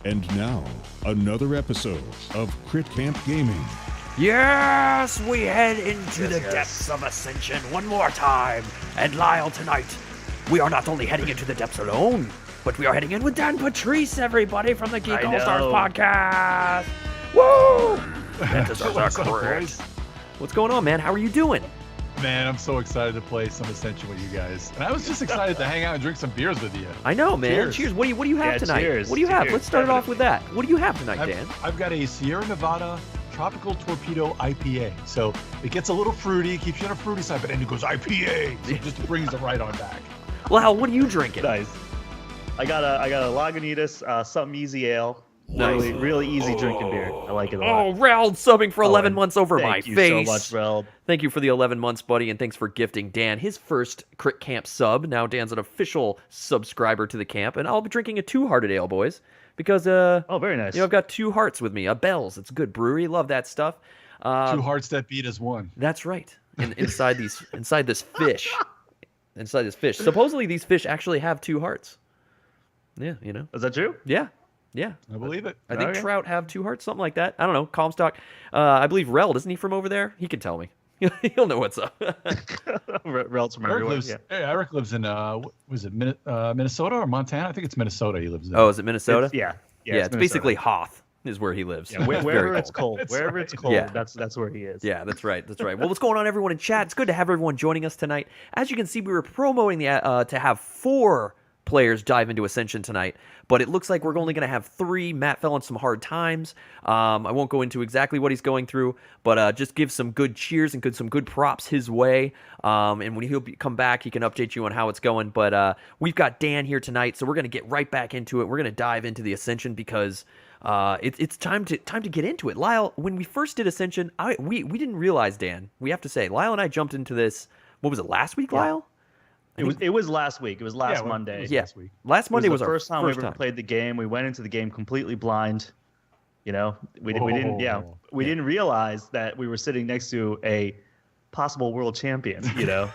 And now, another episode of Crit Camp Gaming. Yes, we head into the depths of Ascension one more time. And Lyle, tonight, we are not only heading into the depths alone, but we are heading in with Dan Patriss, everybody, from the Geek Allstars podcast. Woo! That deserves a crit. What's going on, man? How are you doing? Man, I'm so excited to play some Ascension with you guys. And I was just excited to hang out and drink some beers with you. I know, man. Cheers. What do you have tonight? Cheers. What do you have? Let's start it off with that. What do you have tonight, Dan? I've got a Sierra Nevada Tropical Torpedo IPA. So it gets a little fruity, keeps you on a fruity side, but then it goes IPA. So it just brings it right on back. Lyle, what are you drinking? Nice. I got a Lagunitas, something easy ale. Nice. Really easy drinking beer. I like it a lot. Oh, Reld subbing for 11 months over my face. Thank you so much, Reld. Thank you for the 11 months, buddy, and thanks for gifting Dan his first Crit Camp sub. Now Dan's an official subscriber to the camp, and I'll be drinking a Two-Hearted Ale, boys, because oh, very nice. I've got Two Hearts with me. Bell's, it's a good brewery. Love that stuff. Two hearts that beat as one. That's right. Inside this fish. Supposedly these fish actually have two hearts. Yeah, you know. Is that true? Yeah. I believe it. I think trout have two hearts, something like that. I don't know. Comstock. I believe Reld, isn't he from over there? He can tell me. He'll know what's up. Reld's from everywhere. Eric lives in, was it Minnesota or Montana? I think it's Minnesota he lives in. Oh, is it Minnesota? Yeah, it's basically Hoth is where he lives. Yeah, wherever it's cold. Wherever it's cold, Yeah. that's where he is. Yeah, that's right. Well, what's going on, everyone in chat? It's good to have everyone joining us tonight. As you can see, we were promoting to have 4 players dive into Ascension tonight, but it looks like we're only going to have 3. Matt fell on some hard times. I won't go into exactly what he's going through, but just give some good cheers and some good props his way. And when he'll come back, he can update you on how it's going. But we've got Dan here tonight, so we're going to get right back into it. We're going to dive into the Ascension because it's time to get into it. Lyle, when we first did Ascension, we didn't realize, Dan, we have to say, Lyle and I jumped into this, what was it, last week, Lyle? It was last week. It was last Monday. Last Monday was the our first time we ever played the game. We went into the game completely blind. You know, we didn't realize that we were sitting next to a possible world champion. You know.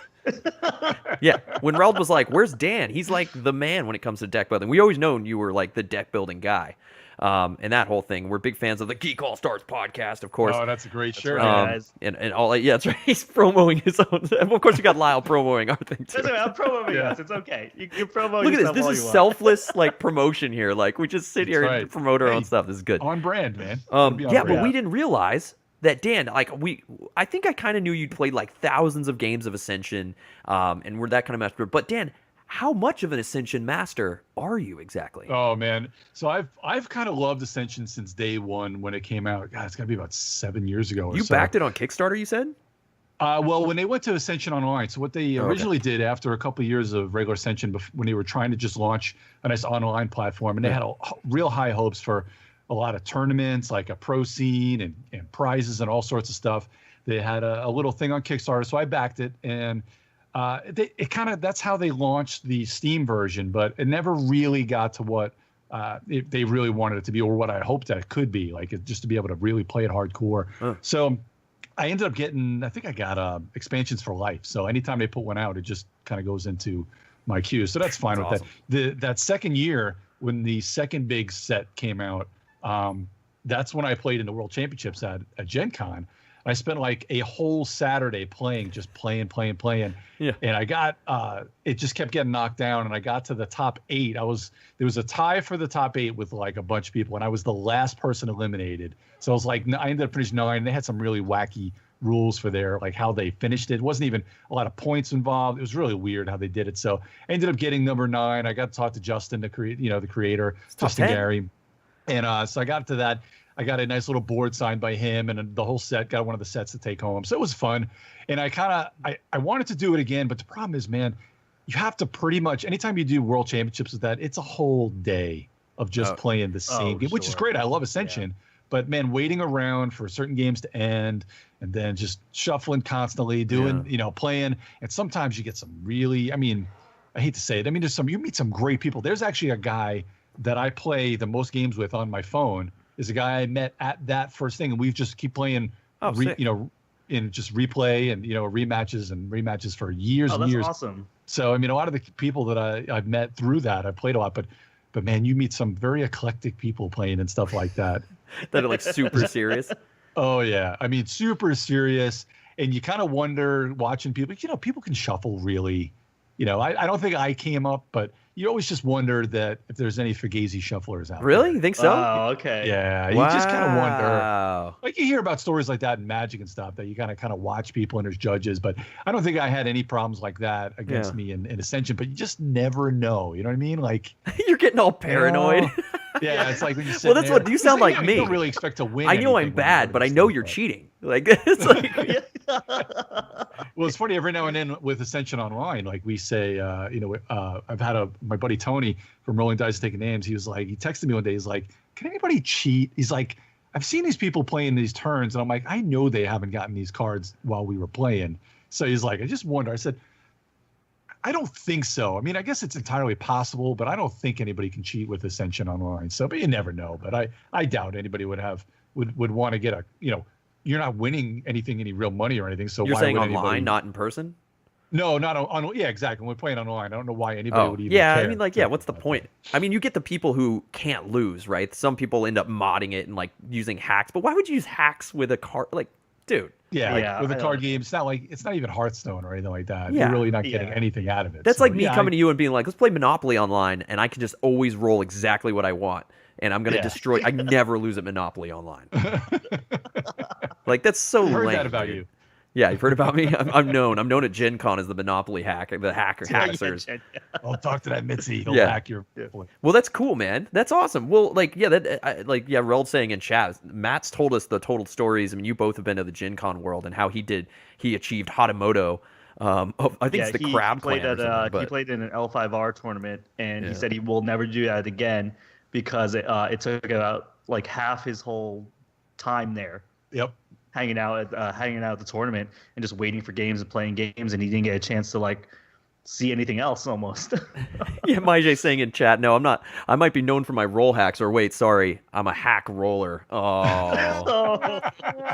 Yeah, when Reld was like, "Where's Dan?" He's like the man when it comes to deck building. We always known you were like the deck building guy, and that whole thing. We're big fans of the Geek Allstars podcast, of course. Oh, that's a great shirt. And all. Yeah, that's right. He's promoting his own. Of course, you got Lyle promoting our thing too. That's okay, I'm promoting us. It's okay. You promote. Look at this. This is selfless like promotion here. Like we just sit here and promote our own stuff. This is good. On brand, man. But we didn't realize that, Dan, I think I kind of knew you'd played like thousands of games of Ascension, and we're that kind of master. But Dan, how much of an Ascension master are you exactly? Oh man, so I've kind of loved Ascension since day one when it came out. God, it's got to be about 7 years ago. You backed it on Kickstarter, you said? Well, when they went to Ascension Online, so what they originally did after a couple of years of regular Ascension, when they were trying to just launch a nice online platform, and they had real high hopes for a lot of tournaments, like a pro scene and prizes and all sorts of stuff. They had a little thing on Kickstarter, so I backed it, and that's how they launched the Steam version, but it never really got to what they really wanted it to be, or what I hoped that it could be, just to be able to really play it hardcore. So I ended up I think I got expansions for life. So anytime they put one out, it just kind of goes into my queue. So that's fine with awesome. that. That second year, when the second big set came out, that's when I played in the World Championships at Gen Con. I spent like a whole Saturday playing. Yeah. And I got it just kept getting knocked down, and I got to the top 8. There was a tie for the top 8 with like a bunch of people, and I was the last person eliminated. So I was like, I ended up finishing 9. They had some really wacky rules for how they finished it. It wasn't even a lot of points involved. It was really weird how they did it. So I ended up getting number 9. I got to talk to Justin, the creator, Justin Gary. And so I got to that. I got a nice little board signed by him, and the whole set, got one of the sets to take home. So it was fun. And I wanted to do it again, but the problem is, man, you have to pretty much, anytime you do World Championships with that, it's a whole day of just playing the same game, which is great. I love Ascension. But, man, waiting around for certain games to end and then just shuffling constantly, doing, playing. And sometimes you get some really, I hate to say it. You meet some great people. There's actually a guy that I play the most games with on my phone, is a guy I met at that first thing, and we've just keep playing, in just replay and rematches for years and years. That's awesome. So a lot of the people that I've met through that, I've played a lot, but but man, you meet some very eclectic people playing and stuff like that. That are like super serious. Oh yeah, I mean super serious, and you kind of wonder watching people. People can shuffle really. I don't think I came up, but you always just wonder that if there's any Fugazi shufflers out Really? there. You think so? Oh, okay. Yeah, Wow. you just kind of wonder. Like you hear about stories like that in Magic and stuff that you kind of watch people and there's judges, but I don't think I had any problems like that against me in Ascension. But you just never know. You know what I mean? Like You're getting all paranoid. yeah, it's like when you sit Well, that's what you sound like me. You don't really expect to win. I know I'm bad, but I know you're cheating. Like it's like Well, it's funny every now and then with Ascension Online, like we say, I've had my buddy Tony from Rolling Dice Taking Names. He texted me one day. He's like, "Can anybody cheat?" He's like, "I've seen these people playing these turns," and I'm like, "I know they haven't gotten these cards while we were playing." So he's like, "I just wonder." I said, "I don't think so. I mean, I guess it's entirely possible, but I don't think anybody can cheat with Ascension Online. So, but you never know. But I doubt anybody would want to get you're not winning any real money or anything. So you're why saying would online, anybody, not in person? No, not on. Yeah, exactly. When we're playing online, I don't know why anybody would even yeah. care. I mean, like, yeah. What's the point? I mean, you get the people who can't lose, right? Some people end up modding it and like using hacks. But why would you use hacks with a card? Like, dude. Yeah, with a card game, it's not even Hearthstone or anything like that. Yeah. You're really not getting anything out of it. That's So, like me coming to you and being like, let's play Monopoly online, and I can just always roll exactly what I want, and I'm gonna destroy. I never lose at Monopoly online. Like that's so I heard lame. that about dude. you. Yeah, you've heard about me. I'm known. I'm known at Gen Con as the Monopoly hacker, the hackers. I'll talk to that Mitzi. He'll Yeah. hack your. Well, that's cool, man. That's awesome. Well, Rel's saying in chat, Matt's told us the total stories. I mean, you both have been to the Gen Con world and how he achieved Hatamoto. I think it's the crowd played clan or something, he played in an L5R tournament, and he said he will never do that again because it took about like half his whole time there. Yep. Hanging out at the tournament and just waiting for games and playing games, and he didn't get a chance to like see anything else almost. Yeah, Maijay saying in chat, no, I'm not. I might be known for my roll hacks, or wait, sorry, I'm a hack roller. Oh, Oh,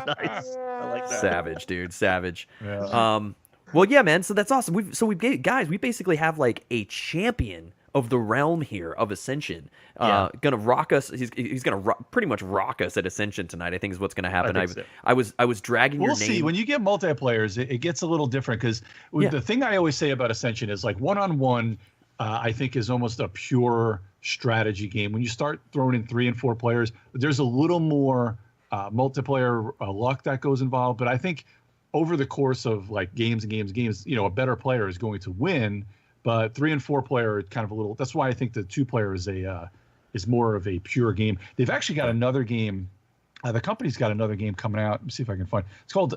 nice. I like that. savage, dude, savage. Yeah. Well, yeah, man. So that's awesome. We basically have like a champion of the realm here of Ascension. Gonna rock us. He's gonna pretty much rock us at Ascension tonight. I think is what's gonna happen. I was dragging your name. We'll see. When you get multiplayers, it gets a little different because the thing I always say about Ascension is like one-on-one. I think is almost a pure strategy game. When you start throwing in 3 and 4 players, there's a little more multiplayer luck that goes involved. But I think over the course of like games, a better player is going to win. But 3 and 4 player kind of a little. That's why I think the 2 player is more of a pure game. They've actually got another game. The company's got another game coming out. Let me see if I can find. It's called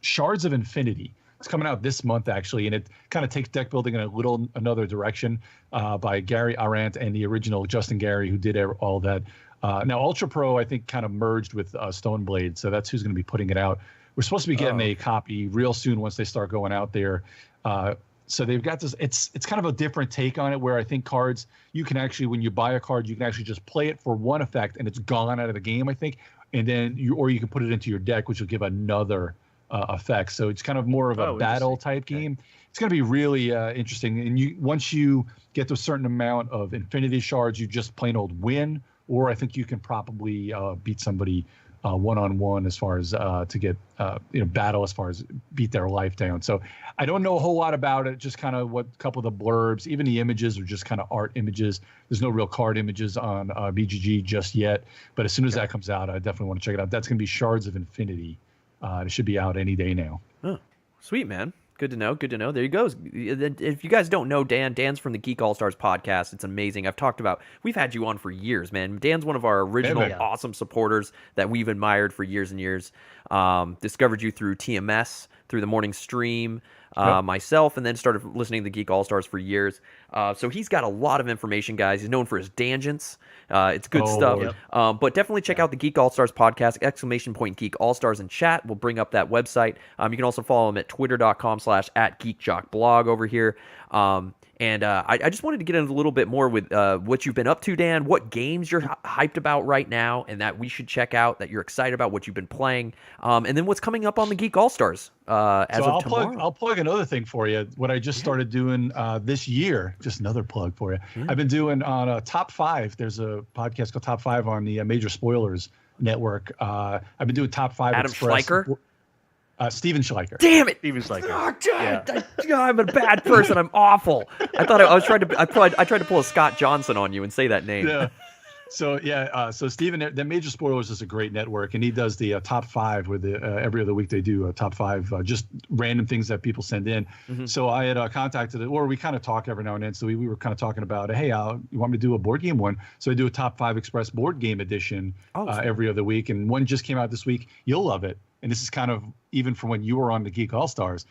Shards of Infinity. It's coming out this month actually, and it kind of takes deck building in another direction by Gary Arendt and the original Justin Gary who did all that. Now Ultra Pro I think kind of merged with Stoneblade, so that's who's going to be putting it out. We're supposed to be getting a copy real soon once they start going out there. So they've got this. It's kind of a different take on it, where I think cards you can actually, when you buy a card, you can actually just play it for one effect and it's gone out of the game. I think, and then you can put it into your deck, which will give another effect. So it's kind of more of a battle type game. It's going to be really interesting. And once you get to a certain amount of Infinity Shards, you just plain old win. Or I think you can probably beat somebody one-on-one as far as to get battle as far as beat their life down. So I don't know a whole lot about it, just kind of what a couple of the blurbs. Even the images are just kind of art images. There's no real card images on BGG just yet, but as soon as that comes out, I definitely want to check it out. That's going to be Shards of Infinity. It should be out any day now. Oh, sweet, man. Good to know. There you go. If you guys don't know Dan's from the Geek Allstars podcast. It's amazing. We've had you on for years, man. Dan's one of our original awesome supporters that we've admired for years and years. Discovered you through TMS, through the morning stream, myself, and then started listening to the Geek Allstars for years. So he's got a lot of information, guys. He's known for his tangents. It's good stuff. Yep. But definitely check out the Geek Allstars podcast, !Geek Allstars in chat. We'll bring up that website. You can also follow him at twitter.com/@geekjockblog over here. And I just wanted to get into a little bit more with what you've been up to, Dan, what games you're hyped about right now and that we should check out, that you're excited about, what you've been playing, and then what's coming up on the Geek All-Stars as of tomorrow. I'll plug another thing for you. What I just started doing this year, just another plug for you. I've been doing on Top 5. There's a podcast called Top 5 on the Major Spoilers Network. I've been doing Top 5 Adam Schleicher? Steven Schleicher. Damn it! Steven Schleicher. I'm a bad person. I'm awful. I thought I was trying to. I tried to pull a Scott Johnson on you and say that name. Yeah. So Steven, the Major Spoilers is a great network, and he does the Top 5 with the every other week they do a Top 5 just random things that people send in. So I had contacted it, or we kind of talk every now and then. So we were kind of talking about, hey, you want me to do a board game one? So I do a Top 5 Express board game edition every other week, and one just came out this week. You'll love it. And this is kind of even from when you were on the Geek All-Stars.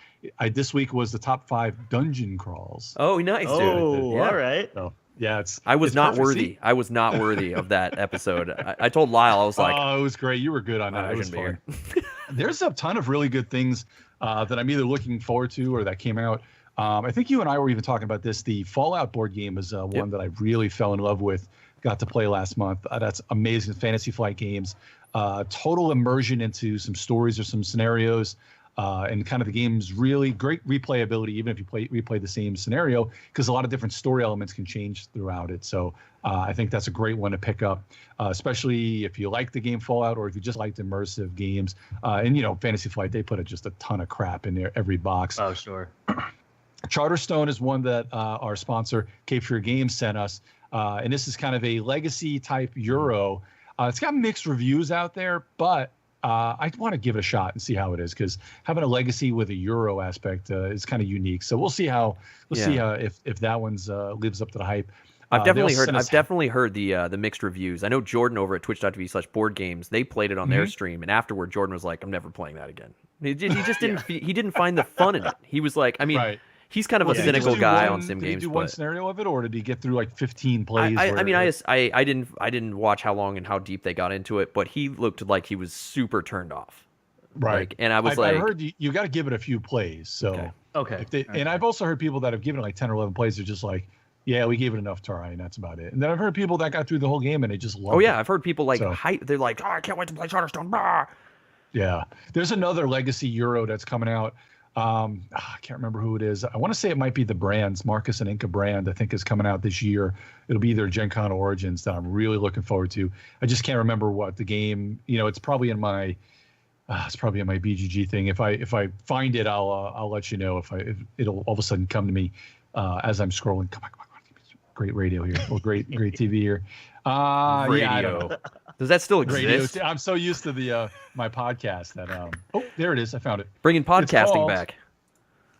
This week was the Top 5 dungeon crawls. Oh, nice, dude. Oh, Yeah. all right. So, yeah, I was not perfect. worthy. See? I was not worthy of that episode. I told Lyle, I was like, oh, it was great. You were good on that. I It was shouldn't be fun. here. There's a ton of really good things that I'm either looking forward to or that came out. I think you and I were even talking about this. The Fallout board game is one that I really fell in love with. Got to play last month. That's amazing. Fantasy Flight Games. Total immersion into some stories or some scenarios. And kind of the game's really great replayability, even if you replay the same scenario, because a lot of different story elements can change throughout it. So I think that's a great one to pick up, especially if you like the game Fallout or if you just liked immersive games. And, Fantasy Flight, they put just a ton of crap in there, every box. Oh, sure. Charterstone is one that our sponsor, Cape Fear Games, sent us. And this is kind of a legacy type Euro. It's got mixed reviews out there, but I want to give it a shot and see how it is, because having a legacy with a Euro aspect is kind of unique. So we'll see if that one's lives up to the hype. I've definitely heard the mixed reviews. I know Jordan over at twitch.tv/board games, they played it on their stream, and afterward Jordan was like, I'm never playing that again. He just didn't he didn't find the fun in it. He was like, right. He's kind of a cynical guy on sim games. Did he do one scenario of it, or did he get through like 15 plays? I didn't watch how long and how deep they got into it, but he looked like he was super turned off. Right. And I was I heard you got to give it a few plays. So okay. And I've also heard people that have given it like 10 or 11 plays. They're just like, yeah, we gave it enough try, and that's about it. And then I've heard people that got through the whole game and they just loved it. I've heard people hype. They're like, I can't wait to play Charterstone. Bah! Yeah. There's another legacy Euro that's coming out. I can't remember who it is. I want to say it might be the Brands, Marcus and Inca Brand, I think is coming out this year. It'll be their Gen Con Origins that I'm really looking forward to. I just can't remember what the game, it's probably in my BGG thing. If I find it, I'll let you know. If it'll all of a sudden come to me as I'm scrolling. Come on. Great radio here. Well, great TV here. Radio. Yeah, I don't know. Does that still exist? I'm so used to the my podcast that there it is. I found it. Bringing podcasting back.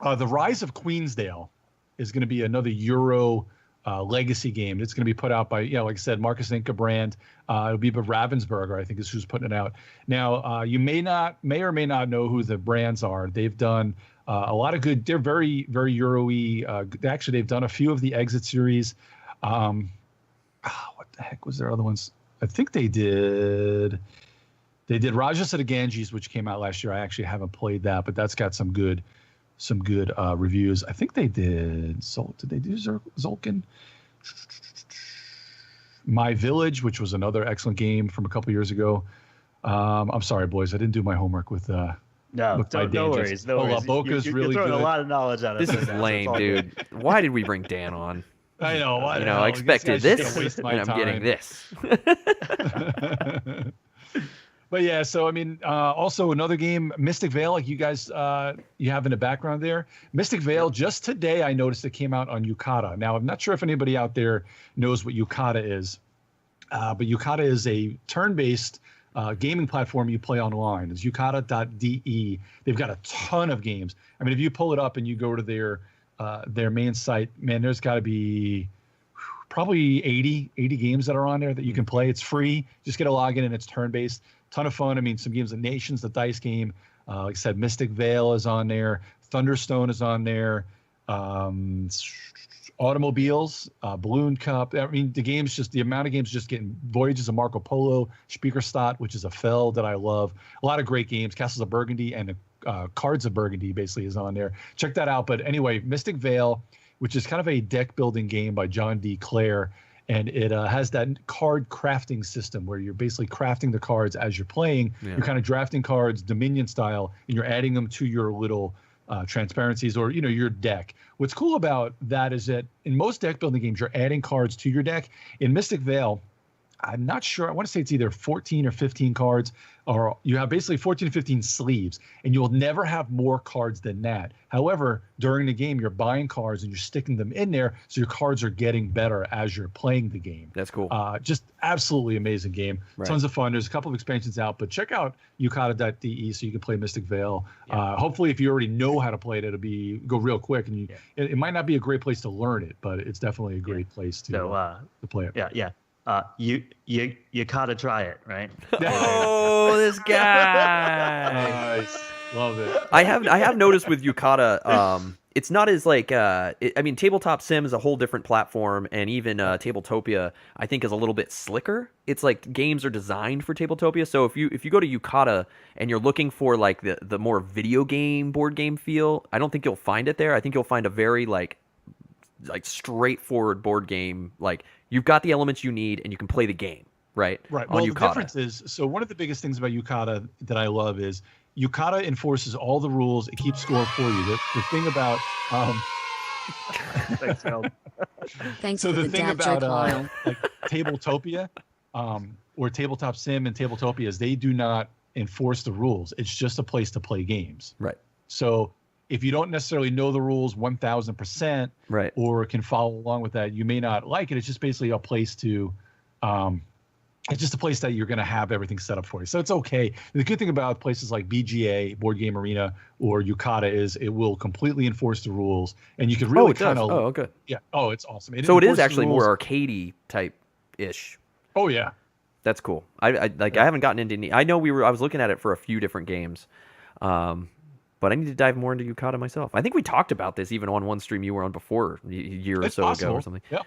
The Rise of Queensdale is going to be another Euro legacy game. It's going to be put out by like I said, Marcus Inca Brand. It'll be by Ravensburger, I think is who's putting it out. Now you may or may not know who the brands are. They've done a lot of good. They're very very Euro-y. Actually, they've done a few of the Exit series. What the heck was their other ones? I think they did Rajas of the Ganges, which came out last year. I actually haven't played that, but that's got some good reviews. I think they did. Did they do Zolkin? My Village, which was another excellent game from a couple years ago. I'm sorry, boys, I didn't do my homework with. No worries. Boca's really you're throwing good. a lot of knowledge at us. This is lame, dude. Why did we bring Dan on? I know. I expected this, and I'm getting this. But yeah, so I mean, also another game, Mystic Vale, like you guys, you have in the background there. Mystic Vale, just today I noticed it came out on Yukata. Now, I'm not sure if anybody out there knows what Yukata is, but Yukata is a turn-based gaming platform you play online. It's yukata.de. They've got a ton of games. I mean, if you pull it up and you go to their main site, man, there's got to be probably 80 games that are on there that you can play. It's free. Just get a login and it's turn-based. Ton of fun. I mean, some games, the Nations, the dice game. Like I said, Mystic Vale is on there. Thunderstone is on there. Automobiles, Balloon Cup. I mean, the amount of games just getting Voyages of Marco Polo, Spiekerstadt, which is a Fell that I love. A lot of great games. Castles of Burgundy and Cards of Burgundy basically is on there. Check that out. But anyway, Mystic Vale, which is kind of a deck building game by John D. Clare. And it has that card crafting system where you're basically crafting the cards as you're playing. Yeah. You're kind of drafting cards Dominion style, and you're adding them to your little transparencies or, your deck. What's cool about that is that in most deck building games, you're adding cards to your deck. In Mystic Vale, I'm not sure. I want to say it's either 14 or 15 cards, or you have basically 14 to 15 sleeves, and you'll never have more cards than that. However, during the game, you're buying cards and you're sticking them in there, so your cards are getting better as you're playing the game. That's cool. Just absolutely amazing game. Right. Tons of fun. There's a couple of expansions out, but check out yukata.de so you can play Mystic Vale. Yeah. Hopefully, if you already know how to play it, it'll go real quick, and it might not be a great place to learn it, but it's definitely a great place to play it. Yeah. You gotta try it, right? Oh, this guy! Nice, love it. I have noticed with Yukata, it's not as like Tabletop Sim is a whole different platform, and even Tabletopia I think is a little bit slicker. It's like games are designed for Tabletopia, so if you go to Yukata and you're looking for like the more video game board game feel, I don't think you'll find it there. I think you'll find a very like straightforward board game. Like you've got the elements you need and you can play the game, right? Right. Well, the difference is, so one of the biggest things about Yukata that I love is Yukata enforces all the rules. It keeps score for you. The thing about thanks, Phil. Thanks so for the thing dad about joke, like Tabletopia or Tabletop Sim and Tabletopia is they do not enforce the rules. It's just a place to play games. Right. So if you don't necessarily know the rules 1,000%, right, or can follow along with that, you may not like it. It's just basically a place to, it's just a place that you're going to have everything set up for you. So it's okay. The good thing about places like BGA, Board Game Arena, or Yukata is it will completely enforce the rules, and you can really kind of. Oh, good. Yeah. Oh, it's awesome. So it is actually more arcadey type ish. Oh yeah. That's cool. I haven't gotten into any. I know I was looking at it for a few different games. But I need to dive more into Yukata myself. I think we talked about this even on one stream you were on before, a year or so ago or something. Yeah.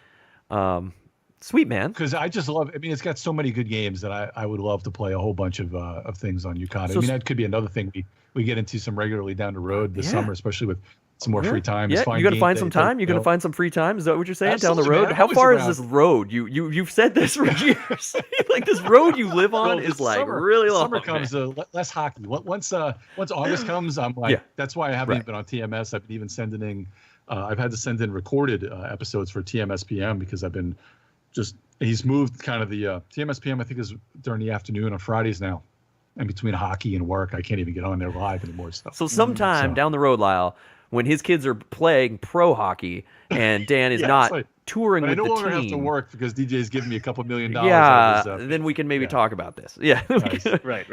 Sweet, man. Because I just love. I mean, it's got so many good games that I would love to play a whole bunch of things on Yukata. I mean, that could be another thing we get into some regularly down the road this summer, especially with some more free time. Yeah, you're gonna find some time. You're gonna find some free time. Is that what you're saying? Absolutely, down the road. Man, How far is this road? You've said this for years. Like this road you live on is like really long. Summer comes, less hockey. Once August comes, I'm like, that's why I haven't been on TMS. I've been even sending in. I've had to send in recorded episodes for TMS PM because I've been he's moved kind of the TMS PM. I think is during the afternoon on Fridays now. And between hockey and work, I can't even get on there live anymore. So sometime down the road, Lyle, when his kids are playing pro hocky and Dan is not touring with the team. I no longer have to work because DJ's giving me a couple $1 million. Then we can maybe talk about this. Yeah. Nice. Right.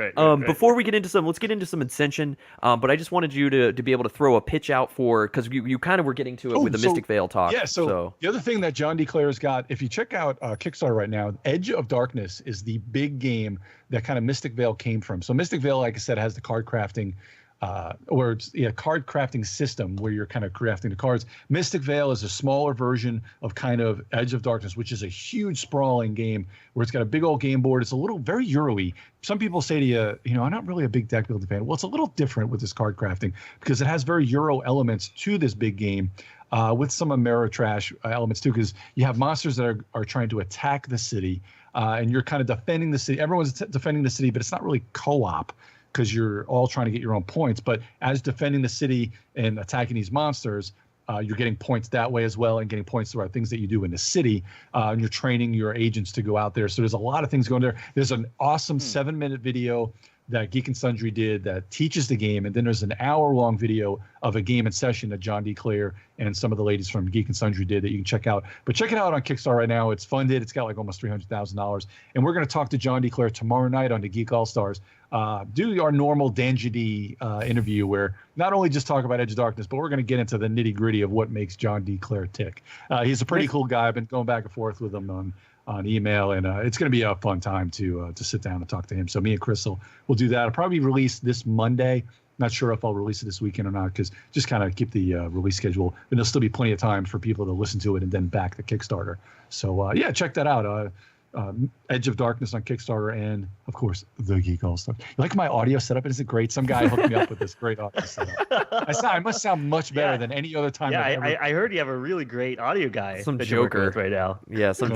Before we get into let's get into some Ascension. But I just wanted you to be able to throw a pitch out for, because you kind of were getting to it with the Mystic Vale talk. Yeah, so the other thing that John D. Clare's got, if you check out Kickstarter right now, Edge of Darkness is the big game that kind of Mystic Vale came from. So Mystic Vale, like I said, has the card crafting card crafting system where you're kind of crafting the cards. Mystic Vale is a smaller version of kind of Edge of Darkness, which is a huge sprawling game where it's got a big old game board. It's a little very Euro-y. Some people say to you, I'm not really a big deck building fan. Well, it's a little different with this card crafting because it has very Euro elements to this big game. With some Ameritrash elements too, because you have monsters that are trying to attack the city, and you're kind of defending the city. Everyone's defending the city, but it's not really co-op, because you're all trying to get your own points. But as defending the city and attacking these monsters, you're getting points that way as well, and getting points throughout things that you do in the city. And you're training your agents to go out there. So there's a lot of things going there. There's an awesome 7-minute video that Geek and Sundry did that teaches the game. And then there's an hour-long video of a game and session that John D. Clare and some of the ladies from Geek and Sundry did that you can check out. But check it out on Kickstarter right now. It's funded. It's got like almost $300,000. And we're going to talk to John D. Clare tomorrow night on the Geek Allstars. Do our normal Danjidi interview where not only just talk about Edge of Darkness, but we're going to get into the nitty-gritty of what makes John D. Clare tick. He's a pretty cool guy. I've been going back and forth with him on email, and it's going to be a fun time to sit down and talk to him. So me and Chris will do that. I'll probably release this Monday. Not sure if I'll release it this weekend or not, because just kind of keep the release schedule. And there'll still be plenty of time for people to listen to it and then back the Kickstarter. So, check that out. Edge of Darkness on Kickstarter, and of course the Geek All-Stars. You like my audio setup? Is it great? Some guy hooked me up with this great audio setup. I must sound much better than any other time. Yeah, I heard you have a really great audio guy. Some that you're working joker with right now. Yeah, some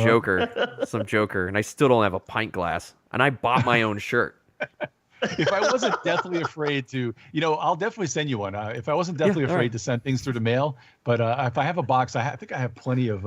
joker, and I still don't have a pint glass, and I bought my own shirt. If I wasn't deathly afraid to, I'll definitely send you one. If I wasn't deathly afraid to send things through the mail, but if I have a box, I think I have plenty of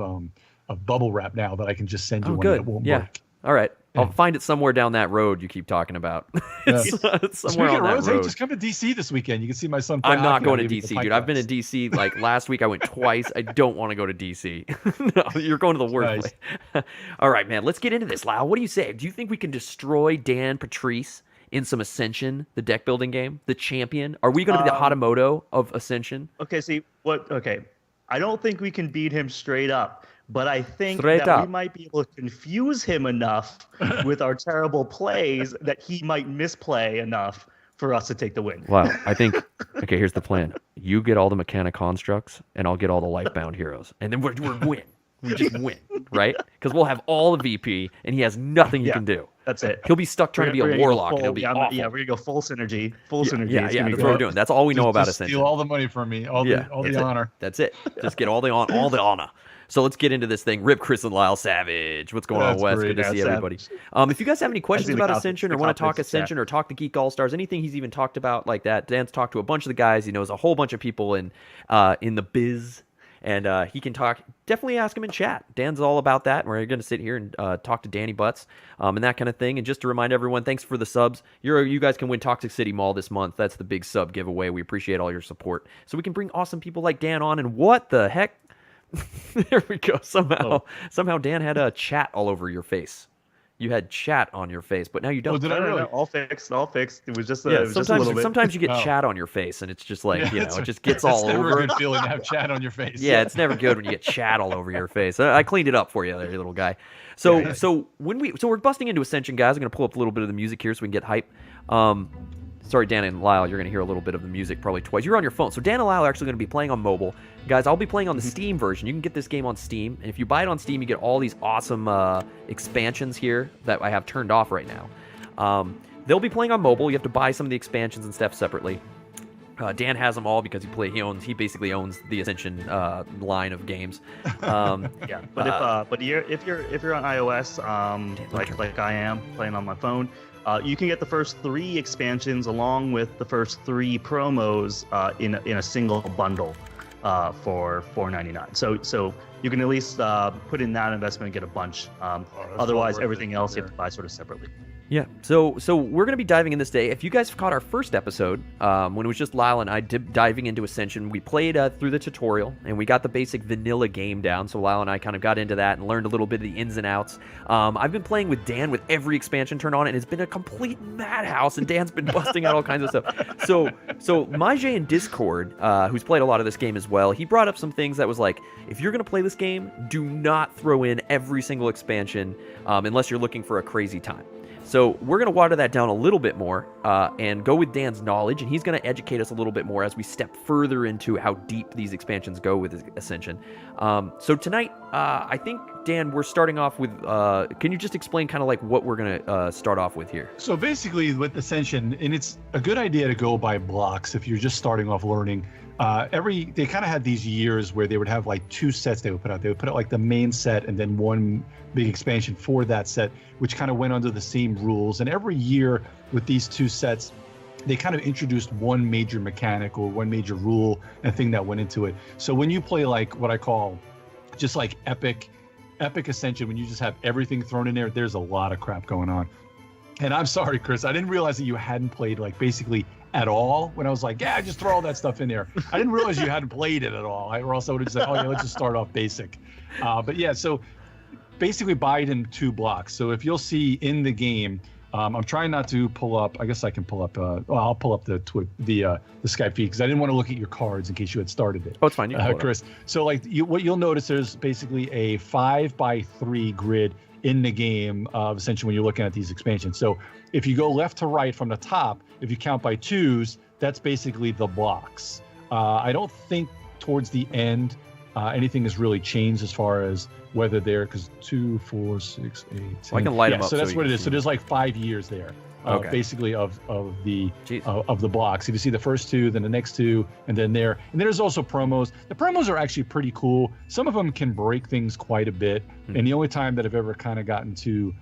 bubble wrap now that I can just send you one that won't work. All right. I'll find it somewhere down that road you keep talking about. It's somewhere on that road. Hey, just come to DC this weekend. You can see my son. I'm not going to DC, dude. I've been to DC like last week. I went twice. I don't want to go to DC. No, you're going to the worst place. All right, man. Let's get into this, Lau. What do you say? Do you think we can destroy Dan Patriss in some Ascension, the deck building game, the champion? Are we going to be the Hatamoto of Ascension? Okay. I don't think we can beat him straight up. But I think we might be able to confuse him enough with our terrible plays that he might misplay enough for us to take the win. Wow. I think, okay, here's the plan. You get all the mechanic constructs, and I'll get all the life-bound heroes. And then we're win. We just win, right? Because we'll have all the VP, and he has nothing he can do. That's it. He'll be stuck trying to be a warlock, and he'll be awful. Yeah, we're going to go full synergy. Full synergy. Yeah, that's what we're doing. That's all we know about Ascension. Steal all the money from me, all the honor. That's it. Just get all the honor. So let's get into this thing. Rip, Chris, and Lyle Savage. What's going on, Wes? Good to see everybody. If you guys have any questions about Ascension or want to talk Ascension or talk the Geek All-Stars, anything he's even talked about like that, Dan's talked to a bunch of the guys. He knows a whole bunch of people in the biz, and he can talk. Definitely ask him in chat. Dan's all about that. We're going to sit here and talk to Danny Butts and that kind of thing. And just to remind everyone, thanks for the subs. You guys can win Toxic City Mall this month. That's the big sub giveaway. We appreciate all your support. So we can bring awesome people like Dan on. And what the heck? There we go. Somehow Dan had a chat all over your face. You had chat on your face, but now you don't. Oh, did I really? All fixed. It was just a little bit. Sometimes you get chat on your face, and it's just like, it just gets all over. It's never a good feeling to have chat on your face. Yeah, it's never good when you get chat all over your face. I cleaned it up for you there, you little guy. So we're busting into Ascension, guys. I'm going to pull up a little bit of the music here so we can get hype. Sorry, Dan and Lyle, you're going to hear a little bit of the music probably twice. You're on your phone. So Dan and Lyle are actually going to be playing on mobile. Guys, I'll be playing on the Steam version. You can get this game on Steam. And if you buy it on Steam, you get all these awesome expansions here that I have turned off right now. They'll be playing on mobile. You have to buy some of the expansions and stuff separately. Dan has them all because he basically owns the Ascension line of games. But if you're on iOS, like I am playing on my phone, you can get the first 3 expansions along with the first 3 promos in a single bundle for $4.99. So you can at least put in that investment and get a bunch. Otherwise, everything else you have to buy sort of separately. Yeah, so we're going to be diving in this day. If you guys caught our first episode, when it was just Lyle and I diving into Ascension, we played through the tutorial, and we got the basic vanilla game down, so Lyle and I kind of got into that and learned a little bit of the ins and outs. I've been playing with Dan with every expansion turned on, and it's been a complete madhouse, and Dan's been busting out all kinds of stuff. So Majay in Discord, who's played a lot of this game as well, he brought up some things that was like, if you're going to play this game, do not throw in every single expansion unless you're looking for a crazy time. So we're going to water that down a little bit more and go with Dan's knowledge, and he's going to educate us a little bit more as we step further into how deep these expansions go with Ascension. So tonight, I think, Dan, we're starting off with, can you just explain kind of like what we're going to start off with here? So basically with Ascension, and it's a good idea to go by blocks if you're just starting off learning. They kind of had these years where they would have like 2 sets they would put out. They would put out like the main set and then one big expansion for that set, which kind of went under the same rules. And every year with these 2 sets, they kind of introduced one major mechanic or one major rule and thing that went into it. So when you play like what I call just like epic Ascension, when you just have everything thrown in there, there's a lot of crap going on. And I'm sorry, Chris, I didn't realize that you hadn't played like basically at all when I was like, yeah, just throw all that stuff in there. I didn't realize you hadn't played it at all. Or else I would have said, oh yeah, let's just start off basic. But yeah, so basically buy it in 2 blocks. So if you'll see in the game, I'm trying not to pull up. I guess I can pull up. I'll pull up the Skype feed because I didn't want to look at your cards in case you had started it. Oh, it's fine, you can pull it Chris. So like what you'll notice, there's basically a 5x3 grid in the game of Ascension when you're looking at these expansions. So if you go left to right from the top, if you count by 2s, that's basically the blocks. I don't think towards the end anything has really changed as far as whether they're because 2, 4, 6, 8, 10. Well, I can light them up. So that's you what can it is. see So them. there's like 5 years there, Okay. basically of the Jeez. of the blocks. If you see the first 2, then the next 2, and then there. And there's also promos. The promos are actually pretty cool. Some of them can break things quite a bit. And the only time that I've ever kind of gotten to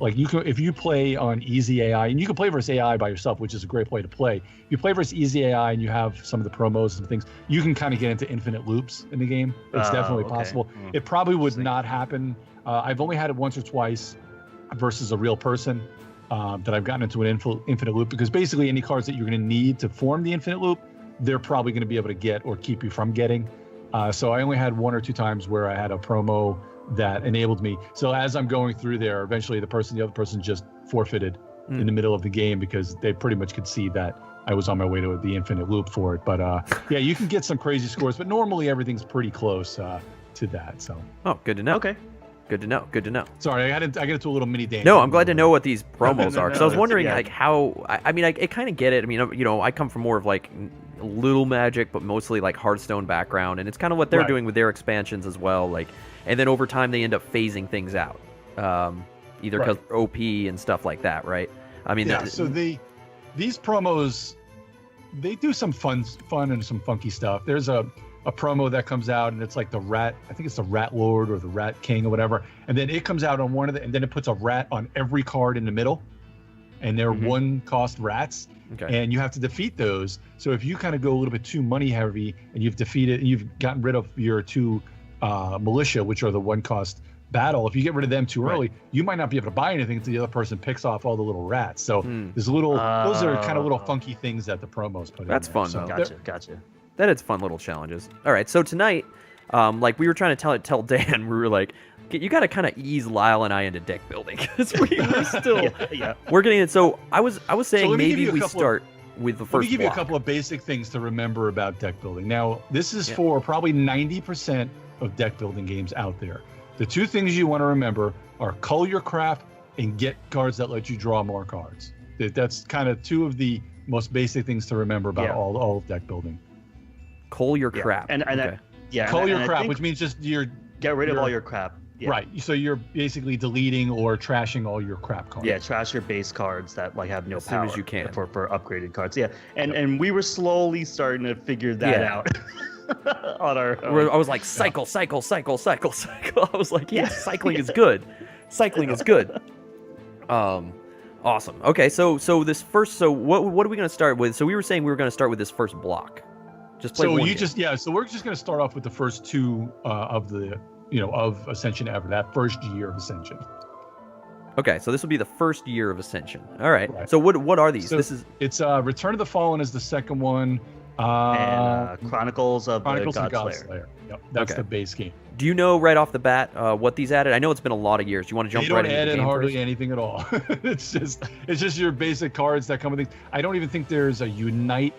like you can, if you play on easy AI, and you can play versus AI by yourself, which is a great play to play. If you play versus easy AI and you have some of the promos and things, you can kind of get into infinite loops in the game. It's definitely possible. It probably would not happen. I've only had it once or twice versus a real person that I've gotten into an infinite loop, because basically any cards that you're going to need to form the infinite loop, they're probably going to be able to get or keep you from getting. So I only had 1 or 2 times where I had a promo that enabled me. So as I'm going through there, eventually the other person just forfeited in the middle of the game, because they pretty much could see that I was on my way to the infinite loop for it. But yeah, you can get some crazy scores, but normally everything's pretty close to that. So good to know. Okay. Good to know. Good to know. sorry, I got into a little mini dance. No, I'm glad to know what these promos are, because I was that's- wondering yeah. like how. I mean, I kind of get it. I mean, you know, I come from more of like a little Magic, but mostly like Hearthstone background, and it's kind of what they're Right. doing with their expansions as well. Like, and then over time they end up phasing things out, either because OP and stuff like that, right? I mean, Yeah, so these promos, they do some fun and some funky stuff. There's a promo that comes out, and it's like the rat, I think it's the Rat Lord or the Rat King or whatever, and then it comes out on one of the, and then it puts a rat on every card in the middle, and they're 1-cost rats, okay. and you have to defeat those. So if you kind of go a little bit too money heavy, and you've defeated, and you've gotten rid of your 2 militia, which are the 1-cost battle, if you get rid of them too early, you might not be able to buy anything until the other person picks off all the little rats. So there's a little, those are kind of little funky things that the promos put That's in there. fun, So though. Gotcha. That is fun little challenges. All right, so tonight, like we were trying to tell Dan, we were like, you got to kind of ease Lyle and I into deck building, because we're still Yeah. we're getting it. So I was saying let me give maybe you a we couple start with the Let first me give you a block. couple of basic things to remember about deck building. Now, this is for probably 90% of deck building games out there. The 2 things you want to remember are cull your crap and get cards that let you draw more cards. That's kind of 2 of the most basic things to remember about all of deck building. Cull your Yeah. crap. And okay. Cull your I crap, think which means just you're get rid of you're- all your crap. Yeah. right. So you're basically deleting or trashing all your crap cards. Yeah, trash your base cards that like have no As soon power as you can. for upgraded cards. Yeah, and we were slowly starting to figure that out on our own. I was like, cycle. I was like, yes, cycling is good. Cycling is good. Awesome. Okay, so this first, what are we going to start with? So we were saying we were going to start with this first block. Just play So one you game. so we're just going to start off with the first 2 of the of Ascension ever, that first year of Ascension. Okay, so this will be the first year of Ascension. All right. Right. So what are these? So it's Return of the Fallen is the second one. And Chronicles of Chronicles the of the Godslayer. Godslayer. Yep, that's Okay. the base game. Do you know right off the bat what these added? I know it's been a lot of years. You want to jump They right don't into add the in game hardly first? anything at all. it's just your basic cards that come with things. I don't even think there's a Unite.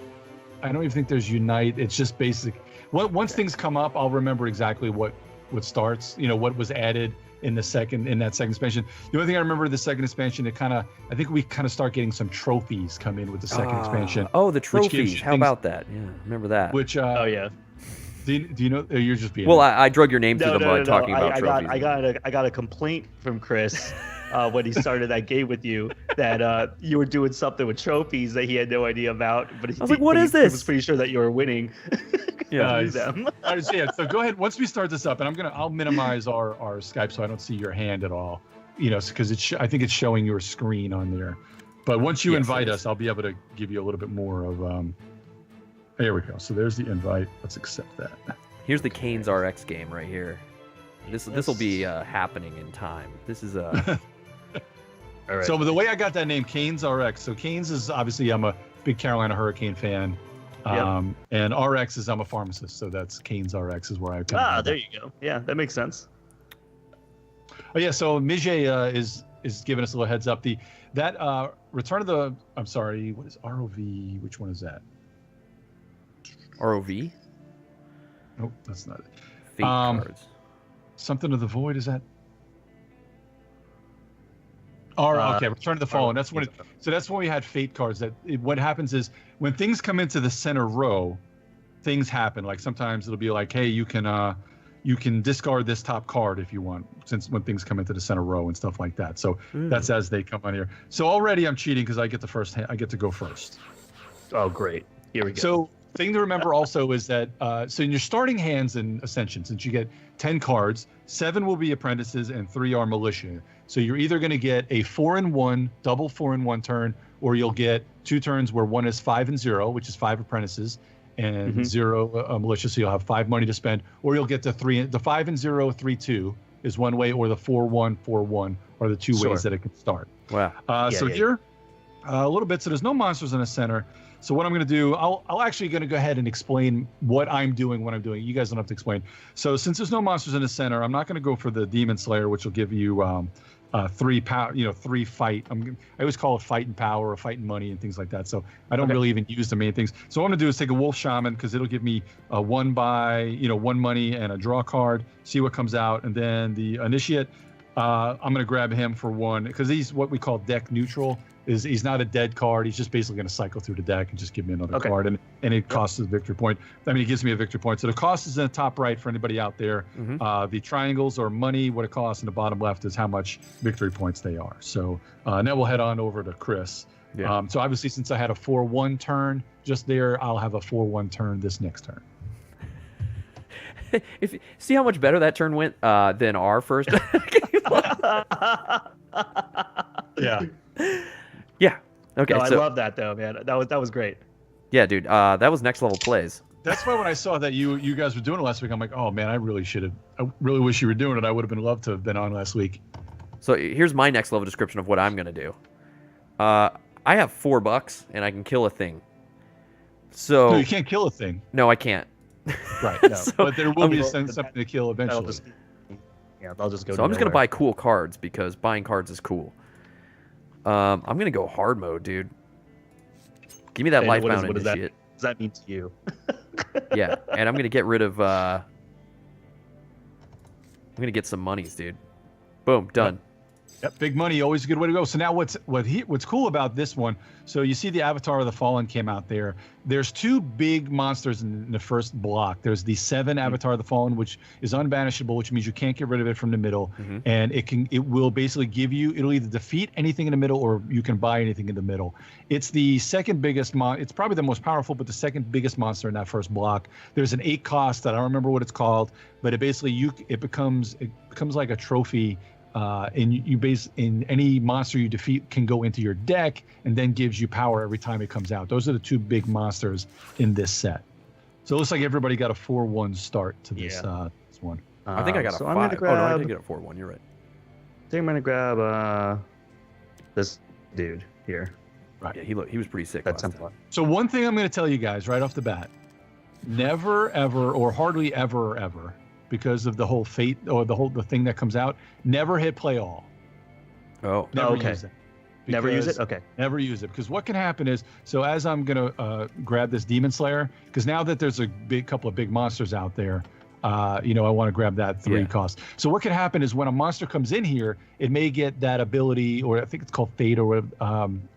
I don't even think there's Unite. It's just basic. Once things come up, I'll remember exactly what starts. What was added in that second expansion. The only thing I remember the second expansion, I think we kind of start getting some trophies come in with the second expansion. Oh, the which gives trophies. you How things- about that? Yeah, remember that. Which Oh yeah. do you know? You're just being Well, I drug your name through No, the no, mud no, talking about I trophies. got a complaint from Chris when he started that game with you that you were doing something with trophies that he had no idea about. But I was like, "What is He this?" was pretty sure that you were winning. Yeah. You knew them. All right, so yeah, so go ahead. Once we start this up, and I'll minimize our Skype so I don't see your hand at all. Because I think it's showing your screen on there. But once you Yes, invite it is. us, I'll be able to give you a little bit more of. There we go. So there's the invite. Let's accept that. Here's the Canes RX game right here. This will be happening in time. This is All right. So the way I got that name, Canes RX. So Canes is obviously I'm a big Carolina Hurricane fan. And RX is I'm a pharmacist, so that's Canes RX is where I come. there you go. Yeah, that makes sense. Oh yeah, so Mijay is giving us a little heads up. That Return of the I'm sorry, what is ROV? Which one is that? ROV Nope, that's not it. fate cards. Something of the Void, is that? Okay, Return of the Fallen. That's when so that's when we had fate cards. What happens is when things come into the center row, things happen. Like sometimes it'll be like, hey, you can you can discard this top card if you want, since when things come into the center row and stuff like that. So that's as they come on here. So already I'm cheating because I get to go first. Oh, great. Here we go. So thing to remember also is that so in your starting hands in Ascension, since you get 10 cards, 7 will be apprentices and 3 are militia. So you're either going to get a 4-in-1 double 4-in-1 turn, or you'll get 2 turns where one is 5 and 0, which is 5 apprentices, and 0 militia. So you'll have 5 money to spend, or you'll get the 5 and 0 3-2 is one way, or the 4-1 4-1 are the 2 ways that it can start. Wow. Here a little bit. So there's no monsters in the center. So what I'm going to do, I'll actually going to go ahead and explain what I'm doing when I'm doing. You guys don't have to explain. So since there's no monsters in the center, I'm not going to go for the Demon Slayer, which will give you 3 power, 3 fight. I always call it fight and power or fight and money and things like that. So I don't really even use the main things. So what I'm going to do is take a Wolf Shaman, because it'll give me 1 money and a draw card, see what comes out. And then the Initiate, I'm going to grab him for 1, because he's what we call deck neutral. He's not a dead card. He's just basically going to cycle through the deck and just give me another card, and it costs a victory point. I mean, it gives me a victory point. So the cost is in the top right for anybody out there. The triangles are money, what it costs, and the bottom left is how much victory points they are. So now we'll head on over to Chris. Yeah. So obviously, since I had a 4-1 turn just there, I'll have a 4-1 turn this next turn. See how much better that turn went than our first. Yeah. Yeah. Okay. No, I love that though, man. That was great. Yeah, dude. That was next level plays. That's why when I saw that you guys were doing it last week, I'm like, oh man, I really wish you were doing it. I would have loved to have been on last week. So here's my next level description of what I'm gonna do. I have $4 and I can kill a thing. So no, you can't kill a thing. No, I can't. Right. No. So but there will be something to kill eventually. They'll just go. So I'm just gonna buy cool cards because buying cards is cool. I'm gonna go hard mode, dude. Give me that Lifebound Initiate. What does that mean to you? Yeah, and I'm gonna get rid of. I'm gonna get some monies, dude. Boom, done. Yep, big money, always a good way to go. So now what's cool about this one? So you see the Avatar of the Fallen came out there. There's 2 big monsters in the first block. There's the 7 Avatar of the Fallen, which is unbanishable, which means you can't get rid of it from the middle, and it will basically give you. It'll either defeat anything in the middle, or you can buy anything in the middle. It's the second biggest It's probably the most powerful, but the second biggest monster in that first block. There's an 8 cost that I don't remember what it's called, but it basically it becomes like a trophy. And you base in any monster you defeat can go into your deck and then gives you power every time it comes out. Those are the 2 big monsters in this set. So it looks like everybody got a 4-1 start to this this one. I think I got a 5. I'm grab, no, I did get a 4-1. You're right. I think I'm gonna grab this dude here. Right. Yeah, he was pretty sick. That's last time. So one thing I'm going to tell you guys right off the bat: never, ever, or hardly ever, because of the whole fate or the thing that comes out, never hit play all. Oh, Never okay. use it. Never use it? Because- Okay. Never use it, because what can happen is, so as I'm gonna grab this Demon Slayer, because now that there's a couple of big monsters out there, I want to grab that 3 cost. So what can happen is when a monster comes in here, it may get that ability, or I think it's called Fate, or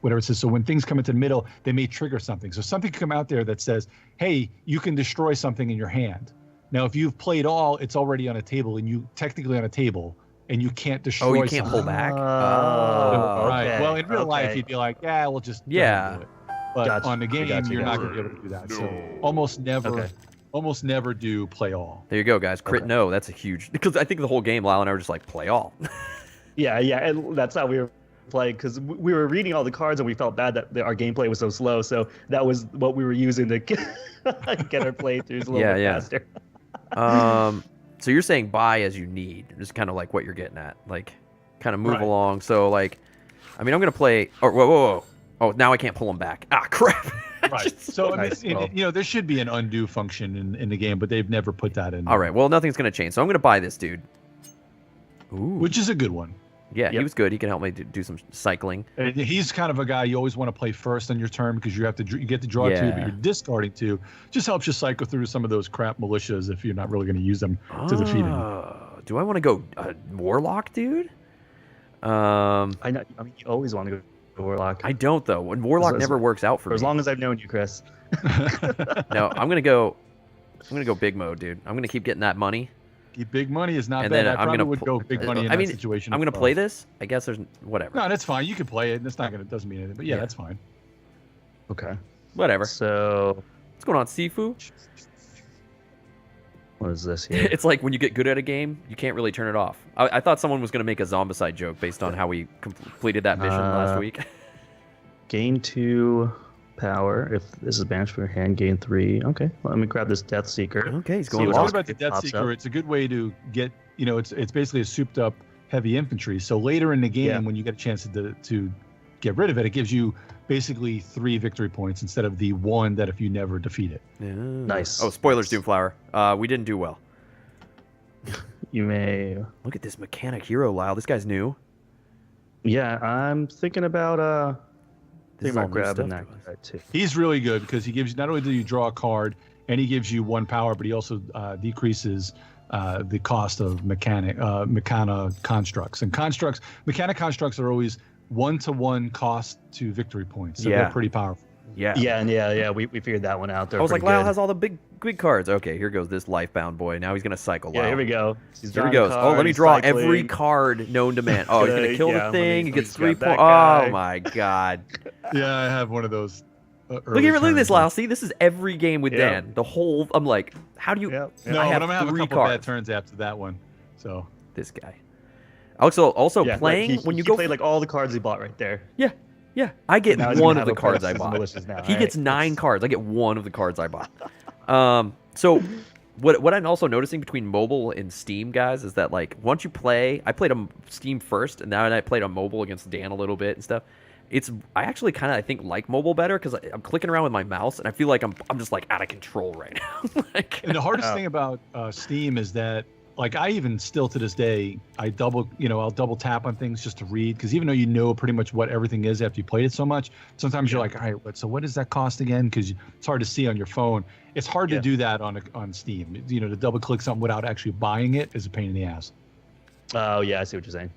whatever it says. So when things come into the middle, they may trigger something. So something can come out there that says, hey, you can destroy something in your hand. Now, if you've played all, it's already on a table, and you technically on a table, and you can't destroy. Oh, you can't something. pull back. Right. okay, Well, in real life, okay. you'd be like, yeah, we'll just Yeah. do it. But Gotcha, on the game, gotcha, you're not gotcha. going to be able to do that. So almost never do play all. There you go, guys. Crit no. That's a huge, because I think the whole game, Lyle and I were just like play all. Yeah, and that's how we were playing, because we were reading all the cards and we felt bad that our gameplay was so slow. So that was what we were using to get our playthroughs a little bit faster. So you're saying buy as you need, just kind of like what you're getting at, like kind of move along. So like, I mean, I'm gonna play. Oh, whoa! Oh, now I can't pull them back. Ah, crap. Right. So I Nice. mean, there should be an undo function in the game, but they've never put that in. All right. Well, nothing's gonna change. So I'm gonna buy this dude. Ooh. Which is a good one. Yeah, he Yep. was good. He can help me do some cycling. And he's kind of a guy you always want to play first on your turn, because you get to draw 2, but you're discarding 2. Just helps you cycle through some of those crap militias if you're not really going to use them to defeat him. Do I want to go Warlock, dude? I know. I mean, you always want to go Warlock. I don't though. Warlock As- never works out for For as me. long as I've known you, Chris. No, I'm gonna go big mode, dude. I'm gonna keep getting that money. Big money is not And bad. then I probably would go big money in that situation. I'm gonna play this. I guess there's whatever. No, that's fine. You can play it. It's not doesn't mean anything. But yeah, that's fine. Okay. Whatever. So What's going on, Sifu? what is this here? It's like when you get good at a game, you can't really turn it off. I thought someone was gonna make a Zombicide joke based on how we completed that mission last week. Gain 2 power. If this is banished from your hand, gain 3. Okay. Well, let me grab this Death Seeker. Okay, he's See going What's lost. good about the Death Seeker? It's a good way to get. It's basically a souped up heavy infantry. So later in the game, when you get a chance to get rid of it, it gives you basically 3 victory points instead of the 1 that if you never defeat it. Yeah. Nice. Oh, spoilers, Doomflower. We didn't do well. You may. Look at this mechanic hero, Lyle. This guy's new. Yeah, I'm thinking about This is all new grabbing stuff that to us. guy too. He's really good because he gives. Not only do you draw a card, and he gives you 1 power, but he also decreases the cost of mechana constructs. And mechanic constructs are always 1-to-1 cost to victory points. So they're pretty powerful. Yeah. Yeah. We figured that one out. I was like, Lyle has all the big cards. Okay, here goes this Lifebound boy. Now he's gonna cycle. Yeah, Lyle. here we go. Here he goes. Oh, let me draw every card known to man. Oh, he's gonna kill the thing. He gets 3 points. Oh my god. Yeah, I have one of those. Look at this, Lyle. See, this is every game with Dan. The whole. I'm like, how do you? No, I have but I'm gonna have a 3 couple cards. bad turns after that one. So This guy. Also Yeah, playing when you go. played like all the cards he bought right there. Yeah, I get Now he's one gonna of the have a cards I Patriss bought. militias now. He All gets right. 9 cards. I get one of the cards I bought. So what I'm also noticing between mobile and Steam, guys, is that like once you play, I played on Steam first, and now I played on mobile against Dan a little bit and stuff. I actually kind of I think like mobile better because I'm clicking around with my mouse and I feel like I'm just like out of control right now. And the hardest thing about Steam is that, like, I even still to this day, I'll double tap on things just to read, because even though you know pretty much what everything is after you played it so much, sometimes you're like, all right, so what does that cost again? Because it's hard to see on your phone. It's hard to do that on Steam. To double click something without actually buying it is a pain in the ass. Oh yeah, I see what you're saying.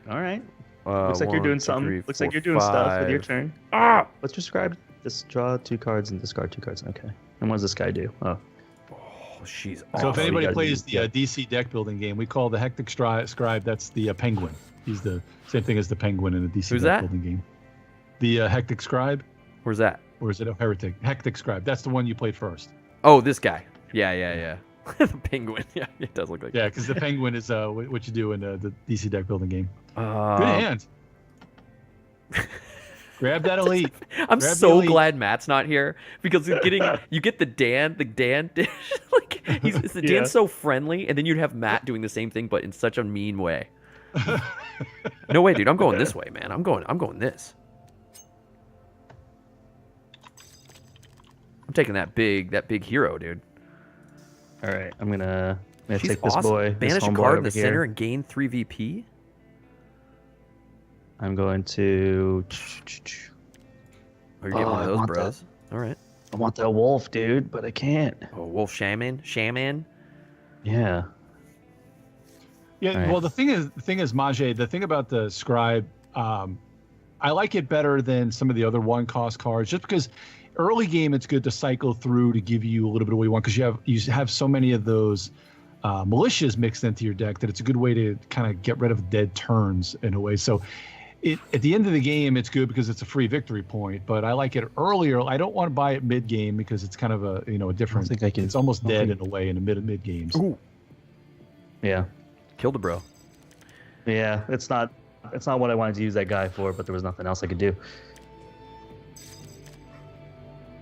All right. Looks like you're doing something. Looks like you're doing stuff with your turn. Let's describe this. Draw 2 cards and discard 2 cards. Okay. And what does this guy do? Oh, she's So awesome. if anybody gotta plays do- the DC deck building game, we call the Hectic Scribe. That's the Penguin. He's the same thing as the Penguin in the DC Who's deck that? building game. The Hectic Scribe, Where's that? or is it a Heretic? Hectic Scribe. That's the one you played first. Oh, this guy. Yeah. The penguin. Yeah, it does look like. Yeah, because the Penguin is what you do in the DC deck building game. Good Uh, hand. Grab that elite. I'm Grab the so elite. glad Matt's not here because you get the Dan like Dan's so friendly, and then you'd have Matt doing the same thing but in such a mean way. No way, dude. I'm going this way, man. I'm going this. I'm taking that big hero, dude. all right. I'm gonna She's take this awesome. boy. Banish this a homeboy card in over the center here. and gain 3 VP. I'm going to. Or you're getting one I of those, want bros. All right. I want that wolf, dude, but I can't. Oh, Wolf Shaman. Yeah. Yeah, All right. well, the thing is, Majay, the thing about the Scribe, I like it better than some of the other 1-cost cards, just because early game it's good to cycle through to give you a little bit of what you want, because you have so many of those militias mixed into your deck that it's a good way to kind of get rid of dead turns in a way. So at the end of the game, it's good because it's a free victory point, but I like it earlier. I don't want to buy it mid game because it's kind of a different. think I can- It's almost I don't dead think- in a way in the mid games. Ooh. Yeah. Killed the bro. Yeah. It's not what I wanted to use that guy for, but there was nothing else I could do.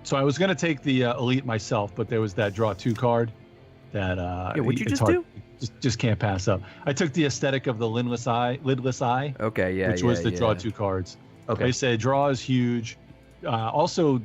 So I was going to take the elite myself, but there was that draw 2 card that what'd you it's just hard- do? Just can't pass up. I took the aesthetic of the lidless eye, Okay, yeah, which was the draw 2 cards. Okay. They said draw is huge. Also,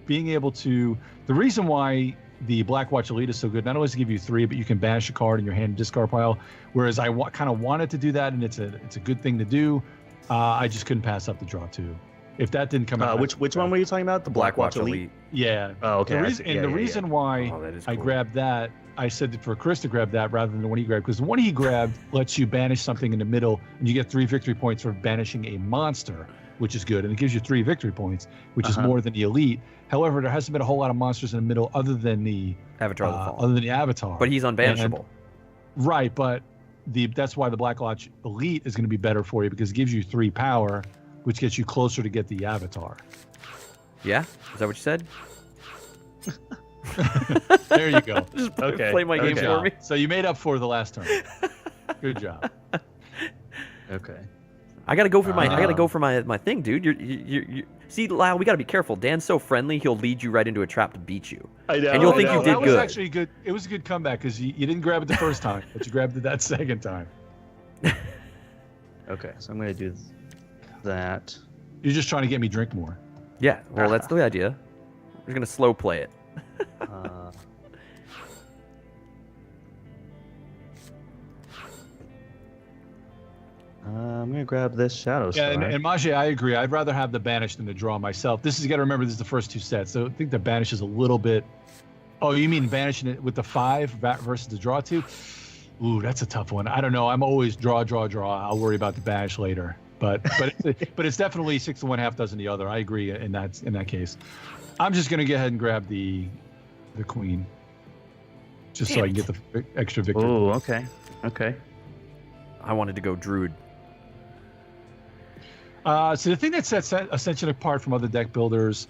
being able to, the reason why the Black Watch Elite is so good, not only does it give you 3, but you can banish a card in your hand and discard pile. Whereas I kind of wanted to do that, and it's a good thing to do. I just couldn't pass up the draw 2. If that didn't come out, Which one were you talking about? The Black Watch Elite. Yeah. Oh, okay. I see. The reason why Oh, that is I cool. grabbed that, I said for Chris to grab that rather than the one he grabbed, because the one he grabbed lets you banish something in the middle, and you get 3 victory points for banishing a monster. which is good, and it gives you 3 victory points, which is more than the elite. However, there hasn't been a whole lot of monsters in the middle other than the Avatar of the Fallen. Other than the Avatar. But he's unbanishable. Right, but that's why the Black Lodge Elite is going to be better for you, because it gives you 3 power, which gets you closer to get the Avatar. Yeah? Is that what you said? There you go. Just Okay. play my game for me. So you made up for the last turn. Good job. Okay. I gotta go for my thing, dude. You see, Lyle, we gotta be careful. Dan's so friendly, he'll lead you right into a trap to beat you. I know. And you'll think you did that was good. actually good. It was a good comeback because you didn't grab it the first time, but you grabbed it that second time. Okay, so I'm gonna do that. You're just trying to get me drink more. Yeah, well, that's the idea. We're gonna slow play it. I'm gonna grab this Shadow Star. Yeah, and Majay, I agree. I'd rather have the Banish than the Draw myself. You got to remember, this is the first 2 sets, so I think the Banish is a little bit. Oh, you mean banishing it with the 5 versus the Draw 2? Ooh, that's a tough one. I don't know. I'm always draw. I'll worry about the Banish later. But it's definitely 6 to 1, half dozen the other. I agree in that case. I'm just gonna go ahead and grab the Queen, just so I can get the extra victory. Oh, okay. I wanted to go Druid. So the thing that sets Ascension apart from other deck builders.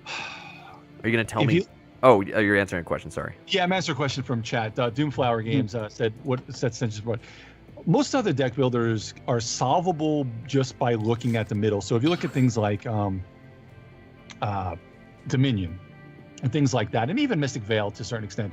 Are you gonna tell me? You're answering a question. Sorry. Yeah, I'm answering a question from chat. Doomflower Games said, "What sets Ascension apart?" Most other deck builders are solvable just by looking at the middle. So if you look at things like Dominion and things like that, and even Mystic Veil to a certain extent,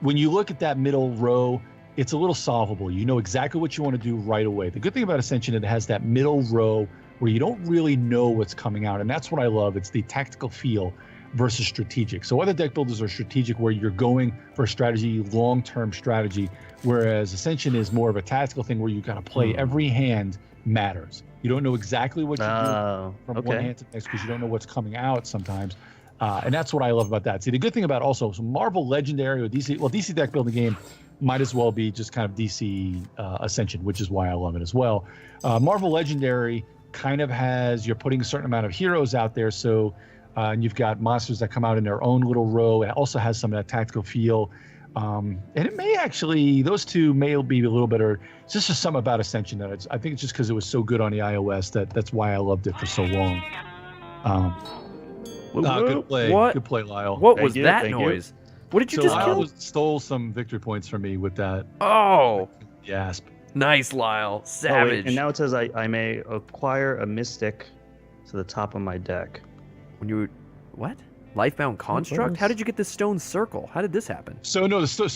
when you look at that middle row, it's a little solvable. You know exactly what you want to do right away. The good thing about Ascension, it has that middle row where you don't really know what's coming out, and that's what I love. It's the tactical feel versus strategic. So other deck builders are strategic, where you're going for strategy, long-term strategy, whereas Ascension is more of a tactical thing where you got to play every hand matters. You don't know exactly what you do from one hand to the next, because you don't know what's coming out sometimes. And that's what I love about that. See, the good thing about also, so Marvel Legendary or DC deck building game might as well be just kind of DC Ascension, which is why I love it as well. Marvel Legendary kind of you're putting a certain amount of heroes out there, so and you've got monsters that come out in their own little row. It also has some of that tactical feel. And it may actually, those two may be a little better. It's just something about Ascension that I think it's just because it was so good on the iOS that's why I loved it for so long. Good play. What? Good play, Lyle. What was that noise? What did you just Lyle kill? stole some victory points from me with that. Oh, Yasp. nice, Lyle. Savage. And now it says I may acquire a Mystic to the top of my deck. What? Lifebound Construct? How did you get this stone circle? How did this happen? So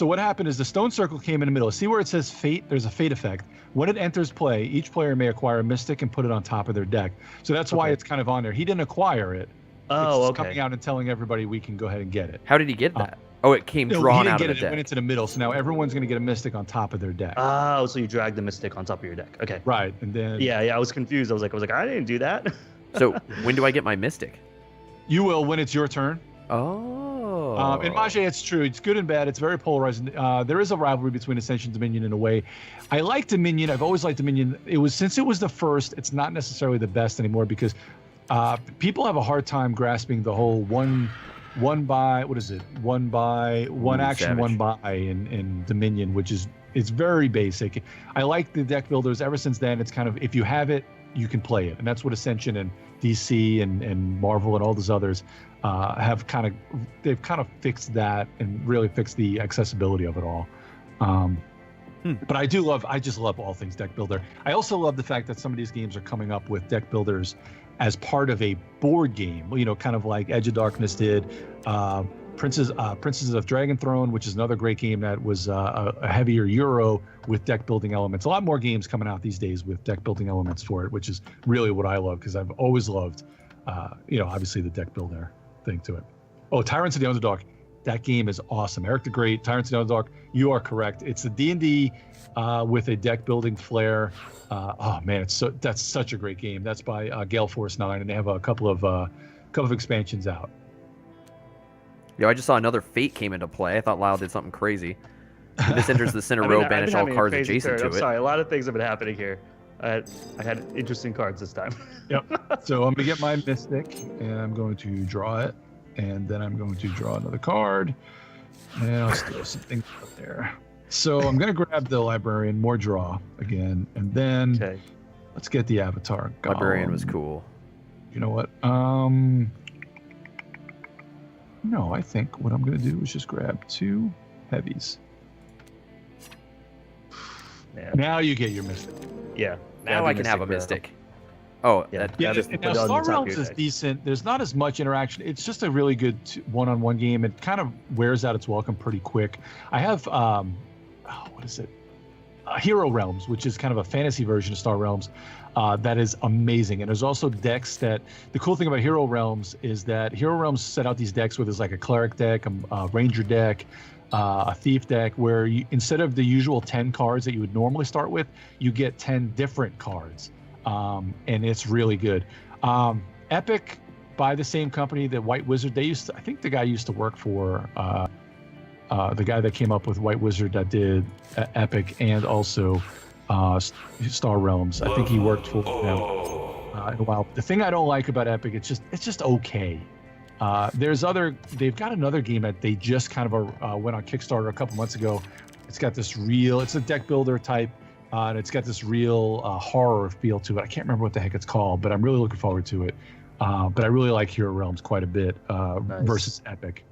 what happened is the stone circle came in the middle. See where it says fate? There's a fate effect. When it enters play, each player may acquire a Mystic and put it on top of their deck. So that's why it's kind of on there. He didn't acquire it. Oh, it's coming out and telling everybody we can go ahead and get it. How did he get that? It came drawn out of the deck. It went into the middle. So now everyone's going to get a Mystic on top of their deck. Oh, so you drag the Mystic on top of your deck. Okay. Right, and then Yeah, I was confused. I was like, I didn't do that. So when do I get my Mystic? You will when it's your turn. Oh. In Majay, it's true. It's good and bad. It's very polarizing. There is a rivalry between Ascension and Dominion in a way. I like Dominion. I've always liked Dominion. Since it was the first, it's not necessarily the best anymore, because people have a hard time grasping the whole one action, savage. one buy in Dominion, which is it's very basic. I like the deck builders. Ever since then, it's kind of, if you have it, you can play it, and that's what Ascension and DC and Marvel and all those others they've kind of fixed that and really fixed the accessibility of it all. But I just love all things deck builder. I also love the fact that some of these games are coming up with deck builders as part of a board game, kind of like Edge of Darkness did. Princesses of Dragon Throne, which is another great game that was a heavier Euro with deck building elements. A lot more games coming out these days with deck building elements for it, which is really what I love, because I've always loved, obviously the deck builder thing to it. Oh, Tyrants of the Underdark. That game is awesome. Eric the Great, Tyrants of the Underdark. You are correct. It's a D&D with a deck building flair. Oh man, that's such a great game. That's by Gale Force 9, and they have a couple of expansions out. Yo, I just saw another Fate came into play. I thought Lyle did something crazy. This enters the center row, banish all cards adjacent to I'm it. sorry, a lot of things have been happening here. I had interesting cards this time. Yep. So I'm going to get my Mystic, and I'm going to draw it, and then I'm going to draw another card, and I'll steal something out there. So I'm going to grab the Librarian, more draw again, and then let's get the Avatar. Librarian was cool. You know what? No, I think what I'm going to do is just grab 2 heavies. Yeah. Now you get your Mystic. Yeah. Now I can have a Mystic. Oh, Yeah. Now Star Realms is decent. There's not as much interaction. It's just a really good one-on-one game. It kind of wears out its welcome pretty quick. I have, what is it? Hero Realms, which is kind of a fantasy version of Star Realms. That is amazing. And there's also decks that, the cool thing about Hero Realms is that Hero Realms set out these decks where there's like a cleric deck, a ranger deck, a thief deck, where you, instead of the usual 10 cards that you would normally start with, you get 10 different cards. And it's really good. Epic, by the same company that White Wizard, I think the guy used to work for the guy that came up with White Wizard that did Epic and also Star Realms. I think he worked for them in a while. The thing I don't like about Epic, it's just okay. They've got another game that they just kind of went on Kickstarter a couple months ago. It's got this it's a deck builder type, and it's got this real horror feel to it. I can't remember what the heck it's called, but I'm really looking forward to it. But I really like Hero Realms quite a bit versus Epic.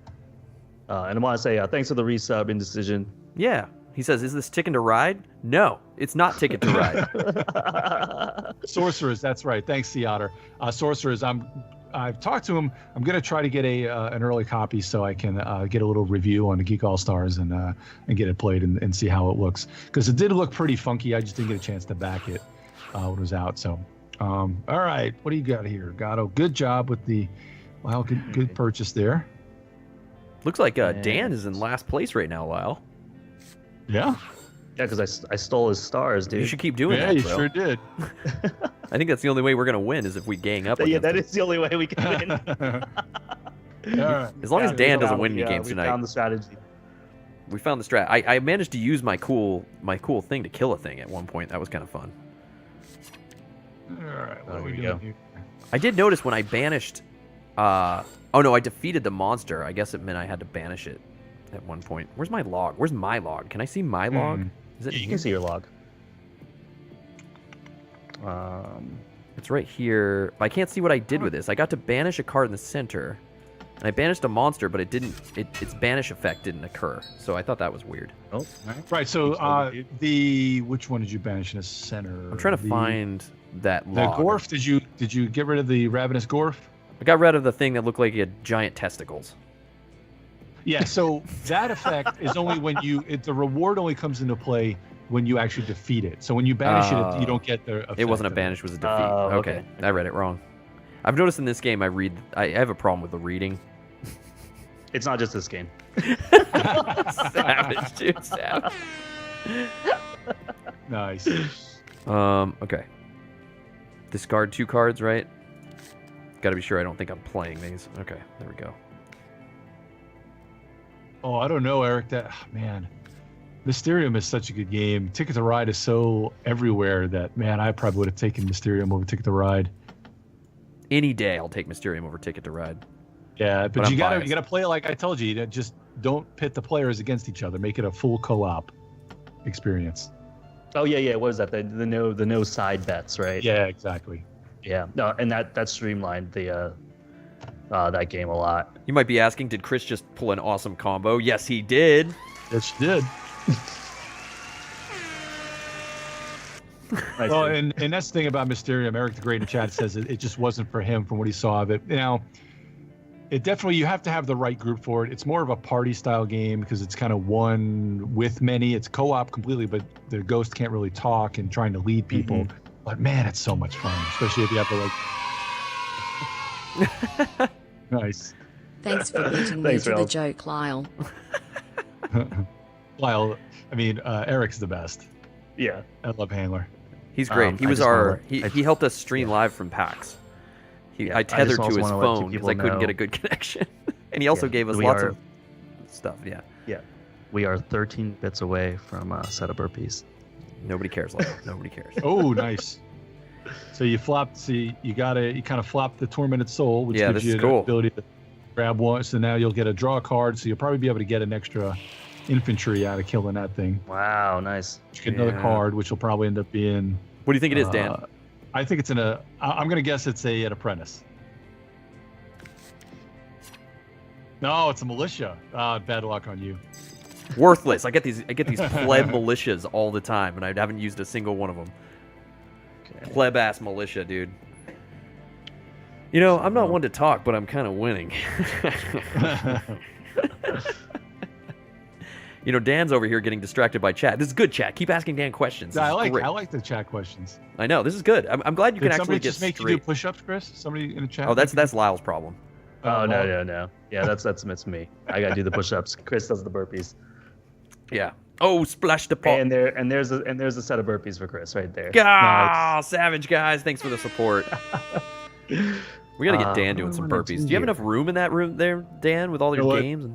And I want to say thanks for the resub Indecision. Yeah. He says, is this Ticket to Ride? No, it's not Ticket to Ride. Sorcerers, that's right. Thanks, Theater. Sorcerers, I've talked to him. I'm going to try to get an early copy so I can get a little review on the Geek Allstars and get it played and see how it looks. Because it did look pretty funky. I just didn't get a chance to back it when it was out. So, all right. What do you got here, Gatto? Good job with the, good purchase there. Looks like Dan is in last place right now, Lyle. Yeah. Yeah, because I stole his stars, dude. You should keep doing that, Yeah, you bro. sure did. I think that's the only way we're going to win is if we gang up. Yeah, that is the only way we can win. All right. As long as Dan doesn't win any games tonight. We found the strategy. We found the strat. I managed to use my cool thing to kill a thing at one point. That was kind of fun. All right. What Oh, are we here we doing go. here? I did notice when I banished... oh, no, I defeated the monster. I guess it meant I had to banish it at one point. Where's my log? Where's my log? Can I see my log? Is it You here? can see your log. It's right here. I can't see what I did with this. I got to banish a card in the center, and I banished a monster, but its banish effect didn't occur. So I thought that was weird. Oh, all right. Right. So which one did you banish in the center? I'm trying to find that the log. Gorf. Did you get rid of the Ravenous Gorf? I got rid of the thing that looked like it had giant testicles. Yeah. So that effect is only when the reward only comes into play when you actually defeat it. So when you banish it, you don't get the effect. It wasn't a of banish, it was a defeat. Oh, okay. I read it wrong. I've noticed in this game I have a problem with the reading. It's not just this game. Savage, dude, savage. Nice. Okay. Discard 2 cards, right? Gotta be sure I don't think I'm playing these. Okay, there we go. Oh, I don't know, Eric. Man, Mysterium is such a good game. Ticket to Ride is so everywhere that, man, I probably would have taken Mysterium over Ticket to Ride. Any day I'll take Mysterium over Ticket to Ride. Yeah, but I'm you biased. gotta play it like I told you. Just don't pit the players against each other. Make it a full co-op experience. Oh yeah. What is that? The no side bets, right? Yeah, exactly. Yeah. No, and that streamlined the that game a lot. You might be asking, did Chris just pull an awesome combo? Yes, he did. Yes, you did. Nice, Well, dude. and that's the thing about Mysterium. Eric the Great in chat says it just wasn't for him from what he saw of it. Now, it definitely, you have to have the right group for it. It's more of a party style game because it's kind of one with many. It's co-op completely, but the ghost can't really talk and trying to lead people. Mm-hmm. But man, it's so much fun, especially if you have to like. Nice. Thanks for beating me Thanks, to the Ralph. joke, Lyle. Lyle, Eric's the best. Yeah. I love Handler. He's great. He I was just our wanna- he helped us stream live from PAX. Yeah, I I just tethered to also his wanna let you phone because people I couldn't get know- a good connection. And he also Yeah, gave us we lots are- of stuff, yeah. Yeah. We are 13 bits away from a set of burpees. Nobody cares, Lyle. Nobody cares. Oh, nice. So you flop. See, you kind of flop the Tormented Soul, which gives you the ability to grab one. So now you'll get a draw card. So you'll probably be able to get an extra infantry out of killing that thing. Wow, nice. You get another card, which will probably end up being. What do you think it is, Dan? I think it's I'm gonna guess it's an apprentice. No, it's a militia. Bad luck on you. Worthless. I get these pleb militias all the time, and I haven't used a single one of them. Okay. Pleb ass militia, dude. You know, I'm not one to talk, but I'm kind of winning. You know, Dan's over here getting distracted by chat. This is good chat. Keep asking Dan questions. I like the chat questions. I know, this is good. I'm glad you can actually get straight. Somebody just make you do push-ups, Chris? Somebody in the chat? Oh, that's Lyle's problem. Oh, no. Yeah, that's me. I gotta do the push-ups. Chris does the burpees. Yeah. Oh, splash the pot. And there's a set of burpees for Chris right there. Nice. Savage guys, thanks for the support. We gotta get Dan doing some burpees. Do you have enough room in that room there, Dan, with all your games?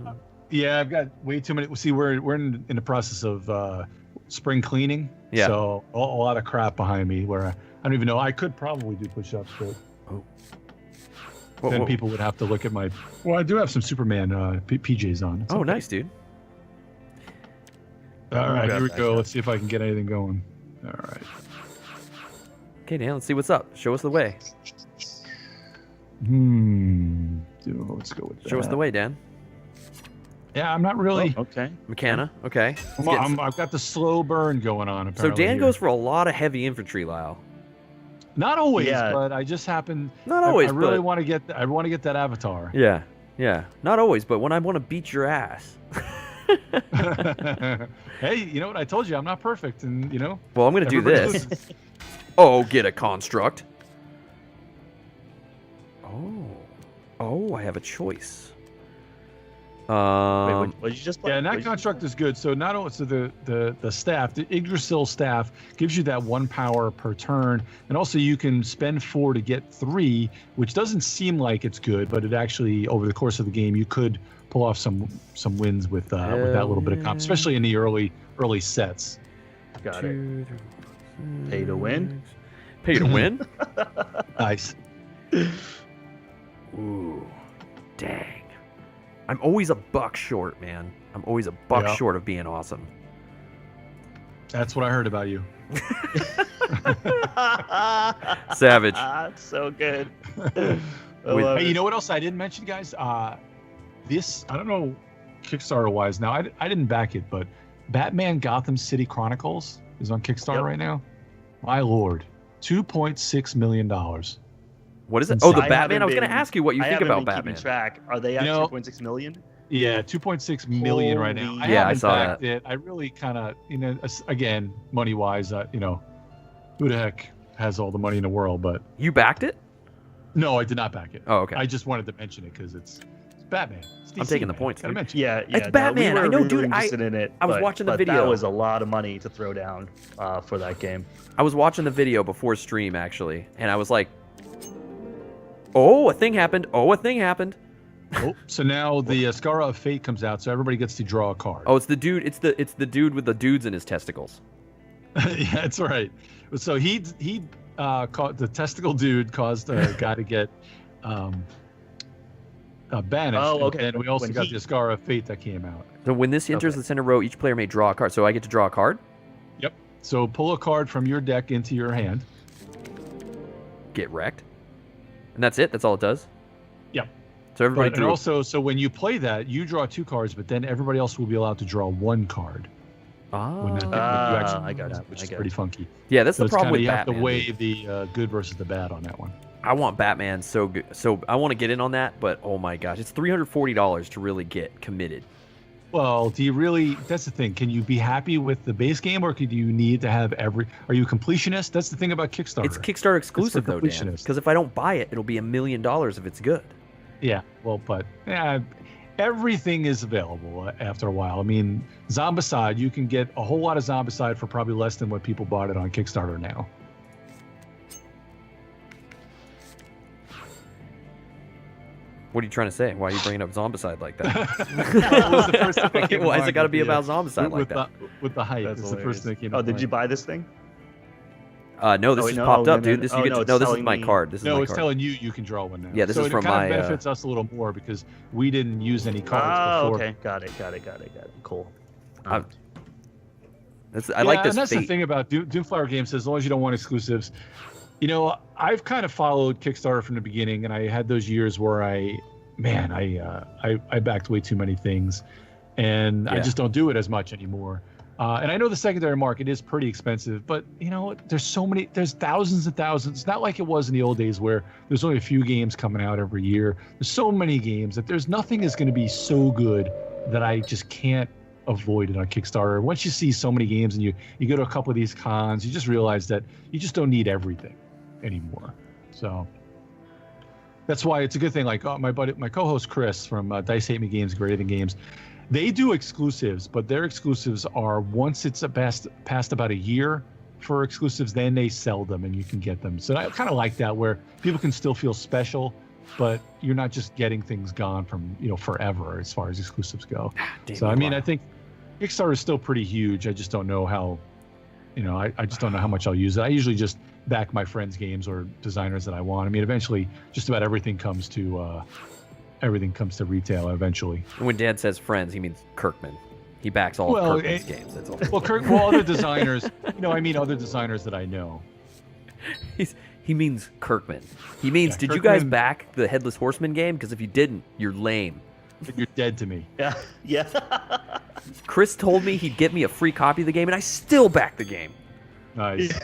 Yeah, I've got way too many. See, we're in the process of spring cleaning. Yeah. So a lot of crap behind me where I don't even know. I could probably do push-ups, but then people would have to look at my. Well, I do have some Superman PJs on. It's okay. Nice, dude. All right, here we go. Let's see if I can get anything going. All right. Okay, Dan, let's see what's up. Show us the way. Let's go with that. Show us the way, Dan. Yeah, I'm not really. Oh, okay. McKenna, okay. I've got the slow burn going on. So Dan goes for a lot of heavy infantry, Lyle. Not always, but I just happen. Not always. I really want to get. I want to get that avatar. Yeah. Not always, but when I want to beat your ass. Hey, you know what? I told you I'm not perfect, and you know. Well, I'm gonna do this. Oh, get a construct. Oh, I have a choice. Wait, what did you just play? Yeah, and that construct is good. So not only the staff, the Yggdrasil staff gives you that 1 power per turn, and also you can spend 4 to get 3, which doesn't seem like it's good, but it actually over the course of the game you could pull off some wins with that little bit of comp, especially in the early sets. Got it. Pay to win. Pay to win. Nice. Ooh, dang. I'm always a buck short, man. I'm always a buck short of being awesome. That's what I heard about you. Savage. So good. Hey, you know what else I didn't mention, guys? This, I don't know, Kickstarter-wise. Now, I didn't back it, but Batman Gotham City Chronicles is on Kickstarter right now. My lord. $2.6 million. What is it? Oh, the Batman. I was going to ask you what you think about Batman. Track. Are they at 2.6 million? Yeah, 2.6 million right now. I saw that. It. I really kind of, again, money-wise, who the heck has all the money in the world? But you backed it? No, I did not back it. Oh, okay. I just wanted to mention it because it's Batman. It's DC, I'm taking the points. Yeah, it's Batman. We were I know, really dude. Interested in it, I was watching the video. That was a lot of money to throw down for that game. I was watching the video before stream actually, and I was like, "Oh, a thing happened! Oh, a thing happened!" Oh, so now the Skara of Fate comes out, so everybody gets to draw a card. Oh, it's the dude. It's the dude with the dudes in his testicles. Yeah, that's right. So he caught the testicle dude caused a guy to get banished. Oh, okay. And we also got the Skara of Fate that came out. So when this enters the center row, each player may draw a card. So I get to draw a card? Yep. So pull a card from your deck into your hand. Get wrecked. And that's it? That's all it does? Yep. So everybody and also, so when you play that, you draw 2 cards, but then everybody else will be allowed to draw 1 card. I got it. Which is pretty funky. Yeah, that's the problem with you Batman. You have to weigh the good versus the bad on that one. I want Batman so good. So I want to get in on that, but oh my gosh, it's $340 to really get committed. Well, do you really? That's the thing. Can you be happy with the base game, or do you need to have every? Are you a completionist? That's the thing about Kickstarter. It's Kickstarter exclusive though, Dan. Because if I don't buy it, it'll be $1 million if it's good. Yeah. Well, but everything is available after a while. I mean, Zombicide, you can get a whole lot of Zombicide for probably less than what people bought it on Kickstarter now. What are you trying to say? Why are you bringing up Zombicide like that? It was the first thing that came to Why has mind it got to with be the, about Zombicide like that? With the hype, That's it's the first thing that came to Oh, mind. did you buy this thing? No, this Oh, just no, popped no, up, no, dude. no. This Oh, you get no, to, it's no, this is telling my me- card. This is No, my it's card. telling you can draw one now. Yeah, this so is from it kind my, of benefits us a little more because we didn't use any cards Oh, before. okay. Got it. Cool. I Yeah, like this and that's fate. the thing about Doomflower Games. As long as you don't want exclusives, you know, I've kind of followed Kickstarter from the beginning, and I had those years where I backed way too many things, and I Yeah. just don't do it as much anymore. And I know the secondary market is pretty expensive, but you know, there's thousands and thousands. It's not like it was in the old days where there's only a few games coming out every year. There's so many games that there's nothing is going to be so good that I just can't avoid it on Kickstarter. Once you see so many games and you go to a couple of these cons, you just realize that you just don't need everything anymore. So that's why it's a good thing. Like my co-host Chris from Dice Hate Me Games, Greater Than Games, they do exclusives, but their exclusives are once it's past about a year for exclusives, then they sell them and you can get them. So I kind of like that, where people can still feel special, but you're not just getting things gone from, you know, forever as far as exclusives go. So I mean, I think Kickstarter is still pretty huge. I just don't know how, you know, I just don't know how much I'll use it. I usually just back my friends' games or designers that I want. I mean, eventually, just about everything comes to retail eventually. When Dad says friends, he means Kirkman. He backs all of Kirkman's games. That's all. Well, other designers, you know, I mean, other designers that I know. He means Kirkman. He means, Yeah, did you guys Kirkman- back the Headless Horseman game? Because if you didn't, you're lame. You're dead to me. Yeah. Yeah. Chris told me he'd get me a free copy of the game, and I still backed the game. Nice.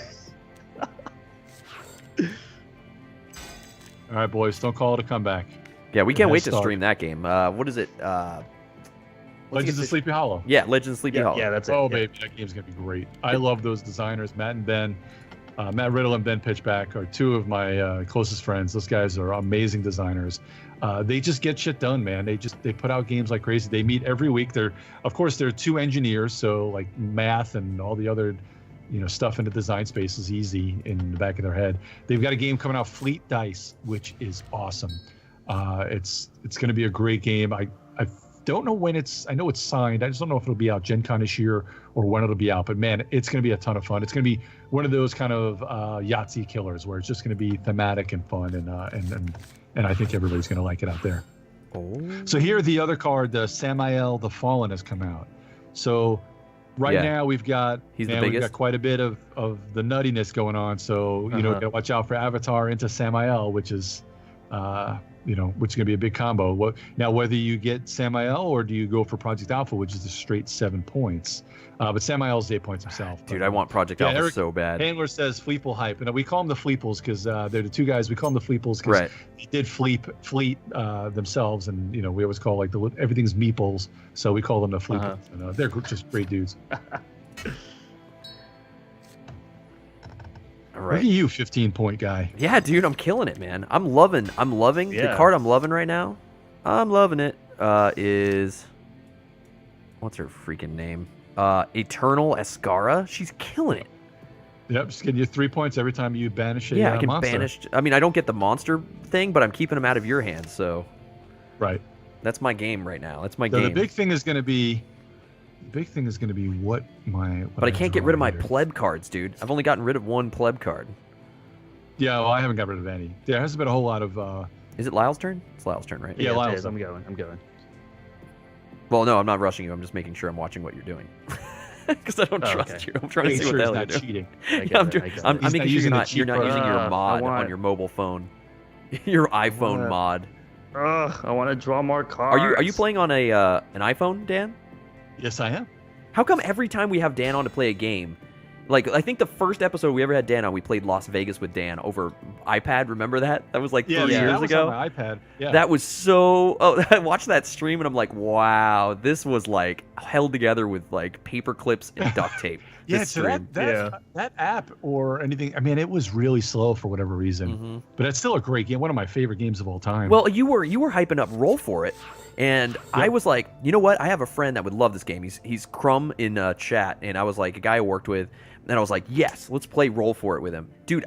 All right, boys, don't call it a comeback. Yeah, we can't wait to Start. stream that game. What is it? Legends of Sleepy Hollow. Yeah, Legends of Sleepy Hollow. Yeah, that's it. Oh, yeah. baby, that game's gonna be great. I love those designers, Matt and Ben. Matt Riddle and Ben Pitchback are two of my closest friends. Those guys are amazing designers. They just get shit done, man. They put out games like crazy. They meet every week. Of course, they're two engineers, so like math and all the other, you know, stuff in the design space is easy in the back of their head. They've got a game coming out, Fleet Dice, which is awesome. It's going to be a great game. I don't know when I know it's signed. I just don't know if it'll be out Gen Con this year or when it'll be out. But man, it's going to be a ton of fun. It's going to be one of those kind of Yahtzee killers where it's just going to be thematic and fun, and I think everybody's going to like it out there. Oh. So here, the other card, the Samael the Fallen, has come out. So right Yeah. now we've got He's the we've biggest. got quite a bit of the nuttiness going on. So you know, gotta watch out for Avatar into Samael, which is which is going to be a big combo. Whether you get Samael or do you go for Project Alpha, which is a straight 7 points. But Samael's 8 points himself. Dude, I want Project Yeah, Alpha Eric so bad. Handler says Fleeple hype, and we call them the Fleeples because they're the two guys. We call them the Fleeples because Right. they did fleet themselves, and you know we always call like everything's meeples, so we call them the Fleeples. And, they're just great dudes. All Look at right. you, 15-point guy. Yeah, dude, I'm killing it, man. I'm loving the Yeah. card I'm loving right now. I'm loving it. Is what's her freaking name? Eternal Escara. She's killing it. Yep, just getting you 3 points every time you banish a Yeah, I can monster. banish. I mean, I don't get the monster thing, but I'm keeping them out of your hands. So Right. that's my game right now. That's my So game. the big thing is going to be what But I can't get rid of my play. pleb cards, dude. I've only gotten rid of one pleb card. Yeah, well, I haven't got rid of any. There hasn't been a whole lot of. Is it Lyle's turn? It's Lyle's turn, right? Yeah, it Lyle's is. I'm going. Well, no, I'm not rushing you. I'm just making sure I'm watching what you're doing. Because I don't Oh, trust okay. you. I'm trying to Make see sure what he's the hell not you're doing. cheating. Yeah, I'm He's making not sure using you're not using your I mod want- on your mobile phone. Your iPhone wanna- mod. I want to draw more cards. Are you playing on an iPhone, Dan? Yes, I am. How come every time we have Dan on to play a game, like I think the first episode we ever had Dan on, we played Las Vegas with Dan over iPad. Remember that? That was like 3 that years was ago. on my iPad. Yeah. That was so. Oh, I watched that stream and I'm like, wow, this was like held together with like paper clips and duct tape. yeah, this so stream. that app or anything. I mean, it was really slow for whatever reason, Mhm. but it's still a great game. One of my favorite games of all time. Well, you were hyping up Roll for it, and I was like, you know what? I have a friend that would love this game. He's Crumb in chat, and I was like a guy I worked with, and I was like, yes, let's play Roll for it with him, dude.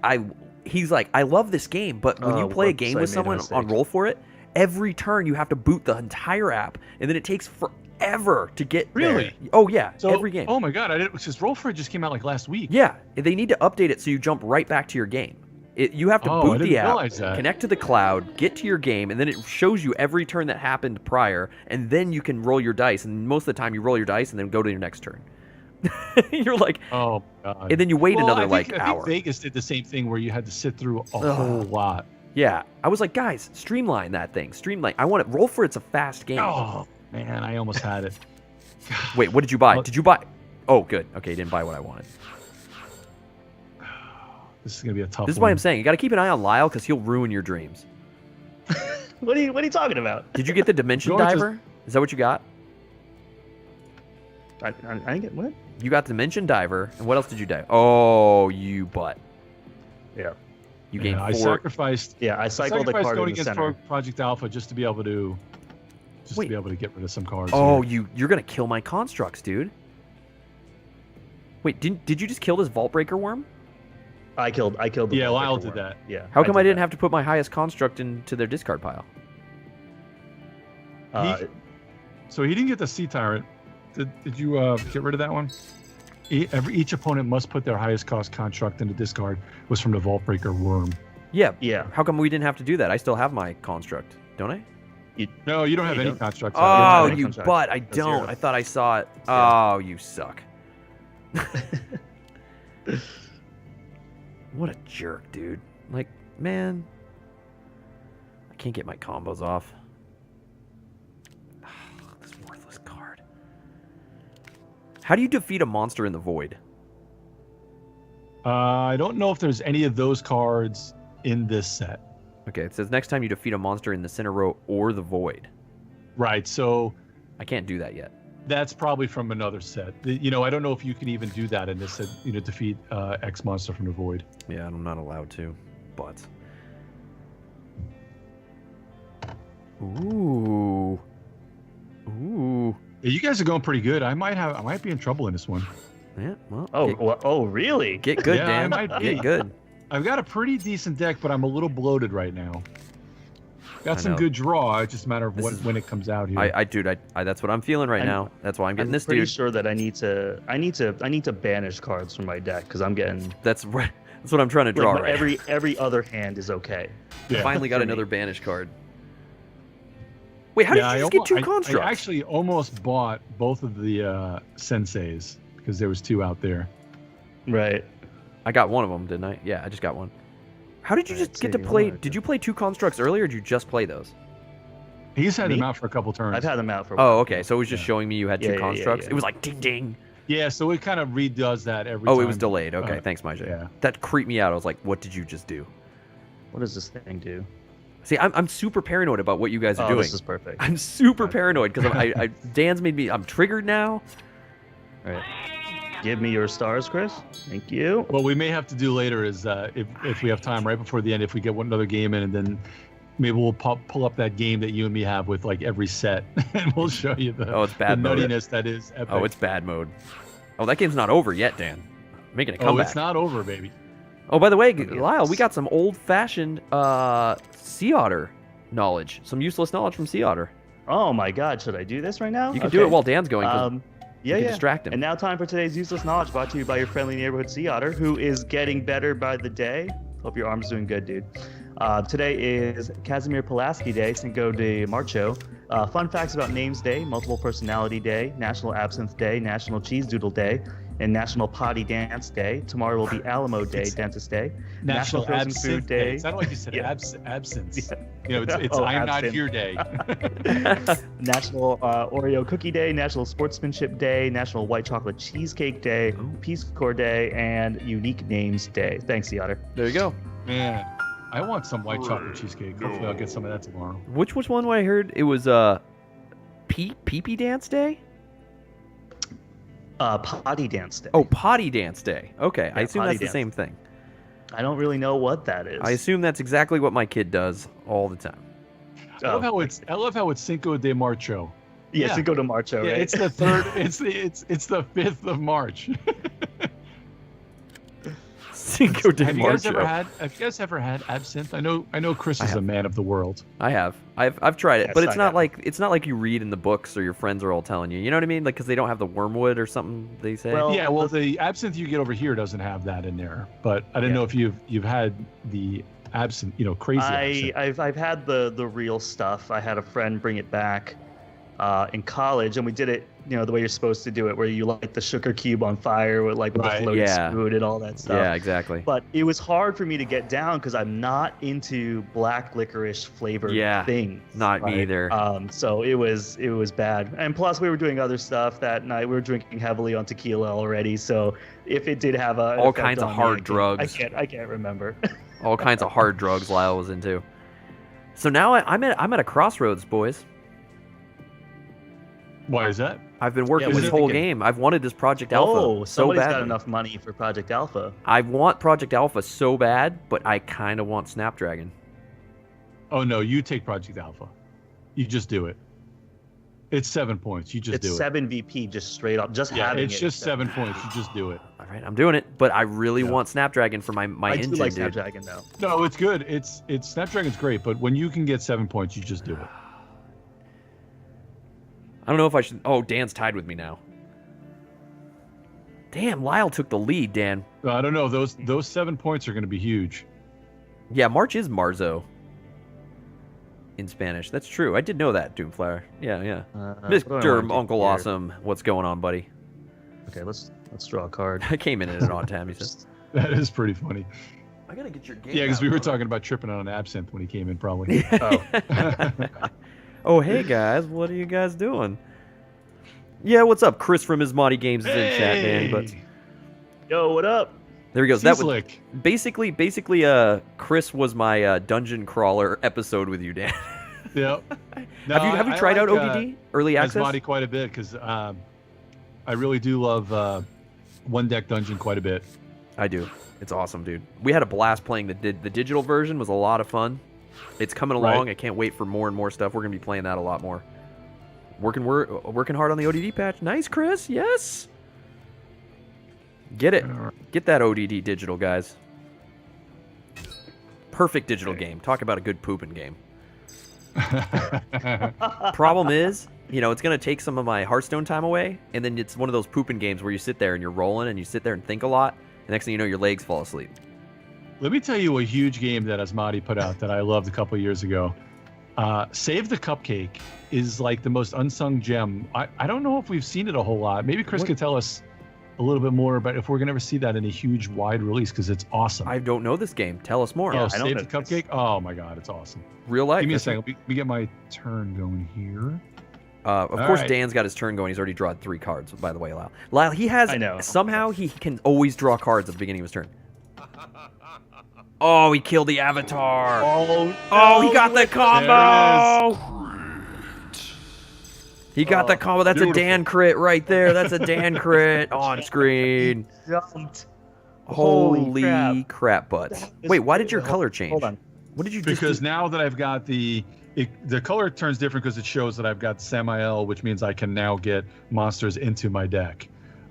He's like, I love this game, but when you play a whoops, game I with made a someone mistake. on Roll for it, every turn you have to boot the entire app, and then it takes forever to get Really? there. Oh yeah, So, every game. Oh my god, I didn't. Because Roll For It just came out like last week. Yeah, they need to update it so you jump right back to your game. You have to I boot didn't the app, realize that. connect to the cloud, get to your game, and then it shows you every turn that happened prior, and then you can roll your dice. And most of the time, you roll your dice and then go to your next turn. You're like, Oh god. and then you wait another I think hour. Vegas did the same thing where you had to sit through a whole lot. Yeah, I was like, guys, streamline that thing. Streamline. I want it. Roll For It's a fast game. Oh man, I almost had it. Wait, what did you buy? Well- Did you buy? Oh, good. Okay, you didn't buy what I wanted. This is gonna be a tough. This is one. why I'm saying you got to keep an eye on Lyle because he'll ruin your dreams. What are you talking about? Did you get the Dimension George is- Diver? Is that what you got? I didn't get what? You got Dimension Diver, and what else did you dive? Oh, you butt. Yeah. You gained I 4. sacrificed. Yeah, I cycled the sacrificed card going in the against center. Project Alpha just to be able to. Wait. To be able to get rid of some cards. Oh, here. you're gonna kill my constructs, dude. Wait, did you just kill this Vault Breaker worm? I killed the Yeah, Vault Lyle Breaker did worm. that. Yeah. How come I didn't have to put my highest construct into their discard pile? So he didn't get the Sea Tyrant. Did you get rid of that one? Each opponent must put their highest cost construct into discard. Was from the Vault Breaker worm. Yeah. Yeah. How come we didn't have to do that? I still have my construct, don't I? No, you don't have You any don't. constructs. Oh, any you construct. butt! I That's don't. zero. I thought I saw it. Yeah. Oh, you suck. What a jerk, dude. Like, man, I can't get my combos off. This worthless card. How do you defeat a monster in the void? I don't know if there's any of those cards in this set. Okay, it says next time you defeat a monster in the center row or the void. Right. So I can't do that yet. that's probably from another set. I don't know if you can even do that in this set. Defeat X monster from the void. Yeah, I'm not allowed to, but... Ooh. Ooh. Yeah, you guys are going pretty good. I might be in trouble in this one. Yeah, well... Oh, really? Get good, Yeah, I Dan. might be. Get good. I've got a pretty decent deck, but I'm a little bloated right now. Got I some know. good draw. It's just a matter of This is- when it comes out here. Dude, that's what I'm feeling right I'm- now. That's why I'm getting I'm this pretty dude. sure that I need to banish cards from my deck because I'm getting That's right. That's what I'm trying to draw like, right. every other hand is okay. Yeah. Finally got For me. another banish card. Wait, how Yeah, did you just get two I constructs? actually almost bought both of the senseis because there was 2 out there. Right. I got one of them, didn't I? Yeah, I just got one. How did you Right, just get so to you play? are- Did you play 2 constructs earlier, or did you just play those? He's had Me? them out for a couple turns. I've had them out for. Oh, okay. So it was just Yeah. showing me you had 2 Yeah, yeah, yeah, constructs. yeah. It was like ding ding. Yeah, so it kind of redoes that every Oh, time. it was delayed. Okay, Uh, thanks, Majay. yeah. That creeped me out. I was like, what did you just do? What does this thing do? See, I'm super paranoid about what you guys are Oh, doing. this is perfect. I'm super paranoid because Dan's made me. I'm triggered now. All right. Give me your stars, Chris. Thank you. What we may have to do later is if we have time right before the end, if we get one another game in, and then maybe we'll pull up that game that you and me have with like every set, and we'll show you the, Oh, it's bad the mode. nuttiness that is epic. Oh, it's bad mode. Oh, that game's not over yet, Dan. Making a Oh, comeback. it's not over, baby. Oh, by the way, Yes. Lyle, we got some old-fashioned sea otter knowledge. Some useless knowledge from sea otter. Oh my God, should I do this right now? You can do it while Dan's going. 'cause Yeah, you can yeah. distract him. And now time for today's useless knowledge, brought to you by your friendly neighborhood sea otter, who is getting better by the day. Hope your arm's doing good, dude. Today is Casimir Pulaski Day, Cinco de Marcho. Fun facts about Names Day, Multiple Personality Day, National Absinthe Day, National Cheese Doodle Day, and National Potty Dance Day. Tomorrow will be Alamo Day, Dentist Day. National Frozen Absinthe Food Day. It sounded like you said Yeah. absence. Yeah. It's Oh, I'm not absinthe. here day. National Oreo Cookie Day, National Sportsmanship Day, National White Chocolate Cheesecake Day, Peace Corps Day, and Unique Names Day. Thanks, the otter. There you go. Man, I want some white chocolate cheesecake. Hopefully, I'll get some of that tomorrow. Which was one I heard? It was Pee-Pee Dance Day? Potty Dance Day. Oh, Potty Dance Day. Okay, I Yeah, assume potty that's the dance. same thing. I don't really know what that is. I assume that's exactly what my kid does all the time. I love how it's Cinco de Marcho. Yeah, yeah. Cinco de Marcho, Yeah, right? it's the third. it's the 5th of March. Cinco de Have you guys Marcho. have you guys ever had absinthe? I know Chris is a man of the world. I have. I've tried it, Yes, but it's I not have. like you read in the books or your friends are all telling you. You know what I mean? Like because they don't have the wormwood or something. They say. Well, Yeah, well, the absinthe you get over here doesn't have that in there. But I didn't know if you've had the absinthe, crazy absinthe. I've had the real stuff. I had a friend bring it back in college, and we did it, the way you're supposed to do it, where you light the sugar cube on fire with Right. a floating Yeah. spoon and all that stuff. yeah, exactly. But it was hard for me to get down because I'm not into black licorice flavored things. Not me either. So it was bad. And plus we were doing other stuff that night. We were drinking heavily on tequila already. So if it did have an All effect kinds of on me, hard drugs. I can't remember. All kinds of hard drugs Lyle was into. So now I'm at a crossroads, boys. Why is that? I've been working Yeah, what this are you whole thinking? game. I've wanted this Project Alpha Oh, so somebody's badly. got enough money for Project Alpha. I want Project Alpha so bad, but I kind of want Snapdragon. Oh no, you take Project Alpha. You just do it. It's 7 points. You just It's do it. 7 VP just straight up. Just Yeah, having it's it. just 7 points. You just do it. All right, I'm doing it, but I really Yeah. want Snapdragon for my I engine, do like dude. Snapdragon though. No, it's good. It's Snapdragon's great, but when you can get 7 points, you just do it. I don't know if I should. Oh, Dan's tied with me now. Damn, Lyle took the lead, Dan. I don't know. Those 7 points are going to be huge. Yeah, March is Marzo in Spanish. That's true. I did know that, Doomflower. Yeah. What do I Mr. wanna do Uncle here? Awesome, what's going on, buddy? Okay, let's draw a card. I came in at an odd time, he says. That is pretty funny. I gotta get your game. Yeah, because out, we were brother. talking about tripping on an absinthe when he came in, probably. Oh. Oh, hey guys, what are you guys doing? Yeah, what's up? Chris from Ismati Games is in chat, man. But Yo, what up? there he goes. That was Slick. basically, Chris was my dungeon crawler episode with you, Dan. Yep. have you tried out ODD early access? Asmati quite a bit because I really do love One Deck Dungeon quite a bit. I do. It's awesome, dude. We had a blast playing the digital version. Was a lot of fun. It's coming along. Right. I can't wait for more and more stuff. We're gonna be playing that a lot more. Working hard on the ODD patch. Nice, Chris. Yes. Get it. Get that ODD digital, guys. Perfect digital game. Talk about a good pooping game. Problem is, it's going to take some of my Hearthstone time away, and then it's one of those pooping games where you sit there and you're rolling and you sit there and think a lot. The next thing you know, your legs fall asleep. Let me tell you a huge game that Asmati put out that I loved a couple years ago. Save the Cupcake is like the most unsung gem. I don't know if we've seen it a whole lot. Maybe Chris could tell us a little bit more about if we're going to ever see that in a huge, wide release because it's awesome. I don't know this game. Tell us more. Oh, I don't Save know the this. Cupcake? Oh my God, it's awesome. Real life. Give me a That's second. Let me get my turn going here. Of All course, right. Dan's got his turn going. He's already drawn 3 cards, by the way, Lyle. Lyle, he has... I know. Somehow, he can always draw cards at the beginning of his turn. Oh, he killed the Avatar. Oh, he got the combo. He got the combo. That's Beautiful. a Dan crit right there. That's a Dan crit on screen. Jumped. Holy crap. crap butts. That is Wait, why did your cool. color change? Hold on. What did you just Because do? now that I've got the color turns different because it shows that I've got Samael, which means I can now get monsters into my deck.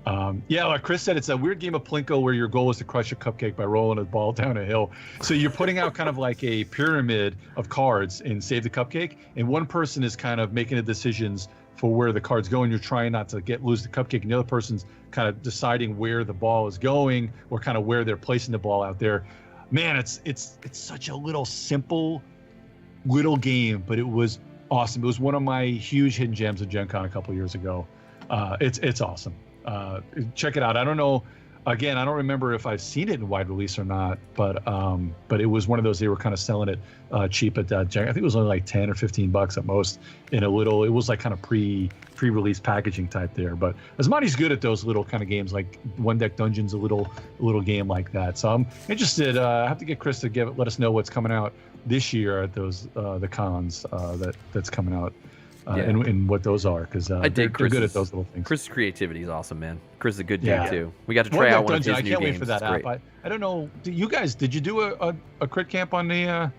Like Chris said, it's a weird game of Plinko where your goal is to crush a cupcake by rolling a ball down a hill. So you're putting out kind of like a pyramid of cards in Save the Cupcake, and one person is kind of making the decisions for where the cards go, and you're trying not to lose the cupcake, and the other person's kind of deciding where the ball is going or kind of where they're placing the ball out there. Man, it's such a little simple little game, but it was awesome. It was one of my huge hidden gems of Gen Con a couple years ago. It's awesome. Check it out. I don't know. Again, I don't remember if I've seen it in wide release or not, but it was one of those they were kind of selling it cheap at Gen. I think it was only like $10 or $15 at most in a little. It was like kind of pre-release packaging type there. But Asmati's good at those little kind of games, like One Deck Dungeon's a little game like that. So I'm interested. I have to get Chris to let us know what's coming out this year at those the cons that's coming out. And what those are, because I dig they're good at Chris's- those little things. Chris's creativity is awesome, man. Chris is a good dude, Yeah. too. We got to One try Deck out one of Dungeon, his I new can't games. wait for that It's great. app. I don't know. Did you do a crit camp on the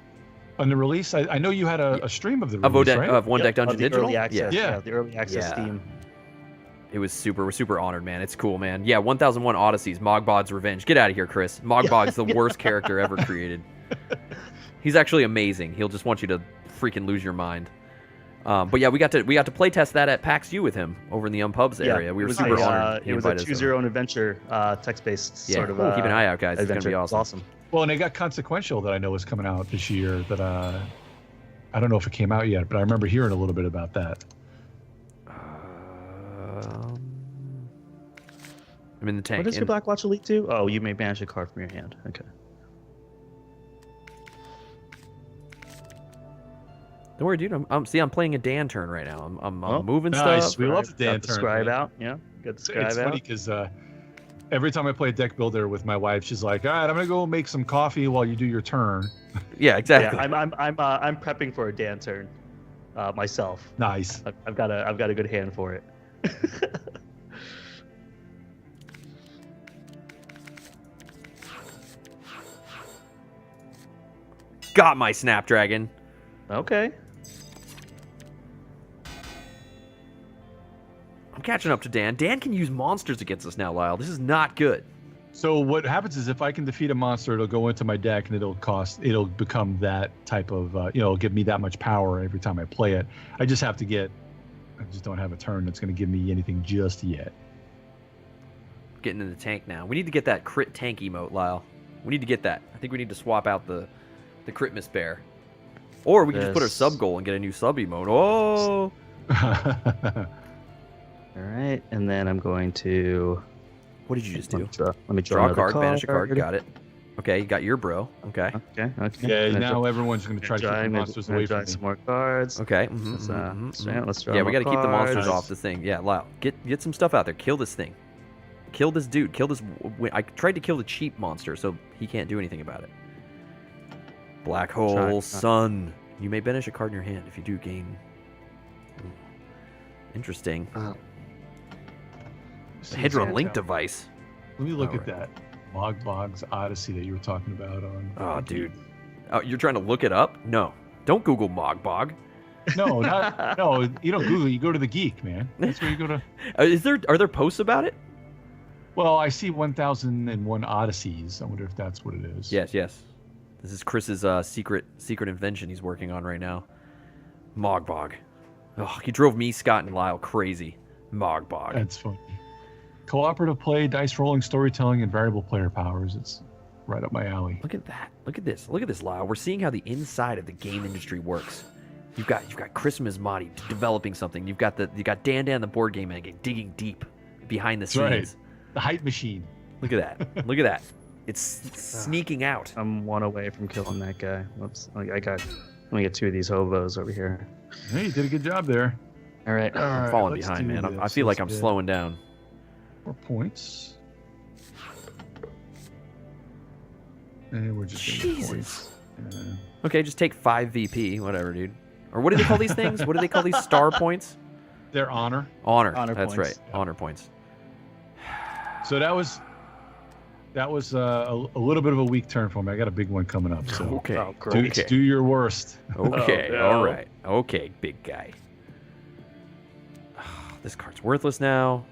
release? I know you had a stream of the Of release, right? One Deck Dungeon the Digital? Early access, Yeah. the early access Yeah. Steam. We're super honored, man. It's cool, man. Yeah, 1001 Odysseys, Mogbog's Revenge. Get out of here, Chris. Mogbog's the worst character ever created. He's actually amazing. He'll just want you to freaking lose your mind. But yeah, we got to play test that at PAX U with him over in the Pubs area. We were super honored. It was a Choose Your Own Adventure text-based sort of. Keep an eye out, guys. It's gonna be awesome. Well, and they got Consequential that I know is coming out this year. That I don't know if it came out yet, but I remember hearing a little bit about that. I'm in the tank. What is your Black Watch Elite 2? Oh, you may banish a card from your hand. Okay. Don't worry, dude. I'm playing a Dan turn right now. I'm moving nice. stuff. We love the Dan turn. Scribe out. Yeah. Good scribe out. It's funny because every time I play a deck builder with my wife, she's like, "All right, I'm gonna go make some coffee while you do your turn." Yeah, exactly. Yeah, I'm prepping for a Dan turn myself. Nice. I've got a good hand for it. Got my Snapdragon. Okay. I'm catching up to Dan. Dan can use monsters against us now, Lyle. This is not good. So what happens is if I can defeat a monster, it'll go into my deck and it'll become that type of, it'll give me that much power every time I play it. I just don't have a turn that's going to give me anything just yet. Getting in the tank now. We need to get that crit tank emote, Lyle. We need to get that. I think we need to swap out the crit miss bear. Or we can just put our sub goal and get a new sub emote. Oh! All right, and then I'm going to... What did you just do? Let me draw a card, banish a card. Got it. Okay, you got your bro. Okay. Okay. Yeah, now everyone's going to try to keep the monsters away from me. Some more cards. Okay. Let's draw yeah, we got to keep the monsters cards. off this thing. Yeah, Lyle, get some stuff out there. Kill this thing. Kill this dude. Kill this... I tried to kill the cheap monster, so he can't do anything about it. Black Hole Sun. You may banish a card in your hand if you do gain... Ooh. Interesting. The Hedron Link device. Let me look at that Mogbog's Odyssey that you were talking about on. Oh, dude. Oh, you're trying to look it up? No. Don't Google Mogbog. No, no. You don't Google. You go to the Geek, man. That's where you go to. Are there posts about it? Well, I see 1001 Odysseys. I wonder if that's what it is. Yes. This is Chris's secret invention he's working on right now. Mogbog. Oh, he drove me, Scott, and Lyle crazy. Mogbog. That's funny. Cooperative play, dice rolling, storytelling, and variable player powers. It's right up my alley. Look at that. Look at this. Look at this, Lyle. We're seeing how the inside of the game industry works. You've got Chris Mismati developing something. You got Dan the board game making, digging deep behind the scenes. Right. The hype machine. Look at that. Look at that. It's sneaking out. I'm one away from killing that guy. Whoops. Let me get two of these hobos over here. Hey, you did a good job there. All right. I'm falling behind, man. I feel like I'm slowing down. 4 points. And we're just getting points. Okay, just take 5 VP, whatever, dude. Or what do they call these things? What do they call these star points? They're honor. Honor. Honor That's points. right. Yeah. Honor points. So that was a little bit of a weak turn for me. I got a big one coming up. So Okay. Oh, great. do your worst. Okay. Oh, no. All right. Okay, big guy. This card's worthless now.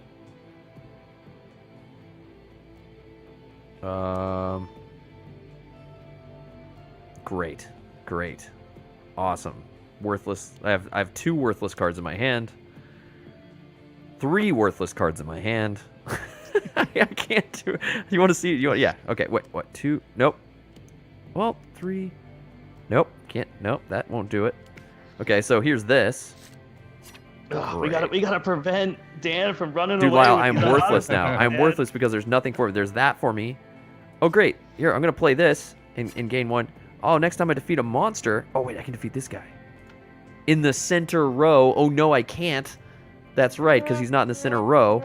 Great. Awesome. Worthless. I have 2 worthless cards in my hand. 3 worthless cards in my hand. I can't do it. You want to see it? Yeah. Okay. Wait. What? 2? Nope. Well, 3. Nope. Can't. Nope. That won't do it. Okay. So here's this. We gotta prevent Dan from running Dude, away. Lyle, I'm worthless now. I'm worthless because there's nothing for me. There's that for me. Oh, great. Here, I'm going to play this and gain 1. Oh, next time I defeat a monster. Oh, wait, I can defeat this guy. In the center row. Oh, no, I can't. That's right, because he's not in the center row.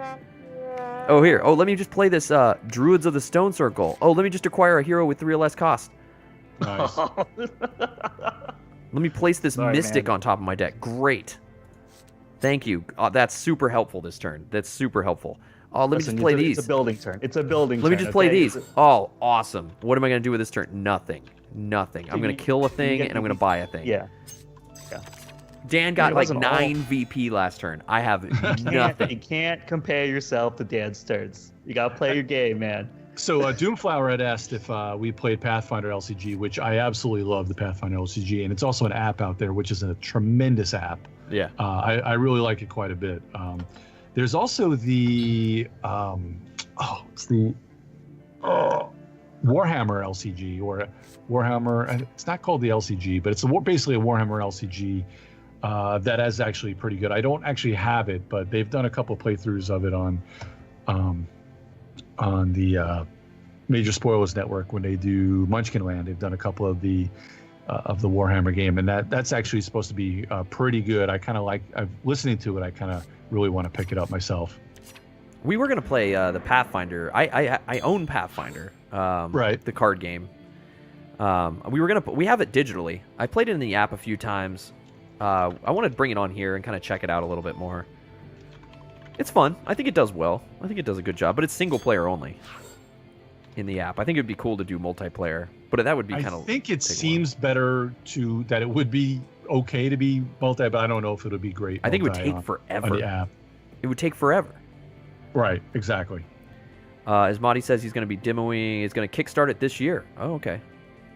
Oh, here. Oh, let me just play this Druids of the Stone Circle. Oh, let me just acquire a hero with 3 or less cost. Nice. Let me place this Mystic on top of my deck. Great. Thank you. That's super helpful this turn. That's super helpful. Oh, let me just play these. It's a building turn. Let me just play these. Oh, awesome. What am I going to do with this turn? Nothing. I'm going to kill a thing, and I'm going to buy a thing. Yeah. Dan got It like wasn't 9 VP last turn. I have nothing. You can't compare yourself to Dan's turns. You gotta play your game, man. So Doomflower had asked if we played Pathfinder LCG, which I absolutely love the Pathfinder LCG, and it's also an app out there, which is a tremendous app. Yeah. I really like it quite a bit. There's also the it's the Warhammer LCG or Warhammer. It's not called the LCG, but it's basically a Warhammer LCG that is actually pretty good. I don't actually have it, but they've done a couple of playthroughs of it on the Major Spoilers Network when they do Munchkin Land. They've done a couple of the Warhammer game, and that's actually supposed to be pretty good. I kind of like. I'm listening to it. I kind of really want to pick it up myself. We were gonna play the Pathfinder. I own Pathfinder, right? The card game. We have it digitally. I played it in the app a few times. I want to bring it on here and kind of check it out a little bit more. It's fun. I think it does well. I think it does a good job, but it's single player only in the app. I think it'd be cool to do multiplayer, but that would be kind of. I think it seems better that it would be okay to be multi, but I don't know if it would be great. I think it would take forever. On the app. It would take forever. Right. Exactly. As Marty says, he's going to be demoing. He's going to kickstart it this year. Oh, okay.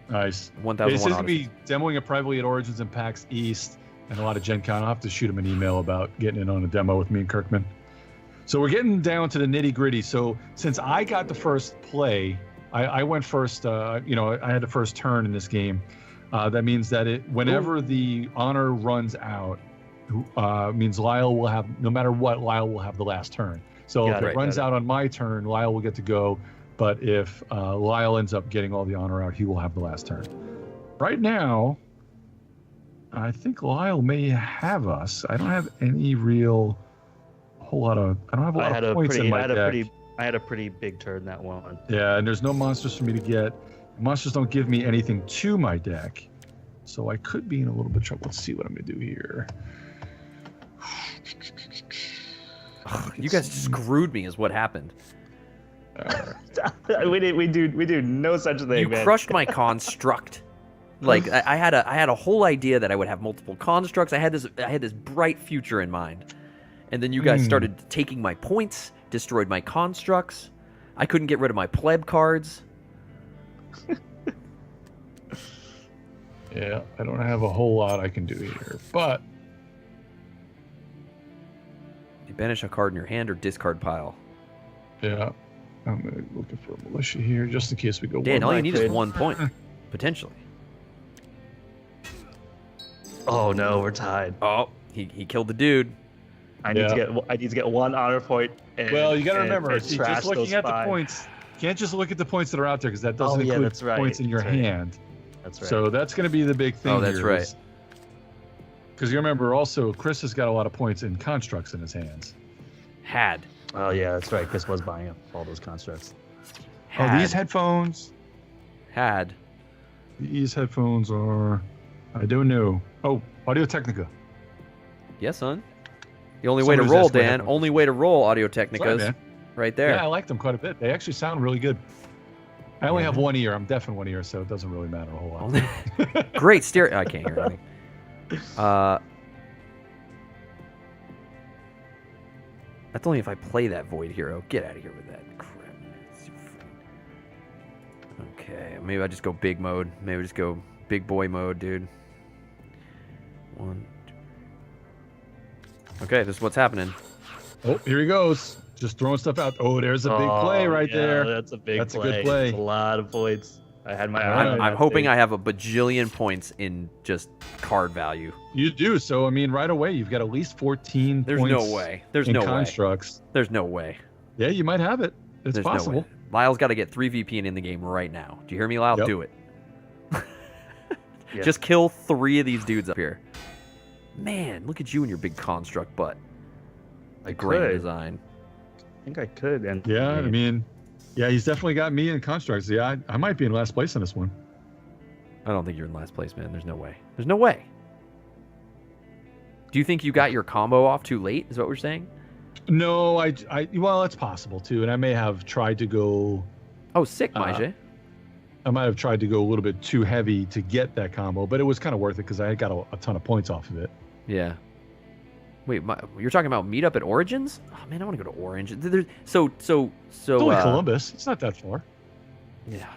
Nice. 1001. He's going to be demoing it privately at Origins and PAX East and a lot of Gen Con. I'll have to shoot him an email about getting in on a demo with me and Kirkman. So we're getting down to the nitty gritty. So since I got the first play, I went first. I had the first turn in this game. That means that whenever the honor runs out, means Lyle will have, no matter what, Lyle will have the last turn. So if it runs out on my turn, Lyle will get to go. But if Lyle ends up getting all the honor out, he will have the last turn. Right now, I think Lyle may have us. I don't have any real. I don't have a lot of points in my deck. I had a pretty big turn that one. Yeah, and there's no monsters for me to get. Monsters don't give me anything to my deck, so I could be in a little bit of trouble. Let's see what I'm gonna do here. You guys screwed me, is what happened. we do no such thing. You man. crushed my construct. Like I had a whole idea that I would have multiple constructs. I had this bright future in mind. And then you guys started taking my points, destroyed my constructs. I couldn't get rid of my pleb cards. Yeah, I don't have a whole lot I can do here, but You banish a card in your hand or discard pile. Yeah, I'm looking for a militia here just in case we go. Dan, all you need is 1 point, potentially. Oh no, we're tied. Oh, he killed the dude. I need to get 1 honor point. And, well, you got to remember, just looking at the points, you can't just look at the points that are out there because that doesn't include points in your hand. That's right. So that's going to be the big thing. Oh, that's right. Because you remember also, Chris has got a lot of points in constructs in his hands. Had. Oh yeah, that's right. Chris was buying up all those constructs. Had. Oh, these headphones. Had. These headphones are, I don't know. Oh, Audio Technica. Yes, son. The only way to roll, Dan. Only way to roll, Audio Technicas. Right there. Yeah, I like them quite a bit. They actually sound really good. I only have one ear. I'm deaf in one ear, so it doesn't really matter a whole lot. Great stereo. I can't hear anything. That's only if I play that Void Hero. Get out of here with that crap. Okay, maybe I just go big mode. Maybe I just go big boy mode, dude. 1, 2. Okay, this is what's happening. Oh, here he goes. Just throwing stuff out. Oh, there's a big play right there. That's a big play. That's a good play. That's a lot of points. I had my I'm hoping I have a bajillion points in just card value. You do. So, I mean, right away, you've got at least 14 There's points no way. There's in no constructs. way. There's no way. Yeah, you might have it. It's There's possible. No way. Lyle's got to get 3 VP in the game right now. Do you hear me, Lyle? Yep. Do it. Just kill 3 of these dudes up here. Man, look at you and your big construct butt. Grand design. I think I could. And yeah, I mean, yeah, he's definitely got me in constructs. Yeah, I might be in last place in this one. I don't think you're in last place, man. There's no way. There's no way. Do you think you got your combo off too late? Is what we're saying? No, well, it's possible too, and I may have tried to go. Oh, sick, Maije. I might have tried to go a little bit too heavy to get that combo, but it was kind of worth it because I got a ton of points off of it. Yeah. Wait, you're talking about meetup at Origins? Oh man, I want to go to Orange. So. It's only Columbus. It's not that far. Yeah,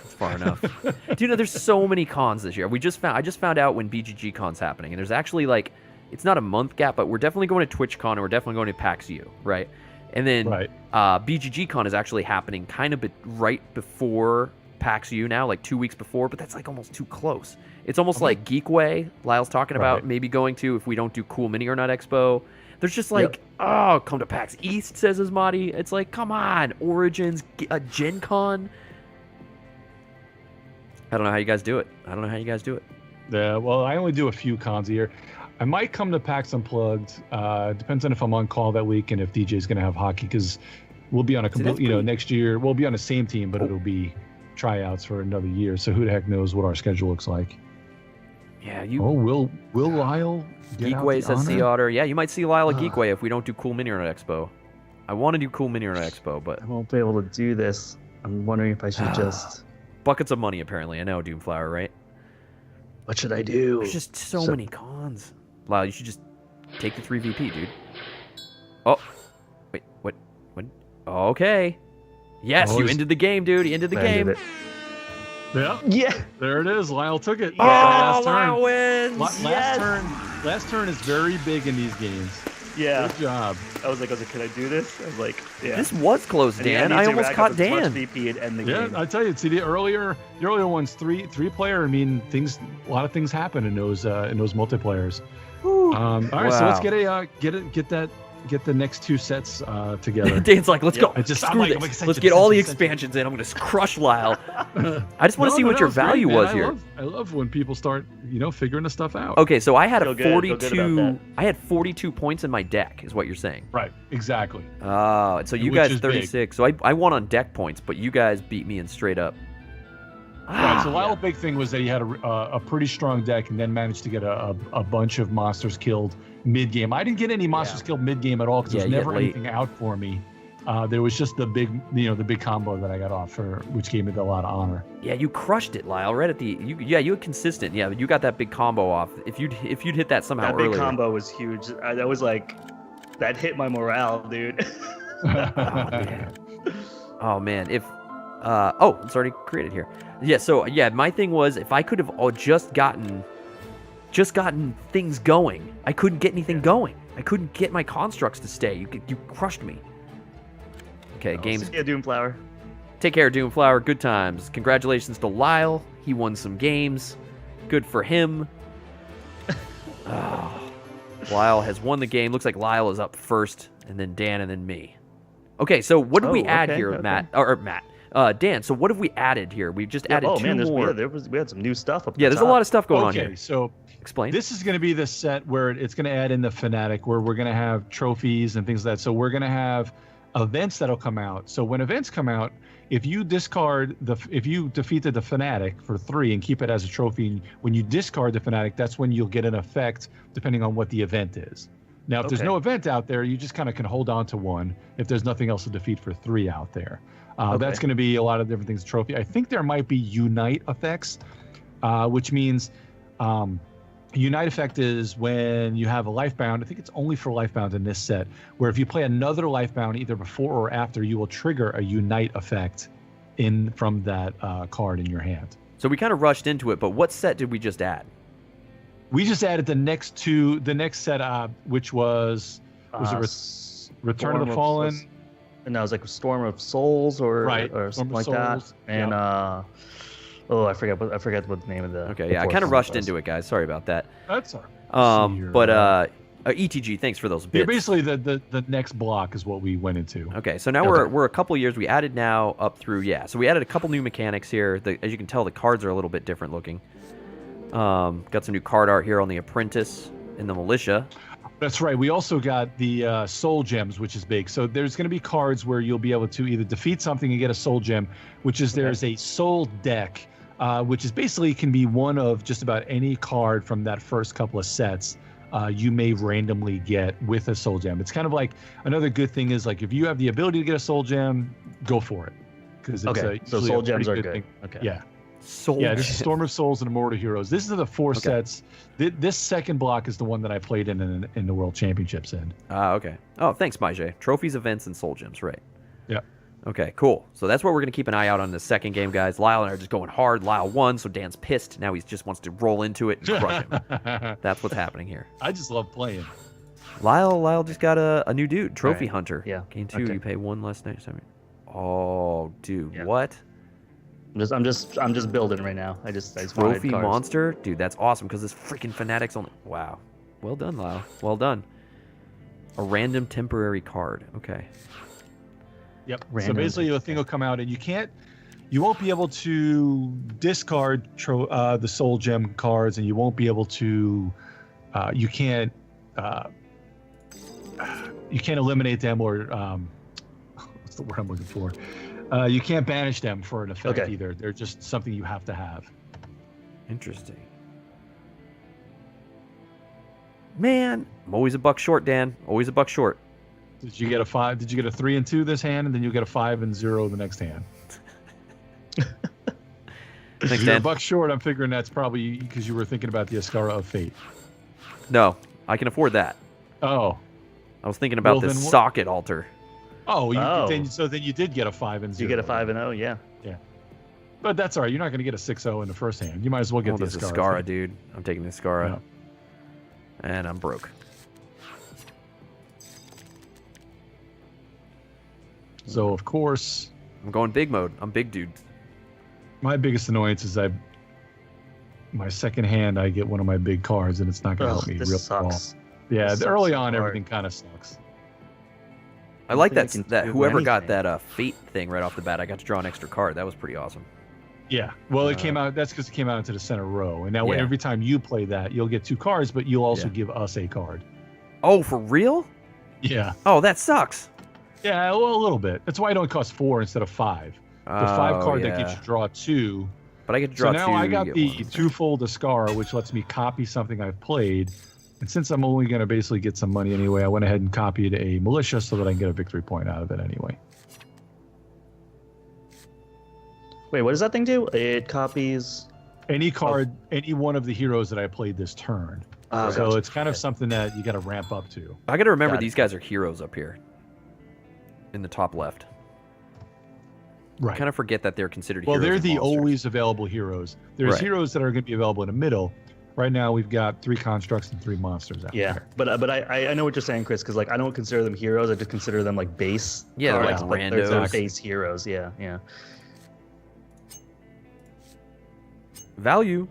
it's far enough. Do you know there's so many cons this year? I just found out when BGG Con's happening, and there's actually like, it's not a month gap, but we're definitely going to TwitchCon and we're definitely going to PAX U, right? And then BGG Con is actually happening kind of right before PAX U now, like 2 weeks before, but that's like almost too close. It's almost like Geekway. Lyle's talking about maybe going to if we don't do Cool Mini or Not Expo. There's just like, oh, come to PAX East, says Asmati. It's like, come on, Origins, Gen Con. I don't know how you guys do it. Yeah, well, I only do a few cons a year. I might come to PAX Unplugged. Depends on if I'm on call that week and if DJ's going to have hockey, because we'll be on a complete, next year, we'll be on the same team, but it'll be tryouts for another year. So who the heck knows what our schedule looks like. Yeah, will Lyle get Geekway out the says honor? Sea Otter. Yeah, you might see Lyle at Geekway if we don't do Cool Mini or Not Expo. I want to do Cool Mini or Not Expo, but I won't be able to do this. I'm wondering if I should just... buckets of money, apparently. I know, Doomflower, right? What should I do? There's just so many cons. Lyle, you should just take the 3VP, dude. Oh, wait, what? Oh, okay. Yes, you ended the game, dude. You ended the game. Yeah, there it is. Lyle took it. Oh, Lyle wins. Last turn is very big in these games. Yeah. Good job. I was like, can I do this? I was like, yeah. This was close, Dan. I almost caught Dan. VP and end the Yeah, game. I tell you, see the earlier ones, three player. I mean, a lot of things happen in those multiplayers. All right, so let's get the next two sets together. Dan's like, let's go. Screw this. Let's get all the expansions in. I'm going to crush Lyle. I just want to see what your value was here. I love when people start, figuring the stuff out. Okay, so I had Feel good about that. I had 42 points in my deck, is what you're saying. Right, exactly. Oh, so you guys 36. Big. So I won on deck points, but you guys beat me in straight up. Right, so Lyle's big thing was that he had a pretty strong deck and then managed to get a bunch of monsters killed mid-game. I didn't get any monsters killed mid-game at all because there was never anything out for me. There was just the big combo that I got off, which gave me a lot of honor. Yeah, you crushed it, Lyle. Right at you were consistent. Yeah, you got that big combo off. If you'd hit that somehow earlier. That big combo was huge. That was like, that hit my morale, dude. Oh man, it's already created here. Yeah, so my thing was if I could have just gotten things going. I couldn't get anything going. I couldn't get my constructs to stay. You crushed me. Okay, games. Yeah, Doomflower. Take care, Doomflower. Good times. Congratulations to Lyle. He won some games. Good for him. Lyle has won the game. Looks like Lyle is up first, and then Dan, and then me. Okay, so what did we add here, Matt? Or Matt. Dan, so what have we added here? We've just added two more. We had some new stuff up there's a lot of stuff going on here. Okay, so explain. This is going to be the set where it's going to add in the Fnatic, where we're going to have trophies and things like that. So we're going to have events that'll come out. So when events come out, if you defeated the Fnatic for 3 and keep it as a trophy, when you discard the Fnatic, that's when you'll get an effect depending on what the event is. Now, if there's no event out there, you just kind of can hold on to 1 if there's nothing else to defeat for 3 out there. That's going to be a lot of different things. Trophy. I think there might be Unite effects, which means Unite effect is when you have a Lifebound. I think it's only for Lifebound in this set, where if you play another Lifebound either before or after, you will trigger a Unite effect from that card in your hand. So we kind of rushed into it, but what set did we just add? We just added the next set, which was Return of the Fallen. And that was like a Storm of Souls or something like that. And I forget what the name of the. Okay, I kind of rushed into it, guys. Sorry about that. That's all right. ETG, thanks for those bits. Yeah, basically the next block is what we went into. Okay, so now we're a couple years. We added now up through So we added a couple new mechanics here. As you can tell, the cards are a little bit different looking. Got some new card art here on the Apprentice and the Militia. That's right. We also got the soul gems, which is big. So there's going to be cards where you'll be able to either defeat something and get a soul gem, which is there's a soul deck, which is basically can be one of just about any card from that first couple of sets you may randomly get with a soul gem. It's kind of like another good thing is like if you have the ability to get a soul gem, go for it. Because so soul gems are good. Thing. Okay. Yeah. Soul Yeah, this is Gem. Storm of Souls and Immortal Heroes. This is the 4 sets. This second block is the one that I played in the World Championships in. Okay. Oh, thanks, Maije. Trophies, events, and soul gems, right? Yeah. Okay, cool. So that's what we're going to keep an eye out on the second game, guys. Lyle and I are just going hard. Lyle won, so Dan's pissed. Now he just wants to roll into it and crush him. That's what's happening here. I just love playing. Lyle just got a new dude, Trophy Right. Hunter. Yeah. Game 2, Okay. you pay 1 less night. Oh, dude, Yeah. what? I'm just building right now. I just wanted Trophy cards. monster? Dude, that's awesome because this freaking Fanatic's only... Wow. Well done, Lyle. Well done. A random temporary card. Okay. Yep. Random. So basically, the thing will come out, and you won't be able to discard the Soul Gem cards, and you won't be able to, you can't eliminate them or what's the word I'm looking for? You can't banish them for an effect Okay. either. They're just something you have to have. Interesting. Man, I'm always a buck short, Dan. Always a buck short. Did you get a 5? Did you get a 3 and 2 this hand, and then you get a 5 and 0 the next hand? Thanks, If you're a Dan. buck short, I'm figuring that's probably because you were thinking about the Ascara of Fate. No, I can afford that. Oh. I was thinking about Well, this then what- socket altar. Oh, Oh. Then you did get a 5 and 0. You get a 5 and 0, yeah. But that's all right. You're not going to get a 6-0 in the first hand. You might as well get Oh, the this is Ascara. Ascara, dude. I'm taking the Ascara. Yeah. And I'm broke. So of course, I'm going big mode. I'm big dude. my biggest annoyance is my second hand I get one of my big cards and it's not going to help me This real sucks. well. Yeah, This sucks early so on hard. everything kind of sucks. I like think that. I can That do whoever got anything. that fate thing right off the bat, I got to draw an extra card. That was pretty awesome. Yeah. Well, it came out. That's because it came out into the center row, and now Yeah. every time you play that, you'll get 2 cards, but you'll also Yeah. give us a card. Oh, for real? Yeah. Oh, that sucks. Yeah. Well, a little bit. That's why it only costs 4 instead of 5. The 5 Oh, card that yeah. gets you draw 2. But I get to draw So now 2. I you got get the 1. twofold Ascara, which lets me copy something I've played. And since I'm only going to basically get some money anyway, I went ahead and copied a militia so that I can get a victory point out of it anyway. Wait, what does that thing do? It copies. Any card, any one of the heroes that I played this turn. Oh, So gotcha. it's kind of something that you got to ramp up to. I got to remember Got it. these guys are heroes up here. In the top left. Right. Kind of forget that they're considered Well, heroes. they're and the monsters. always available heroes. There's Right. heroes that are going to be available in the middle. Right now, we've got 3 constructs and 3 monsters out Yeah, there. but I know what you're saying, Chris, because like I don't consider them heroes. I just consider them like base. Yeah, they're cards, like but they're randos. base heroes. Yeah, yeah. Value.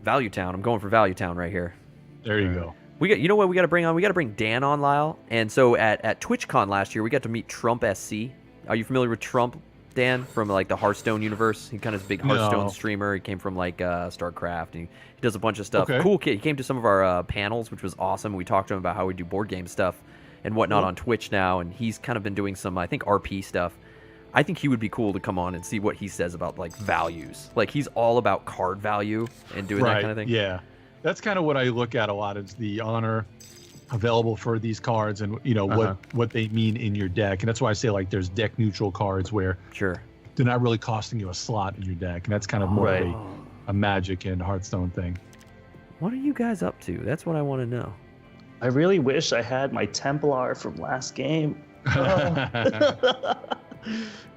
Value Town. I'm going for Value Town right here. There you go. We got, you know what we got to bring on? We got to bring Dan on, Lyle. And so at TwitchCon last year, we got to meet Trump SC. Are you familiar with Trump, Dan, from like the Hearthstone universe? He kind of is a big Hearthstone No. streamer. He came from like StarCraft. And he does a bunch of stuff. Okay. Cool kid. He came to some of our panels, which was awesome. We talked to him about how we do board game stuff and whatnot Cool. on Twitch now. And he's kind of been doing some, I think, RP stuff. I think he would be cool to come on and see what he says about like values. Like he's all about card value and doing that kind of thing. Yeah. That's kind of what I look at a lot is the honor available for these cards and you know what they mean in your deck. And that's why I say like there's deck neutral cards where Sure. they're not really costing you a slot in your deck. And that's kind of more Right. of a Magic and Hearthstone thing. What are you guys up to? That's what I want to know. I really wish I had my Templar from last game.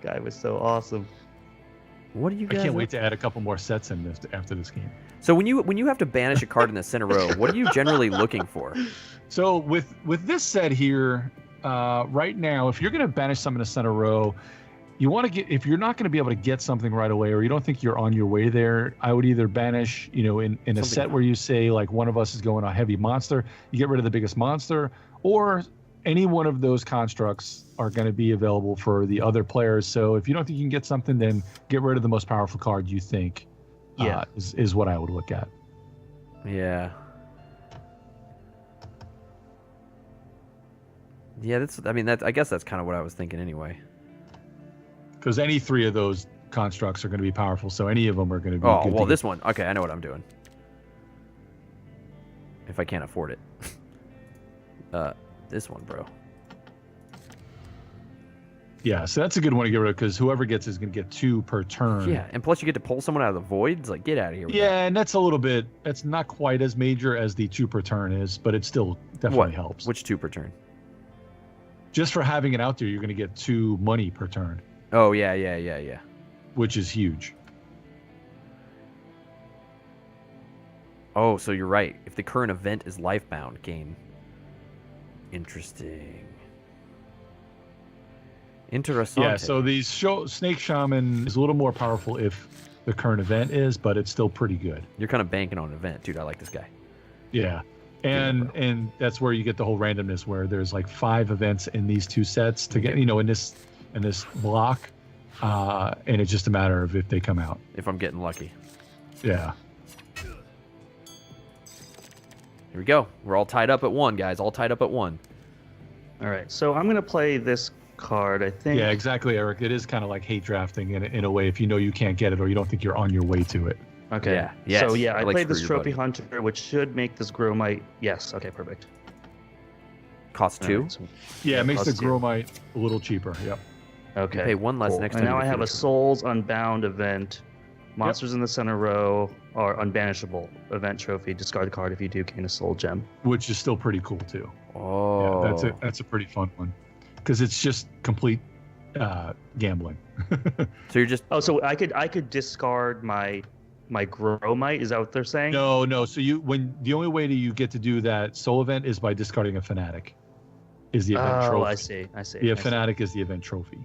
Guy was so awesome. What are you I guys can't up wait to add a couple more sets in this after this game. So when you have to banish a card in the center row, what are you generally looking for? So with this set here, right now, if you're going to banish something in the center row, you want to get, if you're not going to be able to get something right away, or you don't think you're on your way there, I would either banish, you know, in a set where you say like one of us is going a heavy monster, you get rid of the biggest monster, or any one of those constructs are going to be available for the other players. So if you don't think you can get something, then get rid of the most powerful card you think is what I would look at. Yeah. Yeah, I guess that's kind of what I was thinking anyway. Because any 3 of those constructs are going to be powerful, so any of them are going to be Oh, good well, to this one. Okay, I know what I'm doing. If I can't afford it. This one, bro. Yeah, so that's a good one to get rid of because whoever gets is going to get 2 per turn. Yeah, and plus you get to pull someone out of the void. It's like, get out of here. With Yeah, that. and that's not quite as major as the 2 per turn is, but it still definitely What? helps. Which 2 per turn? Just for having it out there, you're going to get 2 money per turn, Oh, yeah. which is huge. Oh, so you're right. If the current event is lifebound, gain. Interesting. Interesting. Yeah, so these Snake Shaman is a little more powerful if the current event is, but it's still pretty good. You're kind of banking on an event, dude. I like this guy. Yeah. And that's where you get the whole randomness where there's like 5 events in these 2 sets to get, in this block. And it's just a matter of if they come out. If I'm getting lucky. Yeah. Here we go. We're all tied up at 1, guys. All tied up at 1. All right, so I'm gonna play this card. I think. Yeah, exactly, Eric. It is kind of like hate drafting in a way if you know you can't get it or you don't think you're on your way to it. Okay. Yeah. Yes. So yeah, I like played this screw your Trophy buddy. Hunter, which should make this Gromite. Yes. Okay. Perfect. Cost 2. All right, so- Yeah, it makes the plus 2. Gromite a little cheaper. Yep. Okay. pay 1 less cool. next and time you now I defeat have a a Souls Unbound event. Monsters in the center row are unbanishable. Event trophy. Discard a card if you do gain a soul gem. Which is still pretty cool too. Oh. Yeah, that's a pretty fun one because it's just complete gambling. So you're just. Oh, so I could discard my Gromite. Is that what they're saying? No. So the only way that you get to do that soul event is by discarding a fanatic. Is the event Oh, trophy? I see. The I see. fanatic is the event trophy.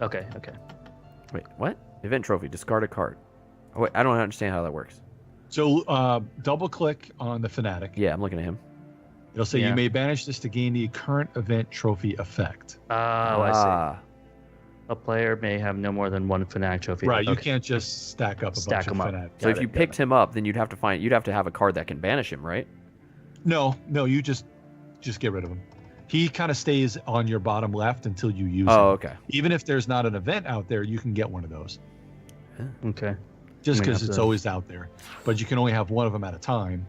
Okay. Wait, what? Event trophy. Discard a card. Oh, wait, I don't understand how that works. So double click on the fanatic. Yeah, I'm looking at him. It'll say Yeah. you may banish this to gain the current event trophy effect. Oh, I see. Ah. A player may have no more than 1 fanatic trophy. Right. You Okay. can't just stack up a Stack bunch of 'em up. fanatics. So if Got you it. picked him up, then you'd have to have a card that can banish him, right? No, you just get rid of him. He kind of stays on your bottom left until you use Oh, him. okay. Even if there's not an event out there, you can get one of those. Okay. Just I mean, because it's that's a- always out there. But you can only have one of them at a time.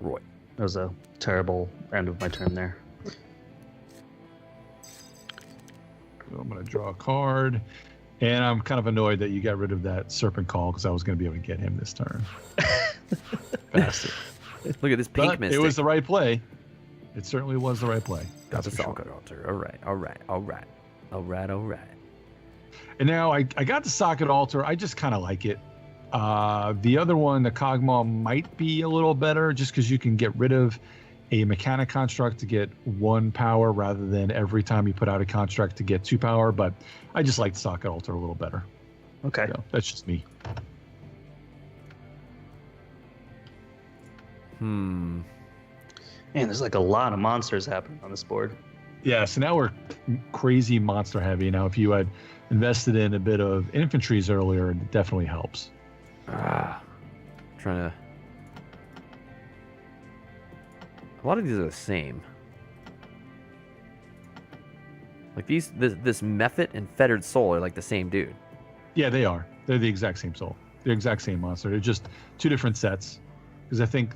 Roy. That was a terrible end of my turn there. So I'm going to draw a card. And I'm kind of annoyed that you got rid of that Serpent Call because I was going to be able to get him this turn. Bastard. Look at this pink But mystic. it was the right play. It certainly was the right play. Got That's the for sure. socket altar. All right. And now I got the socket altar. I just kind of like it. The other one, the Kog'Maw, might be a little better just because you can get rid of a mechanic construct to get 1 power rather than every time you put out a construct to get 2 power. But I just like the socket altar a little better. Okay. So that's just me. Hmm. Man, there's like a lot of monsters happening on this board. Yeah, so now we're crazy monster heavy. Now, if you had invested in a bit of infantries earlier, it definitely helps. Trying to. A lot of these are the same. Like this Mephit and Fettered Soul are like the same dude. Yeah, they are. They're the exact same soul. They're the exact same monster. They're just 2 different sets. Because I think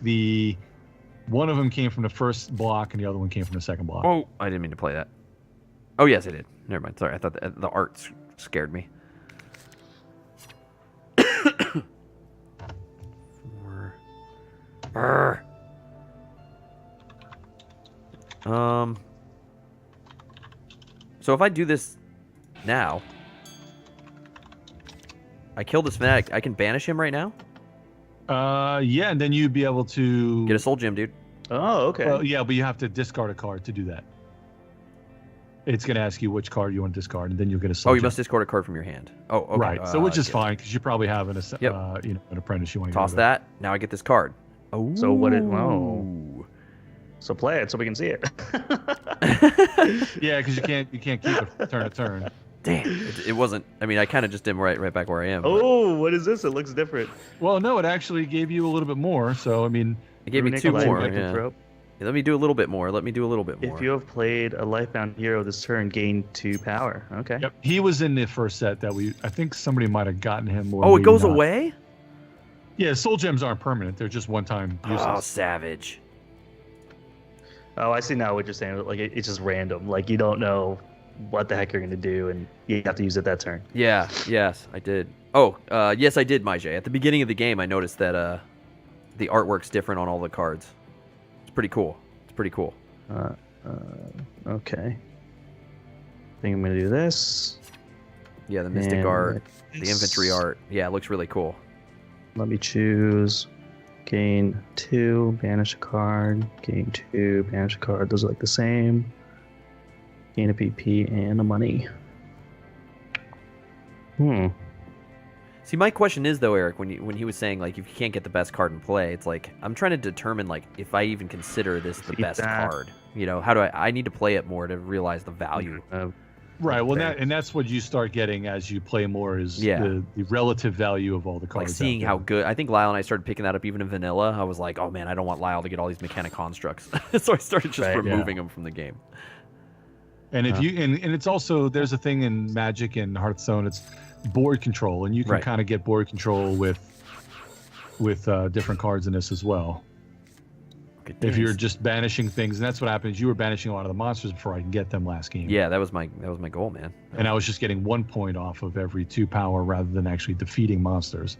one of them came from the first block and the other one came from the second block. Oh, I didn't mean to play that. Oh, yes, I did. Never mind. Sorry, I thought the art scared me. Brr. So if I do this now, I kill this fanatic. I can banish him right now. Yeah, and then you'd be able to Get a soul gem, dude. Oh, okay. Well, yeah, but you have to discard a card to do that. It's going to ask you which card you want to discard, and then you'll get a soul Oh, you gem. must discard a card from your hand. Oh, okay. Right. So which is yeah. fine because you probably have an Yep. an apprentice you want to Toss that. Now I get this card. Oh. So what it- oh. So play it so we can see it. Yeah, because you can't keep it turn to turn. Damn. It wasn't. I mean, I kind of just am right back where I am. but Oh, what is this? It looks different. Well, no, it actually gave you a little bit more. So I mean, It gave me Runic 2 Light more. Lycanthrope. Yeah, let me do a little bit more. If you have played a Lifebound hero this turn, gain 2 power. Okay. yep, he was in the first set that I think somebody might have gotten him. Or Oh, it maybe goes not. away? Yeah, soul gems aren't permanent; they're just one-time uses. Oh, savage. Oh, I see now what you're saying. Like it's just random. Like you don't know what the heck you're gonna do, and you have to use it that turn. Yeah. Yes, I did. Oh, yes, I did, Majay. At the beginning of the game, I noticed that the artwork's different on all the cards. It's pretty cool. Okay. I think I'm gonna do this. Yeah, the mystic And art, the this. infantry art. Yeah, it looks really cool. Let me choose. Gain 2, banish a card. Gain 2, banish a card. Those are like the same. Gain a PP and a money. See, my question is though, Eric, when he was saying like if you can't get the best card in play, it's like I'm trying to determine like if I even consider this the best card. You know, how do I need to play it more to realize the value. Right. Well, that's what you start getting as you play more is the relative value of all the cards. Like seeing how good. I think Lyle and I started picking that up even in vanilla. I was like, oh man, I don't want Lyle to get all these mechanic constructs, so I started just removing them from the game. And if you and it's also there's a thing in Magic and Hearthstone, it's board control, and you can kind of get board control with different cards in this as well. If you're just banishing things, and that's what happens. You were banishing a lot of the monsters before I can get them last game. Yeah, that was my goal, man. And I was just getting 1 point off of every 2 power rather than actually defeating monsters.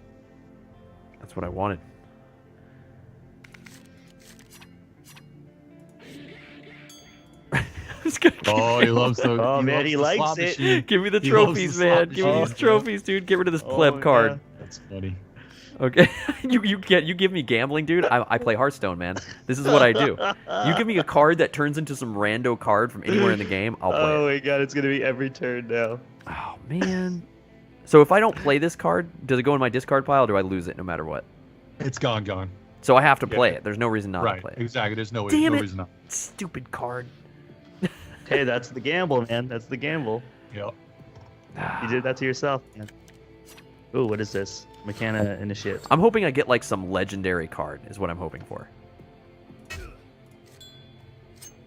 That's what I wanted. Oh, he loves the. Oh man, he likes it. Machine. Give me the trophies, man. Give me these trophies, dude. Get rid of this pleb card. That's funny. Okay, you give me gambling, dude. I play Hearthstone, man. This is what I do. You give me a card that turns into some rando card from anywhere in the game, I'll play it. Oh my god, it's gonna be every turn now. Oh man. So if I don't play this card, does it go in my discard pile, or do I lose it no matter what? It's gone. So I have to play it. There's no reason not to play it. Exactly. There's no reason not. Stupid card. Hey, that's the gamble, man. That's the gamble. Yep. You did that to yourself, man. Ooh, what is this? Mechana Initiate. I'm hoping I get like some legendary card is what I'm hoping for.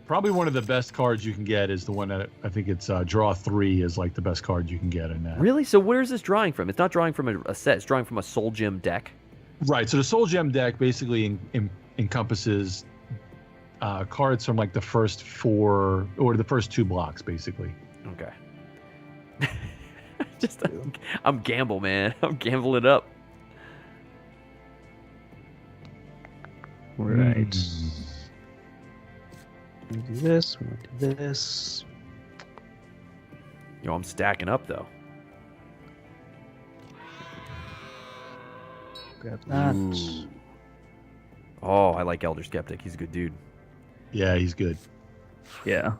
Probably one of the best cards you can get is the one that I think it's draw 3 is like the best card you can get in that. Really? So where is this drawing from? It's not drawing from a set. It's drawing from a Soul Gem deck. Right. So the Soul Gem deck basically encompasses cards from like the first 4 or the first 2 blocks, basically. Okay. I'm gamble, man. I'm gambling it up. Right. We do this. We do this. Yo, I'm stacking up though. Grab that. Ooh. Oh, I like Elder Skeptic. He's a good dude. Yeah, he's good. Yeah,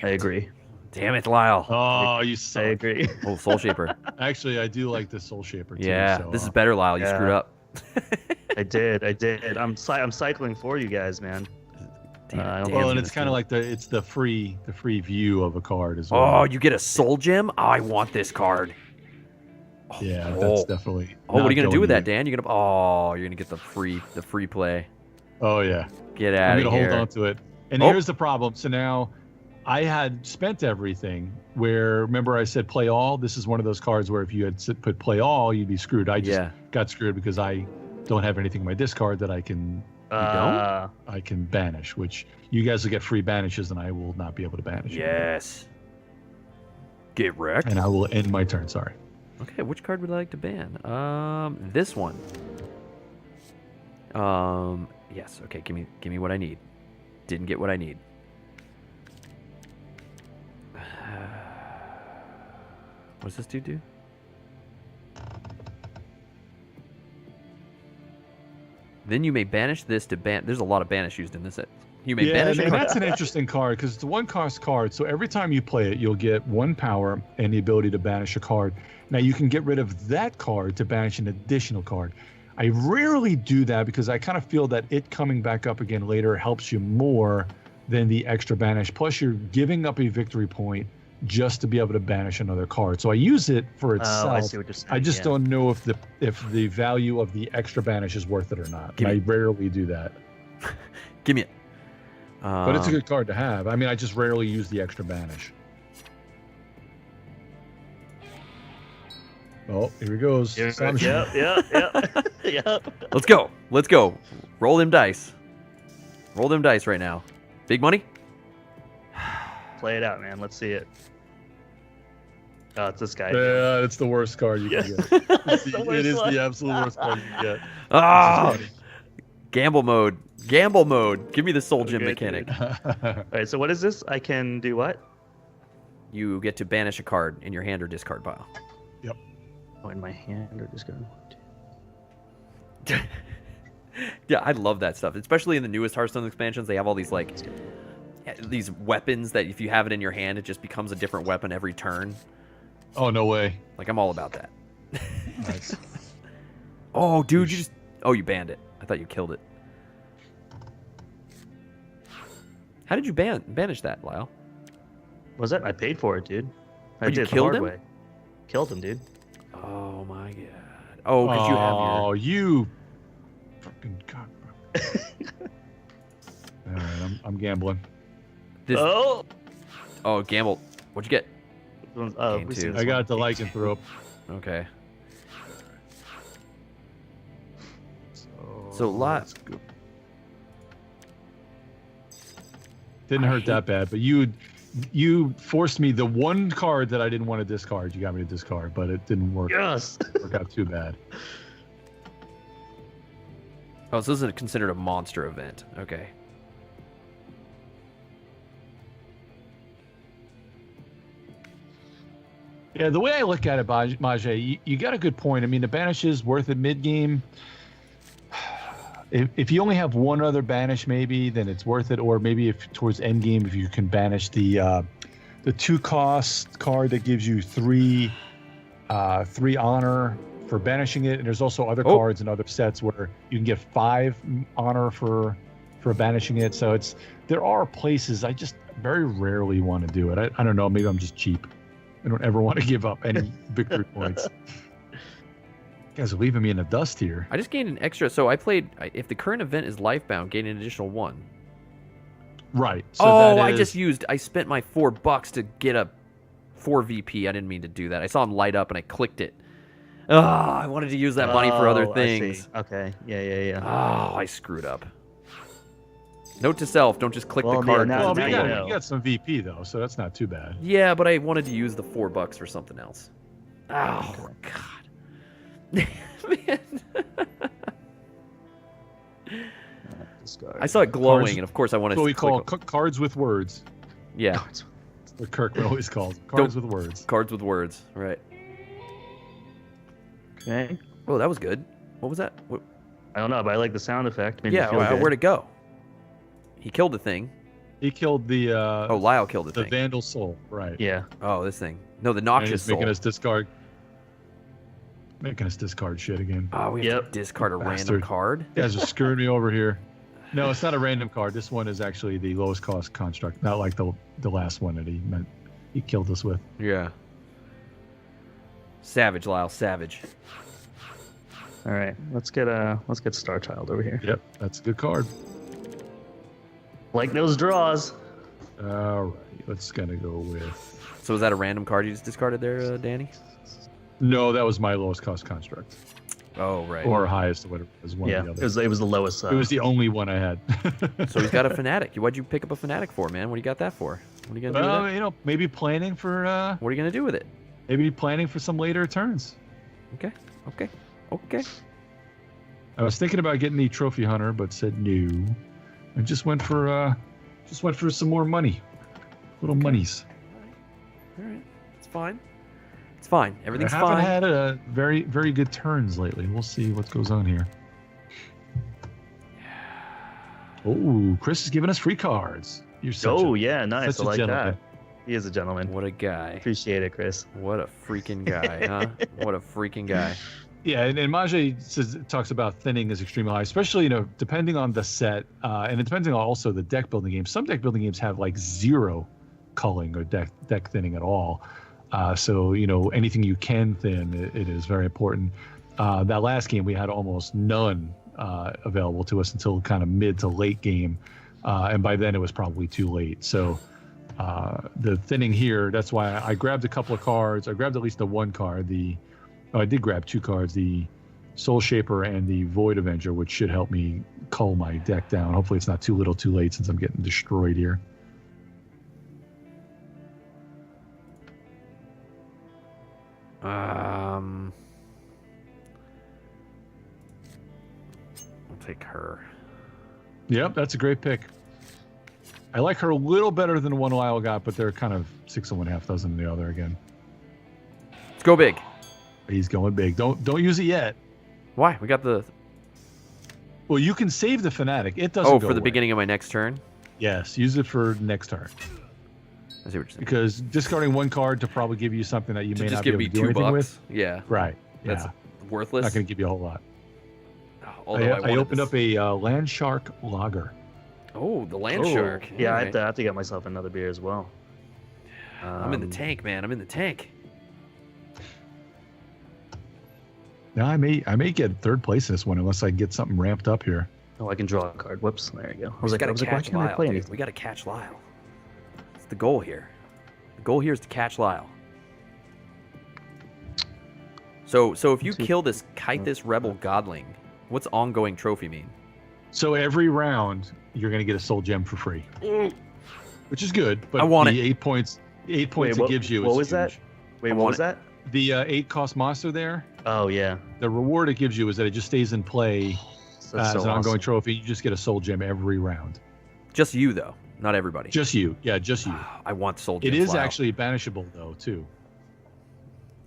I agree. Damn it, Lyle. Oh, you suck. I agree. Oh, Soul Shaper. Actually, I do like the Soul Shaper too. Yeah, so, this is better, Lyle. You screwed up. I did. I'm cycling for you guys, man. Well, and it's kind of like the free view of a card as well. Oh, you get a Soul Gem? Oh, I want this card. Yeah, that's definitely. Oh, what are you gonna do with that, Dan? You're gonna get the free play. Oh yeah. Get out of here. I'm gonna hold on to it. And here's the problem. So now, I had spent everything. Where remember I said play all. This is one of those cards where if you had put play all, you'd be screwed. I just got screwed because I don't have anything in my discard that I can. I can banish, which you guys will get free banishes, and I will not be able to banish. Yes. Get wrecked. And I will end my turn. Sorry. Okay, which card would I like to ban? This one. Yes. Okay, give me what I need. Didn't get what I need. What does this dude do? Then you may banish this to ban. There's a lot of banish used in this set. You may banish. And that's an interesting card because it's a 1-cost card. So every time you play it, you'll get 1 power and the ability to banish a card. Now you can get rid of that card to banish an additional card. I rarely do that because I kind of feel that it coming back up again later helps you more than the extra banish. Plus, you're giving up a victory point just to be able to banish another card. So I use it for itself. I see what you're saying. I just don't know if the value of the extra banish is worth it or not. I rarely do that. Give me it. But it's a good card to have. I mean, I just rarely use the extra banish. Oh, here he goes. Yep. Let's go. Roll them dice. Roll them dice right now. Big money? Play it out, man. Let's see it. Oh, it's this guy. Yeah, it's the worst card you can get. It is the absolute worst card you can get. Ah, gamble mode. Gamble mode. Give me the Soul Gem Okay, mechanic. All right, so what is this? I can do what? You get to banish a card in your hand or discard pile. Yep. Oh, in my hand or discard? Yeah, I love that stuff. Especially in the newest Hearthstone expansions, they have all these like these weapons that if you have it in your hand, it just becomes a different weapon every turn. Oh, no way. Like, I'm all about that. Nice. Oh, dude, you just... Oh, you banned it. I thought you killed it. How did you banish that, Lyle? What was that? I paid for it, dude. I Oh, you did it the killed hard him? way. Killed him, dude. Oh, my God. Oh, because you have your... Oh, you... Fucking cock. All right, I'm gambling. This... Oh! Oh, gamble. What'd you get? We two. see this I got one. the lycanthrope. Okay. So So, let's go. Didn't hurt that bad, but you forced me the one card that I didn't want to discard. You got me to discard, but it didn't work. Yes! Work out too bad. Oh, so this isn't considered a monster event. Okay. Yeah, the way I look at it, Majay, you got a good point. I mean, the banish is worth it mid-game. If you only have one other banish, maybe, then it's worth it. Or maybe if towards end game, if you can banish the 2-cost card that gives you three honor for banishing it. And there's also other cards and other sets where you can get 5 honor for banishing it. So there are places I just very rarely want to do it. I don't know. Maybe I'm just cheap. I don't ever want to give up any victory points. You guys are leaving me in the dust here. I just gained an extra... So I played... If the current event is Lifebound, gain an additional 1. Right. So I spent my $4 to get a 4 VP. I didn't mean to do that. I saw him light up and I clicked it. Oh, I wanted to use that money for other I things. see. Okay. Yeah. Oh, I screwed up. Note to self, don't just click Well, the card. yeah, Well, now but you know. you got some VP though, so that's not too bad. Yeah, but I wanted to use the $4 for something else. Oh, God. Man. Discard. I saw it glowing, Cards- and of course I wanted That's what to we click call cards with words. Yeah, That's what Kirkman always called cards with words. cards with words. Right. Okay. Oh, that was good. What was that? I don't know, but I like the sound effect. Made me Yeah, feel good. where'd it go? He killed the thing. He killed the Oh, Lyle killed the the thing. Vandal Soul, right? Yeah. Oh, this thing. No, the And noxious he's soul. making us discard shit again. Oh, we have to Yep. discard a random Bastard. card? You guys are screwing me over here. No, it's not a random card. This one is actually the lowest cost construct, not like the last one that he killed us with. Yeah. Savage, Lyle. Savage. All right. Let's get Star Child over here. Yep, that's a good card. Like those draws. All right, let's gonna go with. So was that a random card you just discarded there, Danny? No, that was my lowest cost construct, Oh, right. or highest, or whatever. It was one Yeah. or the It other. was the lowest. It was the only one I had. So he's got a Fanatic. What'd you pick up a Fanatic for, man? What do you got that for? What are you gonna do with it? Maybe planning for What are you gonna do with it? some later turns. Okay. I was thinking about getting the Trophy Hunter, but said no. I just went for some more money, little monies. All right. It's fine. It's fine. Everything's I haven't fine. had a very, very good turns lately. We'll see what goes on here. Oh, Chris is giving us free cards. You're such Oh, a, yeah. Nice. such I a like gentleman. that. He is a gentleman. What a guy. Appreciate it, Chris. What a freaking guy, huh? What a freaking guy. Yeah, and Majay talks about thinning is extremely high, especially depending on the set, and it depends on also the deck building games. Some deck building games have like 0 culling or deck thinning at all. So anything you can thin, it is very important. That last game we had almost none available to us until kind of mid to late game, and by then it was probably too late. So the thinning here, that's why I grabbed a couple of cards. I grabbed at least the one card. I did grab 2 cards, the Soul Shaper and the Void Avenger, which should help me cull my deck down. Hopefully it's not too little too late since I'm getting destroyed here. I'll take her. Yep, that's a great pick. I like her a little better than the one Lyle got, but they're kind of 6 and 1/2 dozen the other again. Let's go big. He's going big. Don't use it yet. Why? We got the... Well, you can save the Fanatic. It doesn't Oh, go for the away. beginning of my next turn? Yes, use it for next turn. I see what you're saying. Because discarding one card to probably give you something that you To may just not be give able me to do $2. anything with. Yeah. Right. That's Yeah. worthless. Not going to give you a whole lot. Although I opened up a Land Shark Lager. Oh, the Land Shark. Yeah, I Alright. have to get myself another beer as well. I'm in the tank, man. I'm in the tank. Now I may get third place in this one unless I get something ramped up here. Oh, I can draw a card. Whoops, there you go. I We was gotta like, why catch can't I Lyle, play dude. anything? We gotta catch Lyle. That's the goal here. The goal here is to catch Lyle. So if you kill this Kythus Rebel Godling, what's ongoing trophy mean? So every round you're going to get a soul gem for free, which is good. But I want the it. 8 points it what- gives you. what is was that? huge. Wait, I what want was that? The 8-cost monster there. Oh, yeah. The reward it gives you is that it just stays in play That's as so an ongoing awesome. trophy. You just get a soul gem every round. Just you though, not everybody. Just you. Yeah, just you. I want Soul It Gems, is Lyle. actually banishable though too.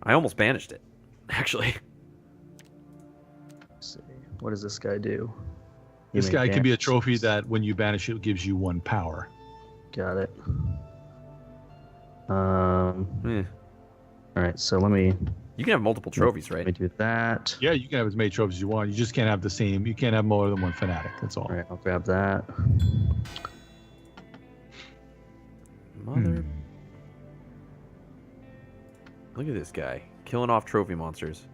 I almost banished it. Actually. Let's see. What does this guy do? This You guy may can be a banish- trophy that when you banish it gives you 1 power. Got it. Eh. All right, so let me You can have multiple trophies, let me right? do that. Yeah, you can have as many trophies as you want. You just can't have the same. You can't have more than 1 fanatic. That's all. All right, I'll grab that. Mother. Look at this guy killing off trophy monsters.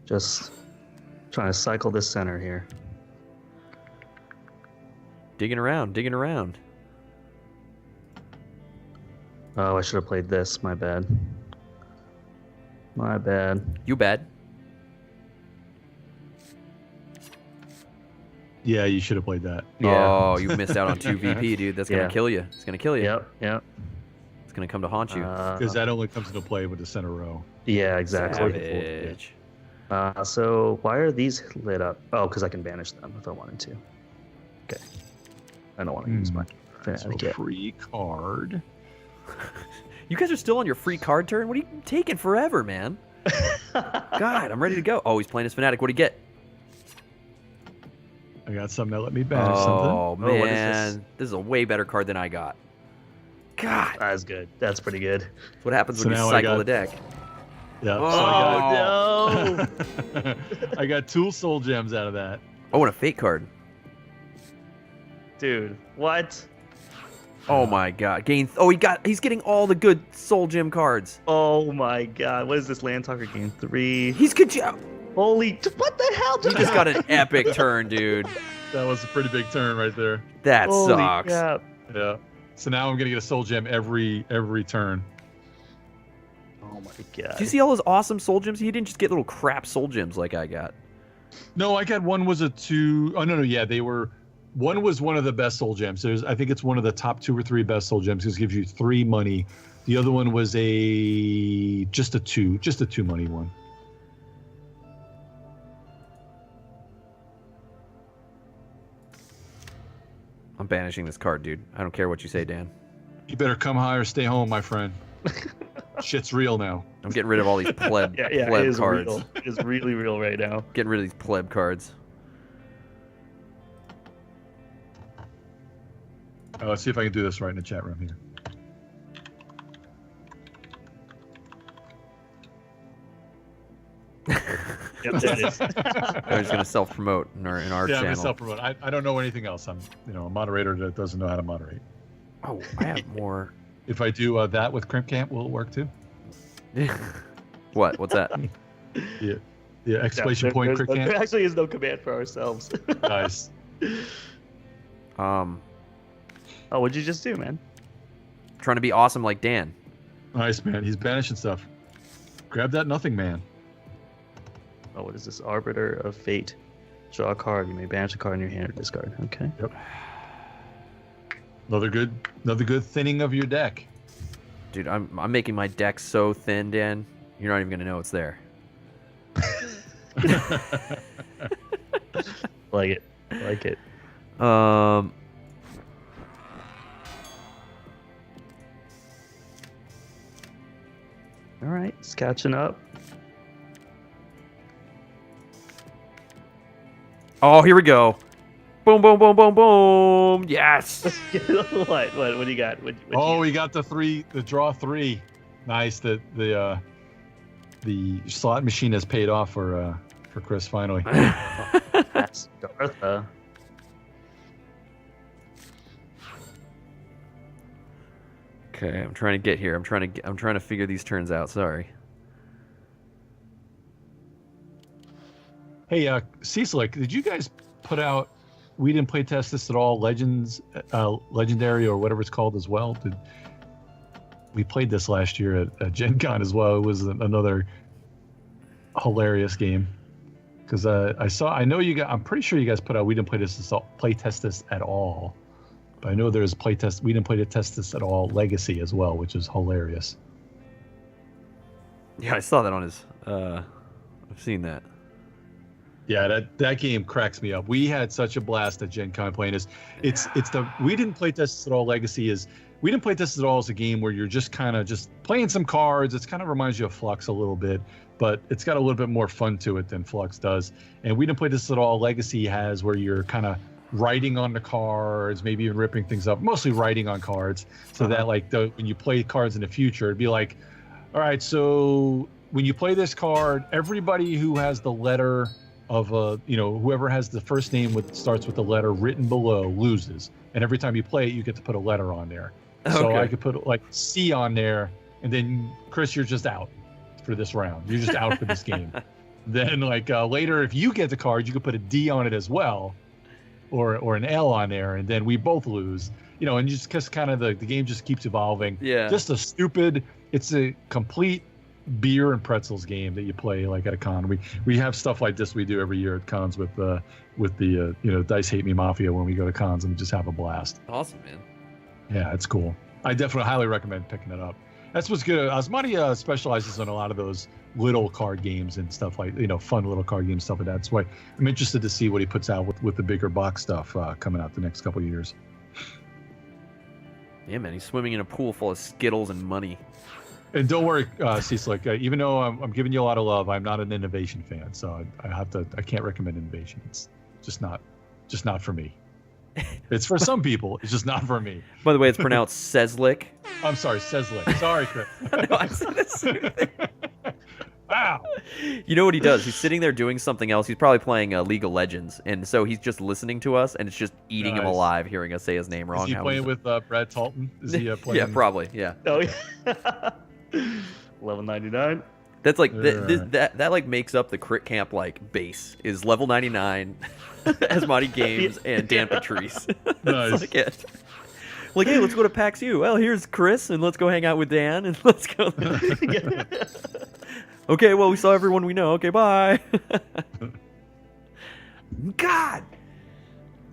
Just trying to cycle this center here. Digging around, digging around. Oh, I should have played this. My bad. My bad. You bad. Yeah, you should have played that. Oh, you missed out on 2 VP, dude. That's gonna Yeah. kill you. It's gonna kill you. Yep. Yep. It's gonna come to haunt you. Because that only comes into play with the center row. Yeah, exactly. Savage. So why are these lit up? Oh, because I can banish them if I wanted to. Okay. I don't want to use my So fanatic yet. free card. You guys are still on your free card turn? What are you taking forever, man? God, I'm ready to go. Oh, he's playing his fanatic. What'd he get? I got something that let me banish Oh, something. man. what is this is a way better card than I got. God. That's good. That's pretty good. That's what happens So when you now I cycle got- the deck. Yeah. Oh, So I got 2 soul gems out of that. Oh, and a fate card. Dude, what? Oh my god. He's getting all the good soul gem cards. Oh my god. What is this? Land Talker gain 3. He's good. Holy. What the hell? He just got an epic turn, dude. That was a pretty big turn right there. That Holy sucks. crap. Yeah. So now I'm gonna get a soul gem every turn. Oh my god. Do you see all those awesome soul gems? He didn't just get little crap soul gems like I got. No, I got one was a 2. Oh no, yeah, they were. One was one of the best soul gems. I think it's one of the top 2 or 3 best soul gems. It gives you 3 money. The other one was just a 2 money one. I'm banishing this card, dude. I don't care what you say, Dan. You better come high or stay home, my friend. Shit's real now. I'm getting rid of all these pleb, Yeah, it pleb is cards. real. It is really real right now. Getting rid of these pleb cards. Let's see if I can do this right in the chat room here. Yep, there it is. I'm just gonna self-promote in our Yeah, I'm gonna channel. self-promote. I don't know anything else. I'm a moderator that doesn't know how to moderate. Oh, I have more. If I do that with Crimp Camp, will it work too? What? What's that? Yeah. Yeah, exclamation point Crimp There Camp. actually is no command for ourselves. Nice. Oh, what'd you just do, man? Trying to be awesome like Dan. Nice, man. He's banishing stuff. Grab that nothing, man. Oh, what is this? Arbiter of Fate. Draw a card. You may banish a card in your hand or discard. Okay. Yep. Another good thinning of your deck. Dude, I'm making my deck so thin, Dan. You're not even gonna know it's there. Like it. Like it. All right, it's catching up. Oh, here we go. Boom, boom, boom, boom, boom. Yes. What do you got? We got the draw 3. Nice. The slot machine has paid off for Chris finally. That's Dartha. Okay, I'm trying to get here. I'm trying to figure these turns out. Sorry. Hey, Cecilic, did you guys put out? We didn't play test this at all. Legendary or whatever it's called as well. We played this last year at Gen Con as well. It was another hilarious game. Because I'm pretty sure you guys put out. We didn't play test this at all. But I know there's playtest. We didn't play to test this at all. Legacy as well, which is hilarious. Yeah, I saw that on his. I've seen that. Yeah, that game cracks me up. We had such a blast at Gen Con playing this. We didn't play test this at all. Legacy is we didn't play this at all as a game where you're just kind of just playing some cards. It kind of reminds you of Flux a little bit, but it's got a little bit more fun to it than Flux does. And we didn't play this at all. Legacy has where you're kind of writing on the cards, maybe even ripping things up, mostly writing on cards, so that when you play cards in the future, it'd be like, all right, so when you play this card, everybody who has the letter of whoever has the first name starts with the letter written below loses, and every time you play it, you get to put a letter on there. So I could put like C on there, and then Chris, you're just out for this round. You're just out for this game. Then later, if you get the card, you could put a D on it as well. Or an L on there, and then we both lose. And just because kind of the game just keeps evolving. Yeah. Just it's a complete beer and pretzels game that you play like at a con. We have stuff like this we do every year at cons with the Dice Hate Me Mafia when we go to cons, and we just have a blast. Awesome, man. Yeah, it's cool. I definitely highly recommend picking it up. That's what's good. Asmani specializes in a lot of those little card games and stuff like, fun little card games, stuff like that. That's why I'm interested to see what he puts out with the bigger box stuff coming out the next couple of years. Yeah, man, he's swimming in a pool full of Skittles and money. And don't worry, Cecil, even though I'm giving you a lot of love, I'm not an innovation fan, so I can't recommend innovation. It's just not for me. It's for some people. It's just not for me. By the way, it's pronounced Seslick. I'm sorry, Seslick. Sorry, Chris. No, I said the same thing. Wow. You know what he does? He's sitting there doing something else. He's probably playing League of Legends, and so he's just listening to us, and it's just eating him alive hearing us say his name wrong. Is he playing with Brad Talton? Is he playing? Yeah, probably. Yeah. Oh yeah. Level 99. That's like that like makes up the Crit Camp base is level 99, Asmati Games and Dan Patriss. Nice. Like, hey, let's go to PAX U. Well, here's Chris, and let's go hang out with Dan, and let's go. Okay, well, we saw everyone we know. Okay, bye. God,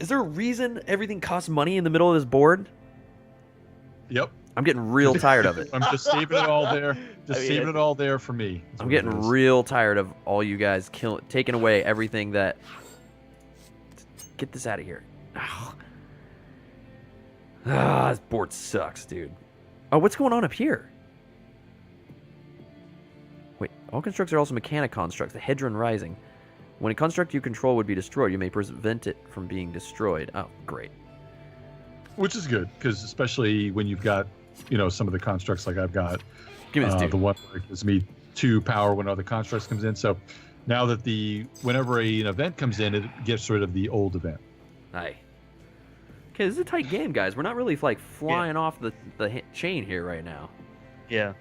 is there a reason everything costs money in the middle of this board? Yep. I'm getting real tired of it. I'm just saving it all there. Saving it all there for me. I'm getting real tired of all you guys taking away everything that. Get this out of here. This board sucks, dude. Oh, what's going on up here? Wait, all constructs are also mechanic constructs. The Hedron Rising. When a construct you control would be destroyed, you may prevent it from being destroyed. Oh, great. Which is good, because especially when you've got, some of the constructs like I've got. Give me this dude. The one that gives me 2 power when other constructs comes in. So now that whenever an event comes in, it gets rid of the old event. Aye. Okay, this is a tight game, guys. We're not really flying off the chain here right now. Yeah.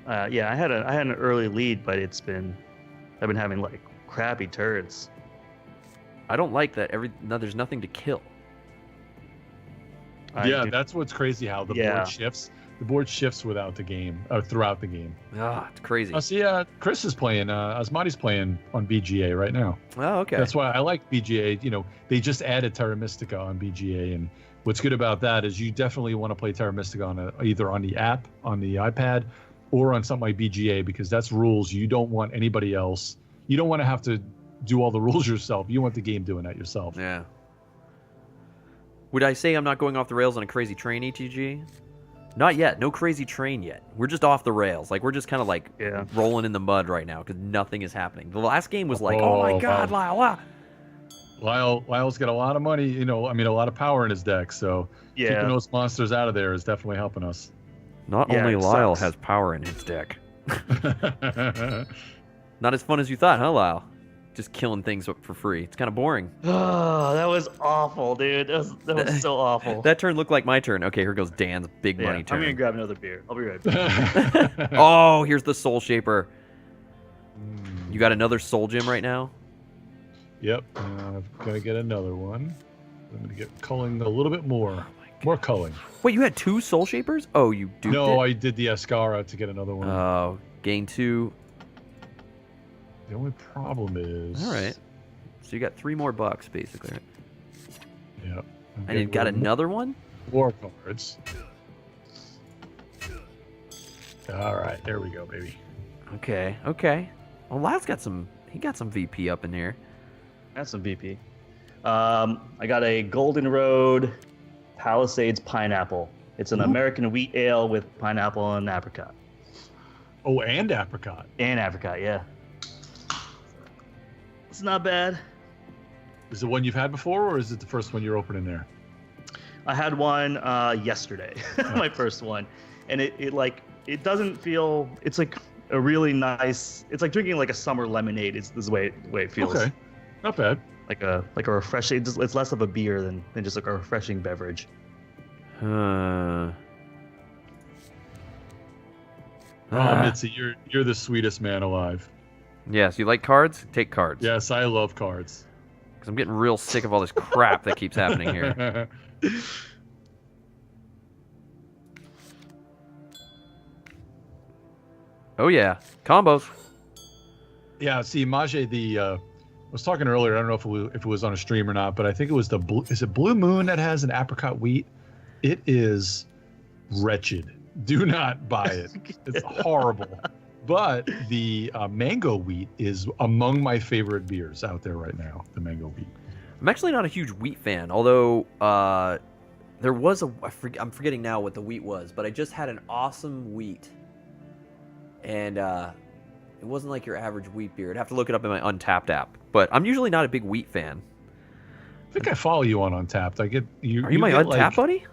I had an early lead, but I've been having crappy turns. I don't like that. There's nothing to kill. That's what's crazy. How the board shifts. The board shifts throughout the game. It's crazy. See, Chris is playing. Asmati's playing on BGA right now. Oh, okay. That's why I like BGA. They just added Terra Mystica on BGA, and what's good about that is you definitely want to play Terra Mystica either on the app, on the iPad, or on something like BGA, because that's rules you don't want anybody else. You don't want to have to do all the rules yourself. You want the game doing that yourself. Yeah. Would I say I'm not going off the rails on a crazy train, ETG? Not yet. No crazy train yet. We're just off the rails. Like, we're just kind of like rolling in the mud right now because nothing is happening. The last game was like, oh my God, wow. Lyle's got a lot of money, a lot of power in his deck. So keeping those monsters out of there is definitely helping us. Not only Lyle has power in his deck. Not as fun as you thought, huh, Lyle? Just killing things for free. It's kind of boring. Oh, that was awful, dude. That was so awful. That turn looked like my turn. Okay, here goes Dan's big money turn. I'm going to grab another beer. I'll be right back. Oh, here's the Soul Shaper. You got another Soul Gem right now? Yep. I'm going to get another one. I'm going to get culling a little bit more. More culling. Wait, you had 2 Soul Shapers? Oh, you duped No, it? I did the Ascara to get another one. Oh, gain 2. The only problem is... All right. So you got 3 more bucks, basically. Right? Yeah. And you got another one? 4 cards. All right, there we go, baby. Okay. Well, Lyle's got some... He got some VP up in here. That's some VP. I got a Golden Road Palisades Pineapple. It's an American wheat ale with pineapple and apricot. Oh, and apricot. And apricot, yeah. It's not bad. Is it one you've had before, or is it the first one you're opening there? I had one yesterday, my first one, and it doesn't feel. It's like a really nice. It's like drinking like a summer lemonade. Is the way it feels. Okay, not bad. Like a refreshing. It's less of a beer than just like a refreshing beverage. Mitzi, you're the sweetest man alive. Yes, you like cards? Take cards. Yes, I love cards. Because I'm getting real sick of all this crap that keeps happening here. Oh yeah, combos. Yeah, see, Majay, I was talking earlier. I don't know if it was on a stream or not, but I think it was is it Blue Moon that has an apricot wheat? It is wretched. Do not buy it. It's horrible. But the mango wheat is among my favorite beers out there right now. The mango wheat. I'm actually not a huge wheat fan, although there was I'm forgetting now what the wheat was, but I just had an awesome wheat, and it wasn't like your average wheat beer. I'd have to look it up in my Untapped app, but I'm usually not a big wheat fan. I think I follow you on Untapped. I get you. Are you my Untapped buddy?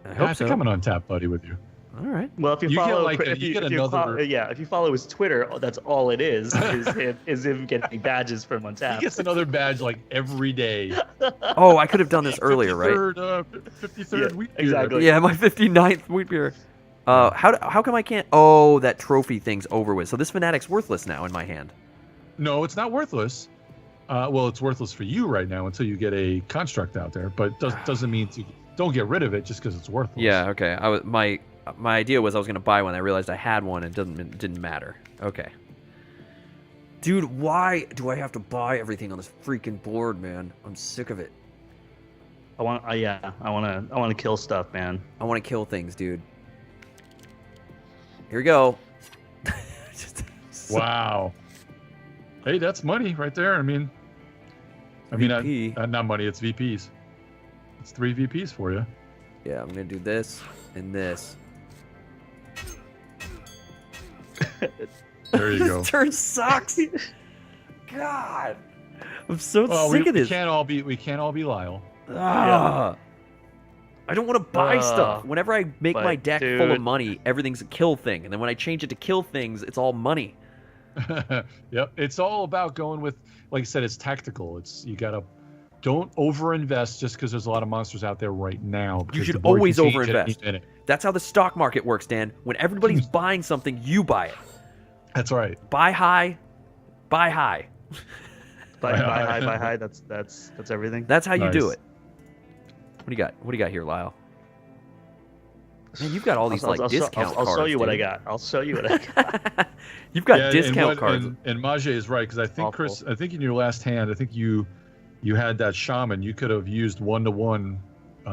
I think I'm an Untapped buddy with you. All right. Well, if you follow, if you follow his Twitter, that's all it is him getting badges from Untapped. He gets another badge like every day. Oh, I could have done this earlier, right? 53rd wheat beer. Exactly. Yeah, my 59th wheat beer. How come I can't? Oh, that trophy thing's over with. So this Fanatic's worthless now in my hand. No, it's not worthless. Well, it's worthless for you right now until you get a construct out there, but doesn't mean don't get rid of it just because it's worthless. Yeah. Okay. My idea was I was going to buy one. I realized I had one and it didn't matter. Okay. Dude, why do I have to buy everything on this freaking board, man? I'm sick of it. I want to kill stuff, man. I want to kill things, dude. Here we go. Wow. Hey, that's money right there. I mean, not money. It's VPs. It's 3 VPs for you. Yeah, I'm going to do this and this. There you go. This turn sucks. God, I'm so sick of this. We can't all be Lyle. I don't want to buy stuff. Whenever I make my deck full of money, everything's a kill thing, and then when I change it to kill things, it's all money. Yep, it's all about going with, like I said, it's tactical. Don't overinvest just because there's a lot of monsters out there right now. You should always overinvest. That's how the stock market works, Dan. When everybody's buying something, you buy it. That's right. Buy high, buy high. buy high. That's everything. That's how you do it. What do you got? What do you got here, Lyle? Man, you've got all these discount cards. I'll show you what I got. You've got discount cards. And Majay is right, because I think Chris, in your last hand, I think you had that shaman. You could have used 1-to-1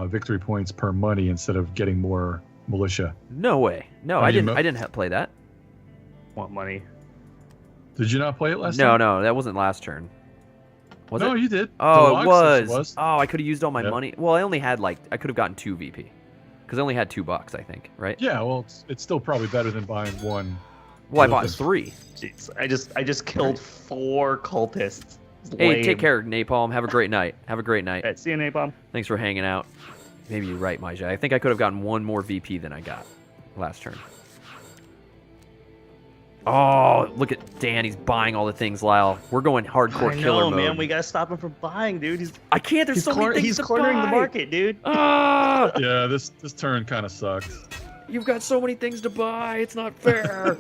victory points per money instead of getting more militia. No way. No, I didn't play that. Want money? Did you not play it last No, time? no, that wasn't last turn. Was No, it? you did. Oh, it Deluxe was. Oh, I could have used all my Yeah. money. Well, I only had I could have gotten 2 VP. Because I only had $2, I think, right? Yeah, well, it's still probably better than buying one. Well, I bought Listen. 3. Jeez, I just killed 4 cultists. It's Hey, lame. take care, Napalm. Have a great night. Have a great night. All right, see you, Napalm. Thanks for hanging out. Maybe you're right, Maja. I think I could have gotten 1 more VP than I got last turn. Oh, look at Dan. He's buying all the things, Lyle. We're going hardcore I killer know, mode. man. We gotta stop him from buying, dude. I can't. There's so many things He's to cornering buy. the market, dude. Ah! Yeah, this turn kind of sucks. You've got so many things to buy. It's not fair.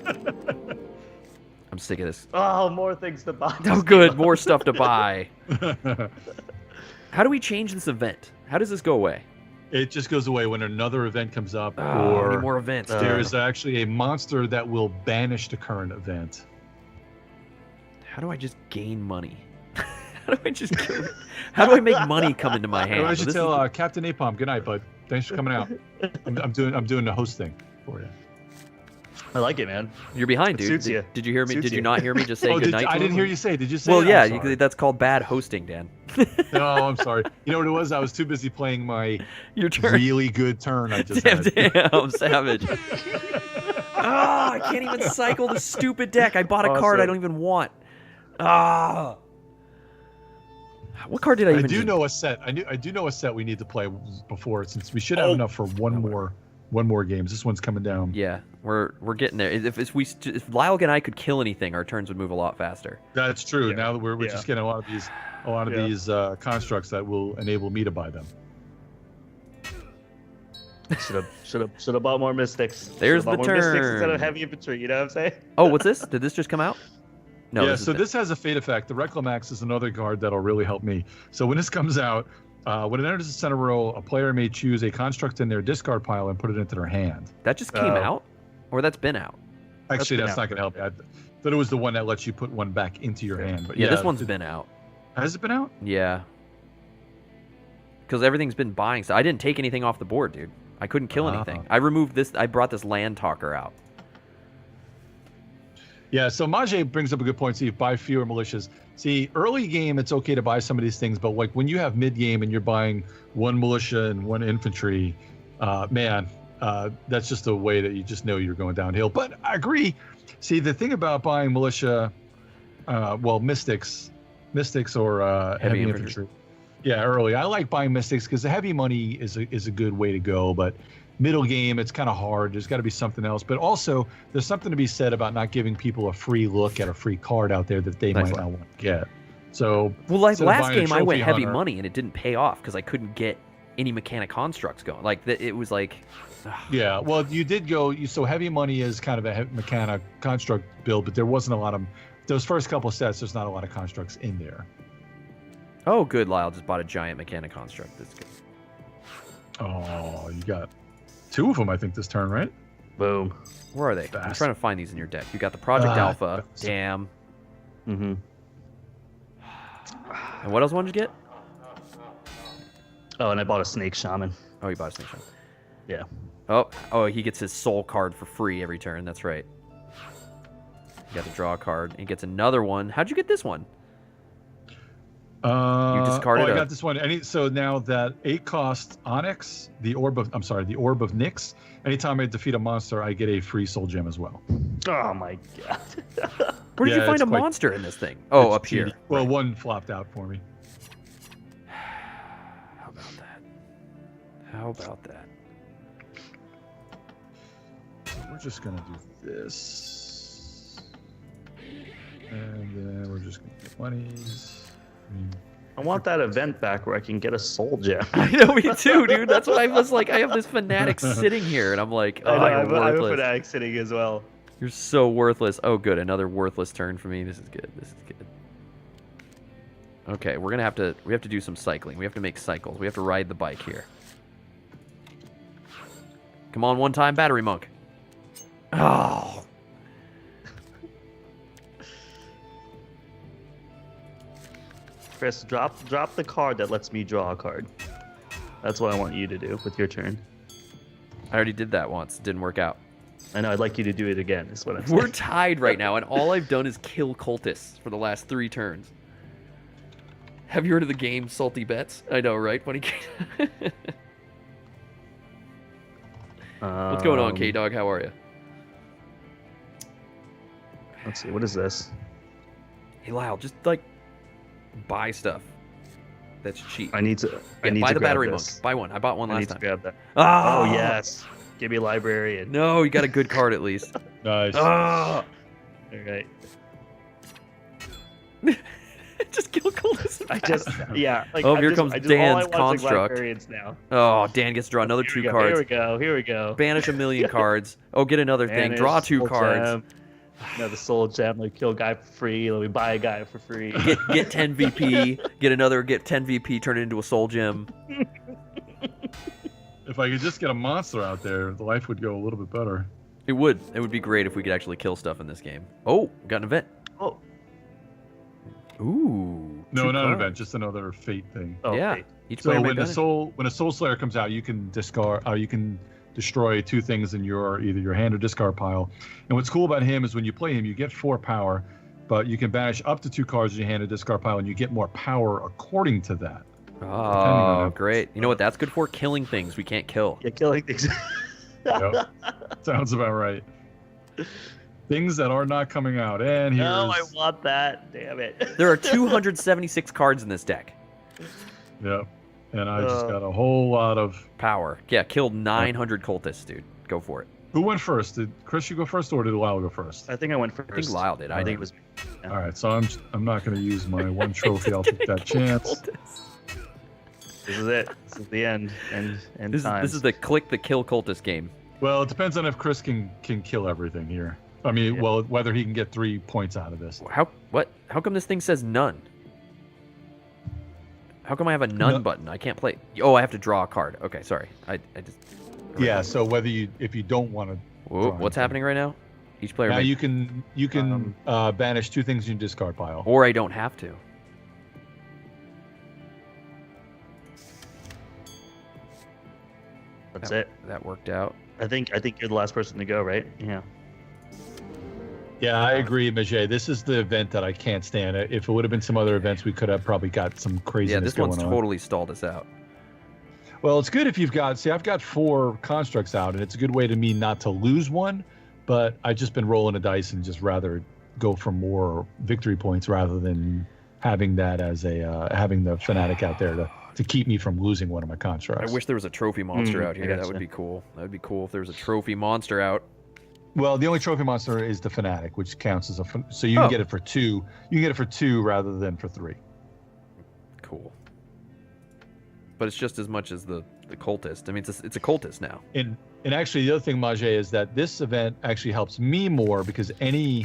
I'm sick of this. Oh, more things to buy. Oh, good. More stuff to buy. How do we change this event? How does this go away? It just goes away when another event comes up, Oh, or any more events? there is actually a monster that will banish the current event. How do I just gain money? How do I just How do I make money come into my hands? I So should this tell is- Captain Napalm, good night, bud. Thanks for coming out. I'm doing the host thing for you. I like it, man. You're behind, It dude. suits you. Did you hear me? Suits Did you you. not hear me just say Oh, good night? I to didn't him? hear you say. Did you say? Well, it? yeah, I'm sorry. that's called bad hosting, Dan. No, I'm sorry. You know what it was? I was too busy playing my Your turn. really good turn I just Damn, had. damn, savage. Ah, I can't even cycle the stupid deck. I bought a card I Awesome. don't even want. Ah. What card did I I even do know a set. I do know a set we need to play before, since we should have enough for one more game. This one's coming down. Yeah, we're getting there. If Lyle and I could kill anything, our turns would move a lot faster. That's true. Yeah. Now that we're Yeah. just getting a lot of Yeah. these constructs that will enable me to buy them. Should have bought more mystics. There's Should've bought the more mystics instead turn. of heavy infantry. You know what I'm saying? Oh, what's this? Did this just come out? No. Yeah, this so is this has a fate effect. The Reclamax is another card that'll really help me. So when this comes out, when it enters the center row, a player may choose a construct in their discard pile and put it into their hand. that just came out, or that's been out. Actually, been that's out. not going to help you. I thought it was the one that lets you put one back into your hand. But Yeah, this one's been out. Has it been out? Yeah. Because everything's been buying. So I didn't take anything off the board, dude. I couldn't kill anything. I removed this. I brought this land talker out. Yeah, so Majay brings up a good point. See, buy fewer militias. See, early game, it's okay to buy some of these things, but like when you have mid game and you're buying one militia and one infantry, that's just a way that you just know you're going downhill. But I agree. See, the thing about buying militia, mystics or heavy infantry. Yeah, early. I like buying mystics because the heavy money is a good way to go, but middle game, it's kind of hard. There's got to be something else. But also, there's something to be said about not giving people a free look at a free card out there that they Nice might one. not want to get. So, Well, like instead of last buying a game, I went trophy heavy hunter- money and it didn't pay off because I couldn't get any mechanic constructs going. Like it was like. Yeah, well, you did go. So heavy money is kind of a mechanic construct build, but there wasn't a lot of those first couple of sets. There's not a lot of constructs in there. Oh, good. Lyle just bought a giant mechanic construct. That's good. Oh, you got 2 of them, I think, this turn, right? Boom. Where are they? I'm Fast. trying to find these in your deck. You got the Project Alpha. fast. Damn. Mm-hmm. And what else wanted you get? Oh, and I bought a snake shaman. Oh, you bought a snake shot. Yeah. Oh, he gets his soul card for free every turn. That's right. You got to draw a card. He gets another one. How'd you get this one? You discarded I a- got this one. So now that 8 cost Onyx, the Orb of Nyx. Anytime I defeat a monster, I get a free soul gem as well. Oh my god. Where did Yeah, you find it's a quite- monster in this thing? Oh, It's up here. cheaty. Well, Right. one flopped out for me. How about that? How about that? We're just gonna do this, and then we're just gonna get 20s. I want that event back where I can get a soul gem. I know, me too, dude. That's what I was like. I have this fanatic sitting here, and I'm like, oh, I know, you're I'm a worthless. fanatic sitting as well. You're so worthless. Oh, good. Another worthless turn for me. This is good. This is good. Okay, we have to do some cycling. We have to make cycles. We have to ride the bike here. Come on, one time, battery monk. Oh. Chris, drop the card that lets me draw a card. That's what I want you to do with your turn. I already did that once. Didn't work out. I know. I'd like you to do it again. Is what I'm saying. We're tied right now, and all I've done is kill cultists for the last 3 turns. Have you heard of the game Salty Bets? I know, right? Funny game. What's going on, K-Dog? How are you? Let's see. What is this? Hey, Lyle, just, like, buy stuff. That's cheap. I need to. Yeah, buy buy the battery monk. Buy one. I bought one last time. I need to grab that. Oh, Oh yes. Give me a librarian. No, you got a good card at least. Nice. Oh. All right. Just kill cultists. I just yeah. Like, Oh, I here just, comes I just, Dan's all I want is, like, construct. librarians now. Oh, Dan gets to draw another 2 cards. Here we go. Here we go. Banish a million cards. Oh, get another thing. Banish, Draw 2 soul cards. gem. Another soul gem. Like kill a guy for free. Let me buy a guy for free. Get 10 VP. Get 10 VP. Turn it into a soul gem. If I could just get a monster out there, the life would go a little bit better. It would. It would be great if we could actually kill stuff in this game. Oh, got an event. Oh. Ooh. No, 2 not an cards. event, just another fate thing. Oh, Yeah. wait. Each So player may when banish. a soul slayer comes out, you can discard. You can destroy 2 things in your either your hand or discard pile. And what's cool about him is when you play him, you get 4 power, but you can banish up to 2 cards in your hand or discard pile, and you get more power according to that. Oh, how- great. You know what that's good for? Killing things we can't kill. Yeah, killing things. Yep. Sounds about right. Things that are not coming out, and here's No, I want that. Damn it. There are 276 cards in this deck. Yep. And I just got a whole lot of. Power. Yeah, killed 900 cultists, dude. Go for it. Who went first? Did Chris you go first, or did Lyle go first? I think I went first. I think Lyle did. I think it was. All right, so I'm not going to use my 1 trophy. I'll take that chance. This is it. This is the end. And This is the click the kill cultist game. Well, it depends on if Chris can kill everything here. I mean, Yeah. well, whether he can get 3 points out of this. How come this thing says none? How come I have a none No. button? I can't play. Oh, I have to draw a card. Okay, sorry. I just. Yeah. So if you don't want to. Whoa, what's happening right now? Each player. Now may- you can banish 2 things in your discard pile. Or I don't have to. That's it. That worked out. I think you're the last person to go, right? Yeah. Yeah, I agree, Majay. This is the event that I can't stand. If it would have been some other events, we could have probably got some craziness Yeah, this going one's on. totally stalled us out. Well, it's good if you've got. See, I've got 4 constructs out, and it's a good way to me not to lose one. But I've just been rolling the dice and just rather go for more victory points rather than having that as a having the fanatic out there to keep me from losing one of my constructs. I wish there was a trophy monster out I here. That gotcha. would be cool. That would be cool if there was a trophy monster out. Well, the only trophy monster is the fanatic, which counts as a. So you can get it for 2. You can get it for 2 rather than for 3. Cool. But it's just as much as the cultist. I mean, it's a cultist now. And actually, the other thing, Majay, is that this event actually helps me more because any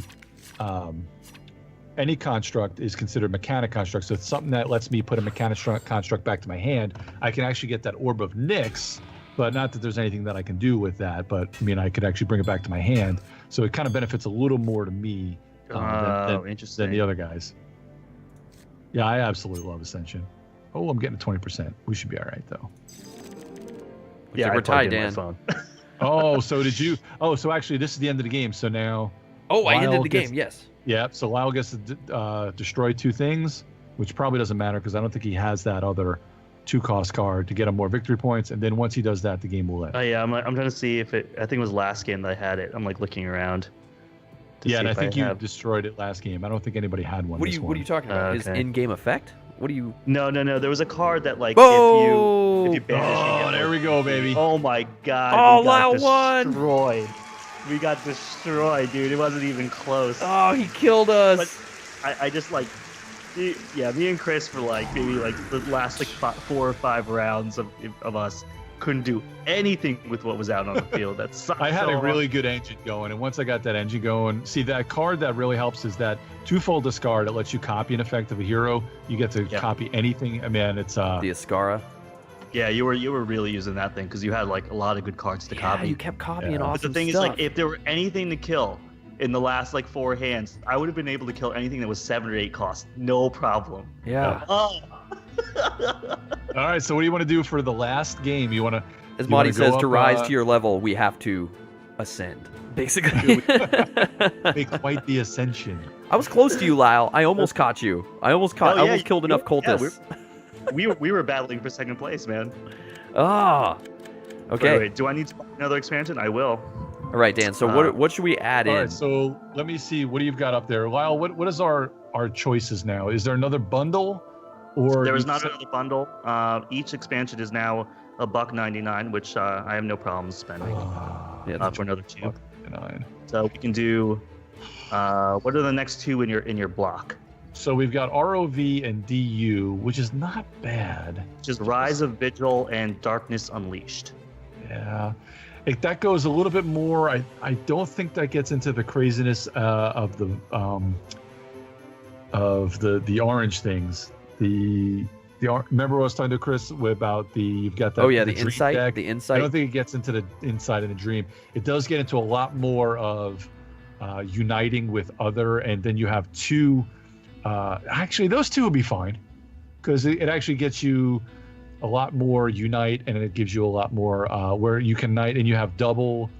construct is considered mechanic construct. So it's something that lets me put a mechanic construct back to my hand. I can actually get that Orb of Nyx, but not that there's anything that I can do with that. But I mean, I could actually bring it back to my hand. So it kind of benefits a little more to me Interesting. than the other guys. Yeah, I absolutely love Ascension. Oh, I'm getting a 20%. We should be all right, though. Yeah, I we're tied, plugged in my Dan. phone. Oh, so did you? Oh, so actually, this is the end of the game. So now, Oh, I ended Lyle the gets- game. Yes. yeah. So Lyle gets to destroy 2 things, which probably doesn't matter because I don't think he has that other 2-cost card to get him more victory points. And then once he does that, the game will end. Oh yeah, I'm trying to see if it. I think it was last game that I had it. I'm like looking around. to Yeah, see and I if think you have- destroyed it last game. I don't think anybody had one. What are this you one. What are you talking about? His Okay. in-game effect? What do you? No. There was a card that like Oh! if you banish. you Oh, get there more we go, baby. Oh my god. Oh, we got Lyle won! destroyed. We got destroyed, dude. It wasn't even close. Oh, he killed us. I just like, yeah, me and Chris for like maybe like the last like 4 or 5 rounds of us couldn't do anything with what was out on the field. That's I had a really good engine going, and once I got that engine going, see that card that really helps is that 2-fold discard. It lets you copy an effect of a hero. You get to Yeah. copy anything. I mean, it's the Ascara. Yeah, you were really using that thing because you had like a lot of good cards to Yeah, copy. you kept copying Yeah. awesome But the thing stuff. is, like, if there were anything to kill in the last like 4 hands, I would have been able to kill anything that was 7 or 8 cost, no problem. yeah. Oh, All right, so what do you want to do for the last game? You want to, As you wanna Monty says, go to up, rise to your level, we have to ascend. Basically. make quite the ascension. I was close to you, Lyle. I almost caught you. I almost Oh, yeah, I almost killed enough yeah, cultists. we were battling for second place, man. Ah. Okay. Wait, do I need to buy another expansion? I will. All right, Dan. So what should we add All in? right, so let me see. What do you've got up there, Lyle? What is our choices now? Is there another bundle, or There you is not said- another bundle. Each expansion is now $1.99, which I have no problem spending Yeah, for another 2. $1.99. So we can do. What are the next 2 in your block? So we've got ROV and DU, which is not bad. Which is Rise of Vigil and Darkness Unleashed. Yeah, that goes a little bit more. I don't think that gets into the craziness of the orange things. Remember what I was talking to Chris about you've got that. Oh yeah, the dream insight. deck? The I insight. don't think it gets into the inside of the dream. It does get into a lot more of uniting with other, and then you have 2. Actually, those 2 will be fine because it actually gets you a lot more unite, and it gives you a lot more where you can unite, and you have double.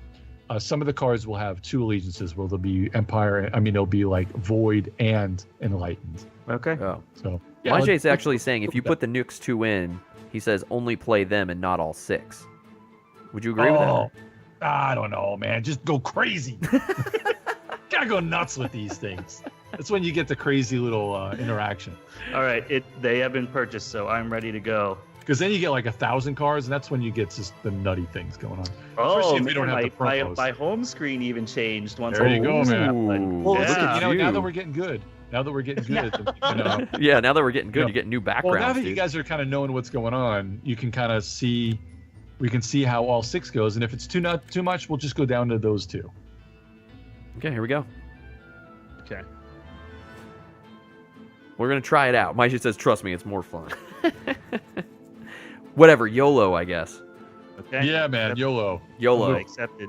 Some of the cards will have 2 allegiances where they'll be Empire. I mean, they'll be like Void and Enlightened. Okay. Oh. So Majay's actually saying if you put the nukes 2 in, he says only play them and not all 6. Would you agree with that? I don't know, man. Just go crazy. Gotta go nuts with these things. That's when you get the crazy little interaction. All right. They have been purchased, so I'm ready to go. Because then you get like 1,000 cards, and that's when you get just the nutty things going on. Oh, Especially if man, you don't have the promos. my home screen even changed once. There I you go, used man. that one. Well, Yeah. look at, now you. that we're getting good. Now that we're getting good, Yeah, now that we're getting good, Yeah. you get new well, backgrounds. now that you dude. guys are kind of knowing what's going on, you can kind of see, we can see how all 6 goes, and if it's too much, we'll just go down to those 2. Okay, here we go. Okay. We're gonna try it out. Majay says, "Trust me, it's more fun." Whatever, YOLO, I guess. Okay. Yeah, man, YOLO. YOLO. Accepted.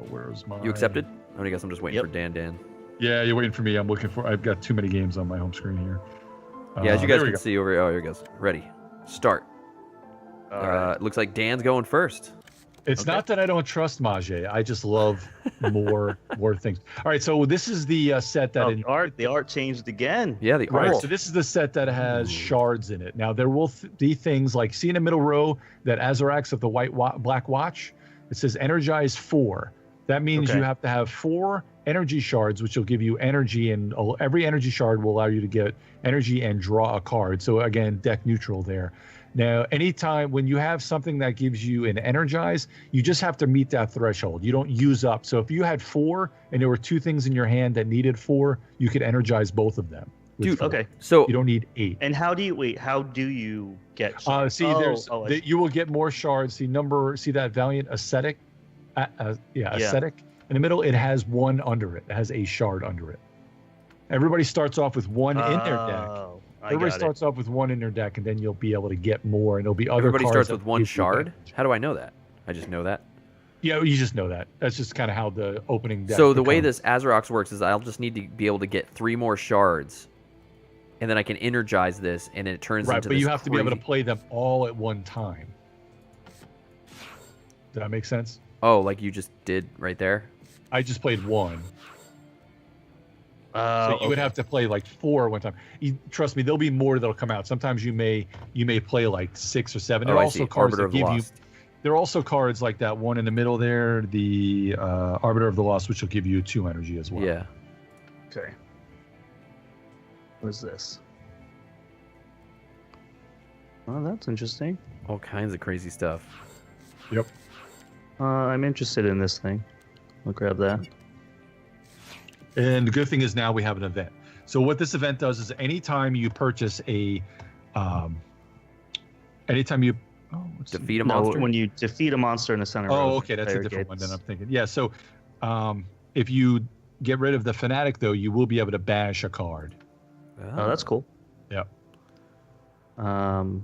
Where's my? You accepted? I guess I'm just waiting Yep. for Dan. Yeah, you're waiting for me. I'm looking for. I've got too many games on my home screen here. Yeah, as you guys there we can go. see over. Oh, here it goes. Ready. Start. All right. It looks like Dan's going first. It's Okay. not that I don't trust Majay. I just love more things. All right, so this is the set that. The art changed again. Yeah, the Right, art. so this is the set that has shards in it. Now there will be things like, see in the middle row that Azarax of the Black Watch. It says energize 4. That means Okay. you have to have 4 energy shards, which will give you energy, and every energy shard will allow you to get energy and draw a card. So again, deck neutral there. Now, anytime when you have something that gives you an energize, you just have to meet that threshold. You don't use up. So if you had 4 and there were 2 things in your hand that needed 4, you could energize both of them. with Dude, 4. Okay. So You don't need 8. And how do you get? shards? See, you will get more shards. See that Valiant Ascetic? Ascetic. In the middle, it has 1 under it. It has a shard under it. Everybody starts off with 1 in their deck. Oh, I Everybody got it. starts off with 1 in their deck, and then you'll be able to get more, and there'll be other everybody cards starts that with 1 give you shard. damage. How do I know that? I just know that. Yeah, you just know that. That's just kind of how the opening deck So the way becomes. this Azerox works is I'll just need to be able to get 3 more shards, and then I can energize this, and it turns Right, into but this you have to be able to crazy- play them all at one time. Did that make sense? Oh, like you just did right there. I just played 1. So you would have to play like 4 at one time. Trust me, there'll be more that'll come out. Sometimes you may play like 6 or 7. There Oh, are I also see. cards Arbiter that of the give you. Lost. There are also cards like that one in the middle there, the Arbiter of the Lost, which will give you 2 energy as well. Yeah. Okay. What is this? Oh, that's interesting. All kinds of crazy stuff. Yep. I'm interested in this thing. I'll grab that. And the good thing is now we have an event. So what this event does is anytime you purchase anytime you Defeat a No, monster. when you defeat a monster in the center. row, Oh, okay, that's a player different one gets- than I'm thinking. Yeah, so if you get rid of the Fanatic, though, you will be able to bash a card. Oh, that's cool. Yep. Um,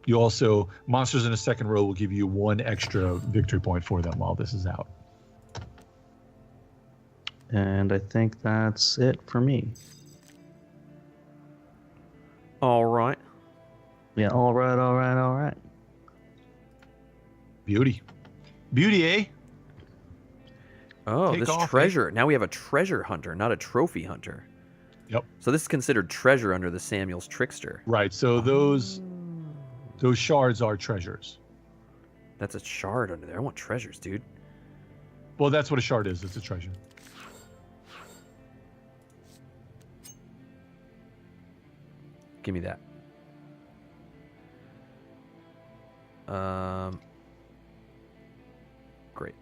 You also, monsters in the second row will give you 1 extra victory point for them while this is out. and I think that's it for me. All right. Yeah. All right. Beauty, eh? Oh, Take this off, eh? treasure. Now we have a treasure hunter, not a trophy hunter. Yep. So this is considered treasure under the Samuel's Trickster. Right. So those shards are treasures. That's a shard under there. I want treasures, dude. Well, that's what a shard is. It's a treasure. Give me that. Great.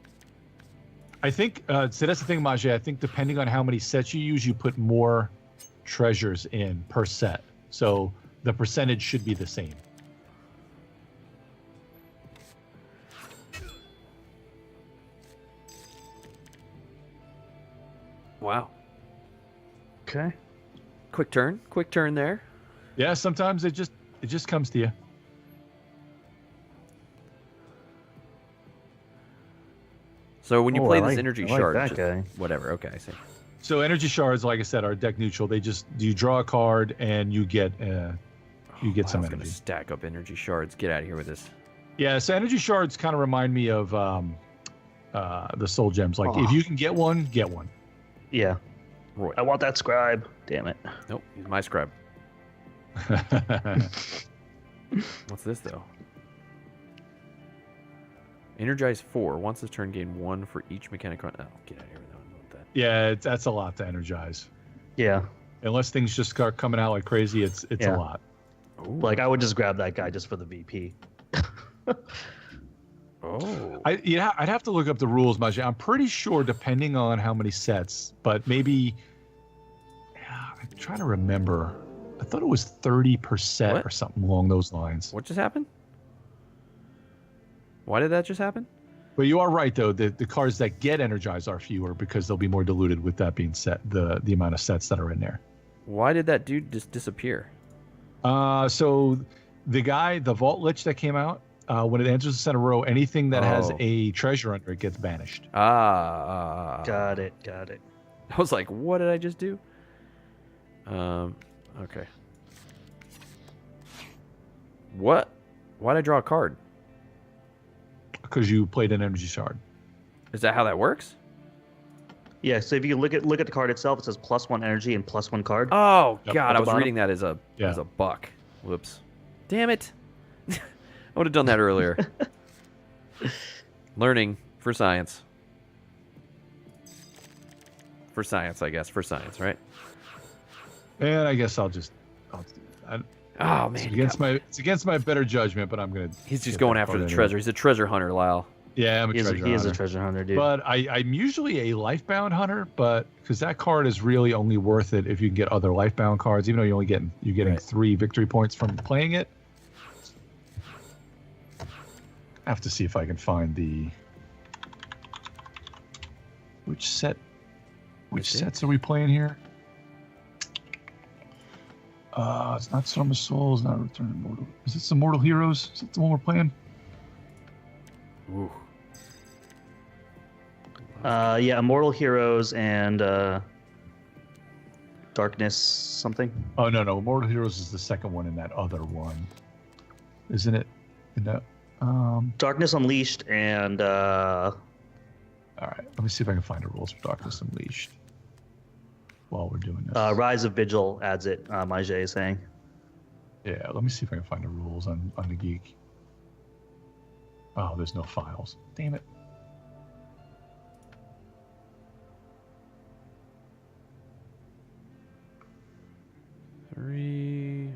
I think so. That's the thing, Majay. I think depending on how many sets you use, you put more treasures in per set. So the percentage should be the same. Wow. Okay. Quick turn there. Yeah, sometimes it just comes to you. So when you Oh, play I this like- energy I like shard, that just- guy. whatever. Okay, I see. So energy shards, like I said, are deck neutral. You draw a card and you get some I was gonna energy. stack up energy shards. Get out of here with this. Yeah, so energy shards kind of remind me of the soul gems. Like if you can get one, get one. Yeah. Roy. I want that scribe. Damn it. Nope, he's my scribe. What's this though? Energize 4. Once this turn, gain 1 for each mechanic card. Oh, get out of here with that. I don't want that. Yeah, that's a lot to energize. Yeah. Unless things just start coming out like crazy, it's Yeah. a lot. Ooh. Like I would just grab that guy just for the VP. Oh. I'd have to look up the rules, Majay. I'm pretty sure, depending on how many sets, but maybe. Yeah, I'm trying to remember. I thought it was 30% What? or something along those lines. What just happened? Why did that just happen? But you are right, though. The cards that get energized are fewer because they'll be more diluted with that being set, the amount of sets that are in there. Why did that dude just disappear? So the Vault Lich that came out, when it enters the center row, anything that has Oh. a treasure under it gets banished. Got it. I was like, what did I just do? Okay. What? Why'd I draw a card? Because you played an energy shard. Is that how that works? Yeah. So if you look at the card itself, it says +1 energy and +1 card. Oh, Yep, God. at I the was bottom. reading that as a Yeah. buck. Whoops. Damn it. I would have done that earlier. Learning for science. For science, I guess. For science, right? And I guess I, Oh, it's man. against my better judgment, but I'm gonna. He's just get going that after card the anyway. treasure. He's a treasure hunter, Lyle. Yeah, I'm a He is treasure a hunter. treasure hunter, dude. But I'm usually a lifebound hunter, but because that card is really only worth it if you can get other lifebound cards, even though you're getting Right. 3 victory points from playing it. I have to see if I can find which sets are we playing here? It's not Storm of Souls, not Return of Mortal. Is this the Mortal Heroes? Is that the one we're playing? Ooh. Yeah, Immortal Heroes and Darkness something. Oh no, Mortal Heroes is the second one in that other one, isn't it? In that, Darkness Unleashed and all right, let me see if I can find the rules for Darkness Unleashed while we're doing this. Rise of Vigil adds it. Majay is saying. Yeah, let me see if I can find the rules on the Geek. Oh, there's no files. Damn it. Three,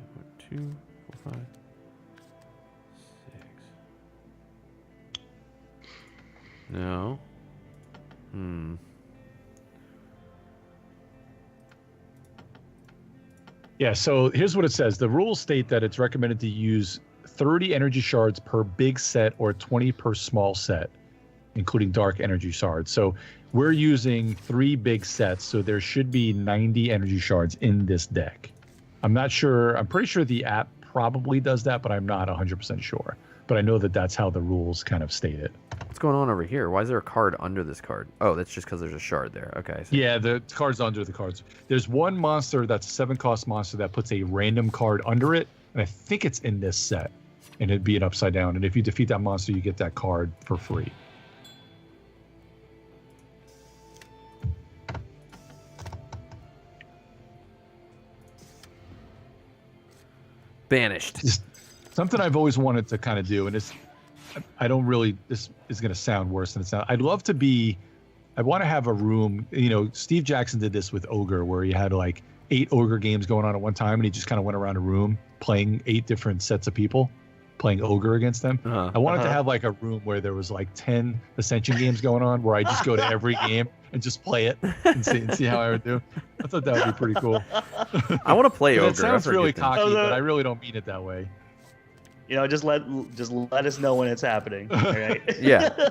2, 4, 5, 6. No. Yeah, so here's what it says. The rules state that it's recommended to use 30 energy shards per big set or 20 per small set, including dark energy shards. So we're using 3 big sets, so there should be 90 energy shards in this deck. I'm not sure. I'm pretty sure the app probably does that, but I'm not 100% sure. But I know that that's how the rules kind of state it. What's going on over here? Why is there a card under this card? Oh, that's just because there's a shard there. Okay. I see. Yeah, the cards under the cards. There's one monster that's a 7-cost monster that puts a random card under it, and I think it's in this set, and it'd be an upside down. And if you defeat that monster, you get that card for free. Banished. Just something I've always wanted to kind of do, and I don't really. This is going to sound worse than it sounds. I'd love to be. I want to have a room. You know, Steve Jackson did this with Ogre, where he had like 8 Ogre games going on at one time, and he just kind of went around a room playing 8 different sets of people, playing Ogre against them. I wanted to have like a room where there was like 10 Ascension games going on, where I just go to every game and just play it and see how I would do. I thought that would be pretty cool. I want to play Ogre. It sounds really cocky, Oh, but I really don't mean it that way. You know, just let us know when it's happening. All right. Yeah.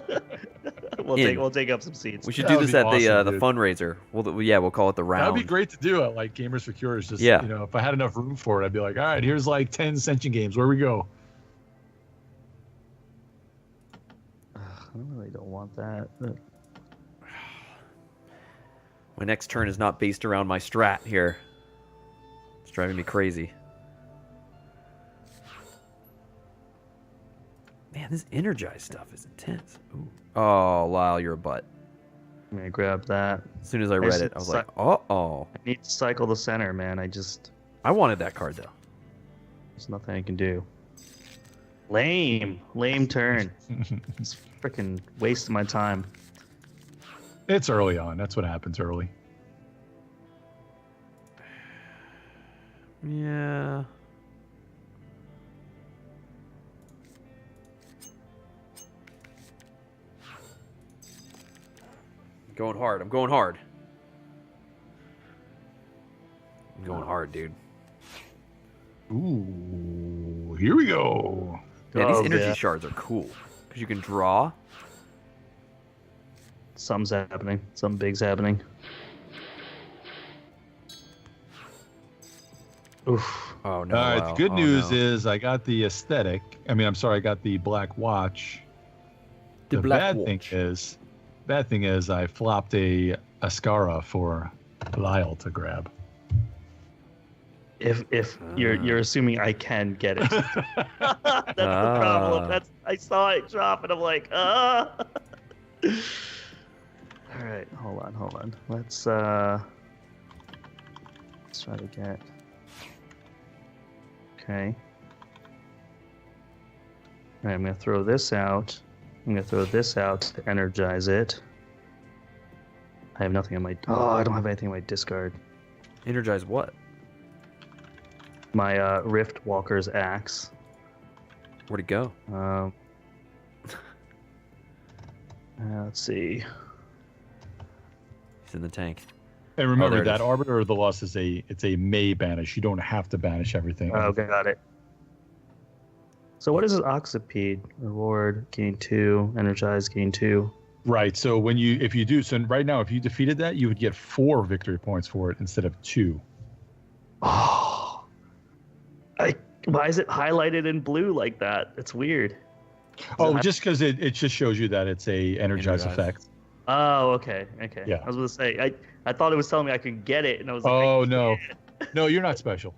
we'll take up some seats. We should That do would this be at awesome, the dude. fundraiser. We'll call it the round. That'd be great to do at like Gamers for Cures. Just Yeah. you know, if I had enough room for it, I'd be like, all right, here's like 10 Ascension games. Where we go? I really don't want that. My next turn is not based around my strat here. It's driving me crazy. Man, this energized stuff is intense. Ooh. Oh, Lyle, you're a butt. I'm gonna grab that. As soon as I read it, I was like, uh-oh. I need to cycle the center, man. I wanted that card, though. There's nothing I can do. Lame turn. It's freaking wasting my time. It's early on. That's what happens early. Yeah. I'm going hard. I'm going hard, dude. Ooh, here we go. Yeah, these Oh, energy yeah. shards are cool. Because you can draw. Something's happening. Something big's happening. Oof. Oh, no. All right. Lyle. The good Oh, news no. is I got the aesthetic. I got the black watch. The The black bad watch. thing is I flopped a Ascara for Lyle to grab. If you're assuming I can get it. That's the problem. I saw it drop and I'm like, ah. All right, hold on. Let's try to get. Okay. All right, I'm gonna throw this out. I'm gonna throw this out to energize it. I have nothing on my. Oh, I don't have anything on my discard. Energize what? My Rift Walker's axe. Where'd it go? Let's see. He's in the tank. And remember there it that is. Arbiter of the Lost is it's a May banish. You don't have to banish everything. Oh, got it. So what is this Oxipede? Reward, gain 2, energize, gain 2. Right. So if you defeated that, you would get 4 victory points for it instead of 2. Oh. Why is it highlighted in blue like that? It's weird. Just because it just shows you that it's a energize effect. Oh, okay. Yeah. I was going to say, I thought it was telling me I could get it, and I was like, Oh, no. No, you're not special.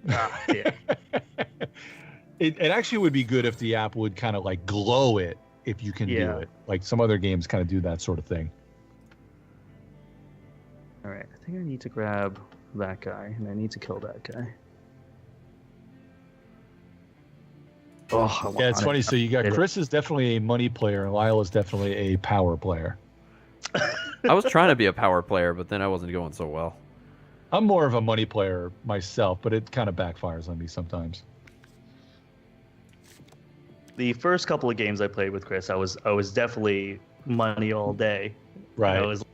yeah. It actually would be good if the app would kind of like glow it if you can do it. Like some other games kind of do that sort of thing. All right. I think I need to grab that guy, and I need to kill that guy. Oh, Yeah, it's funny. So you got Chris is definitely a money player, and Lyle is definitely a power player. I was trying to be a power player, but then I wasn't going so well. I'm more of a money player myself, but it kind of backfires on me sometimes. The first couple of games I played with Chris, I was definitely money all day. Right. I was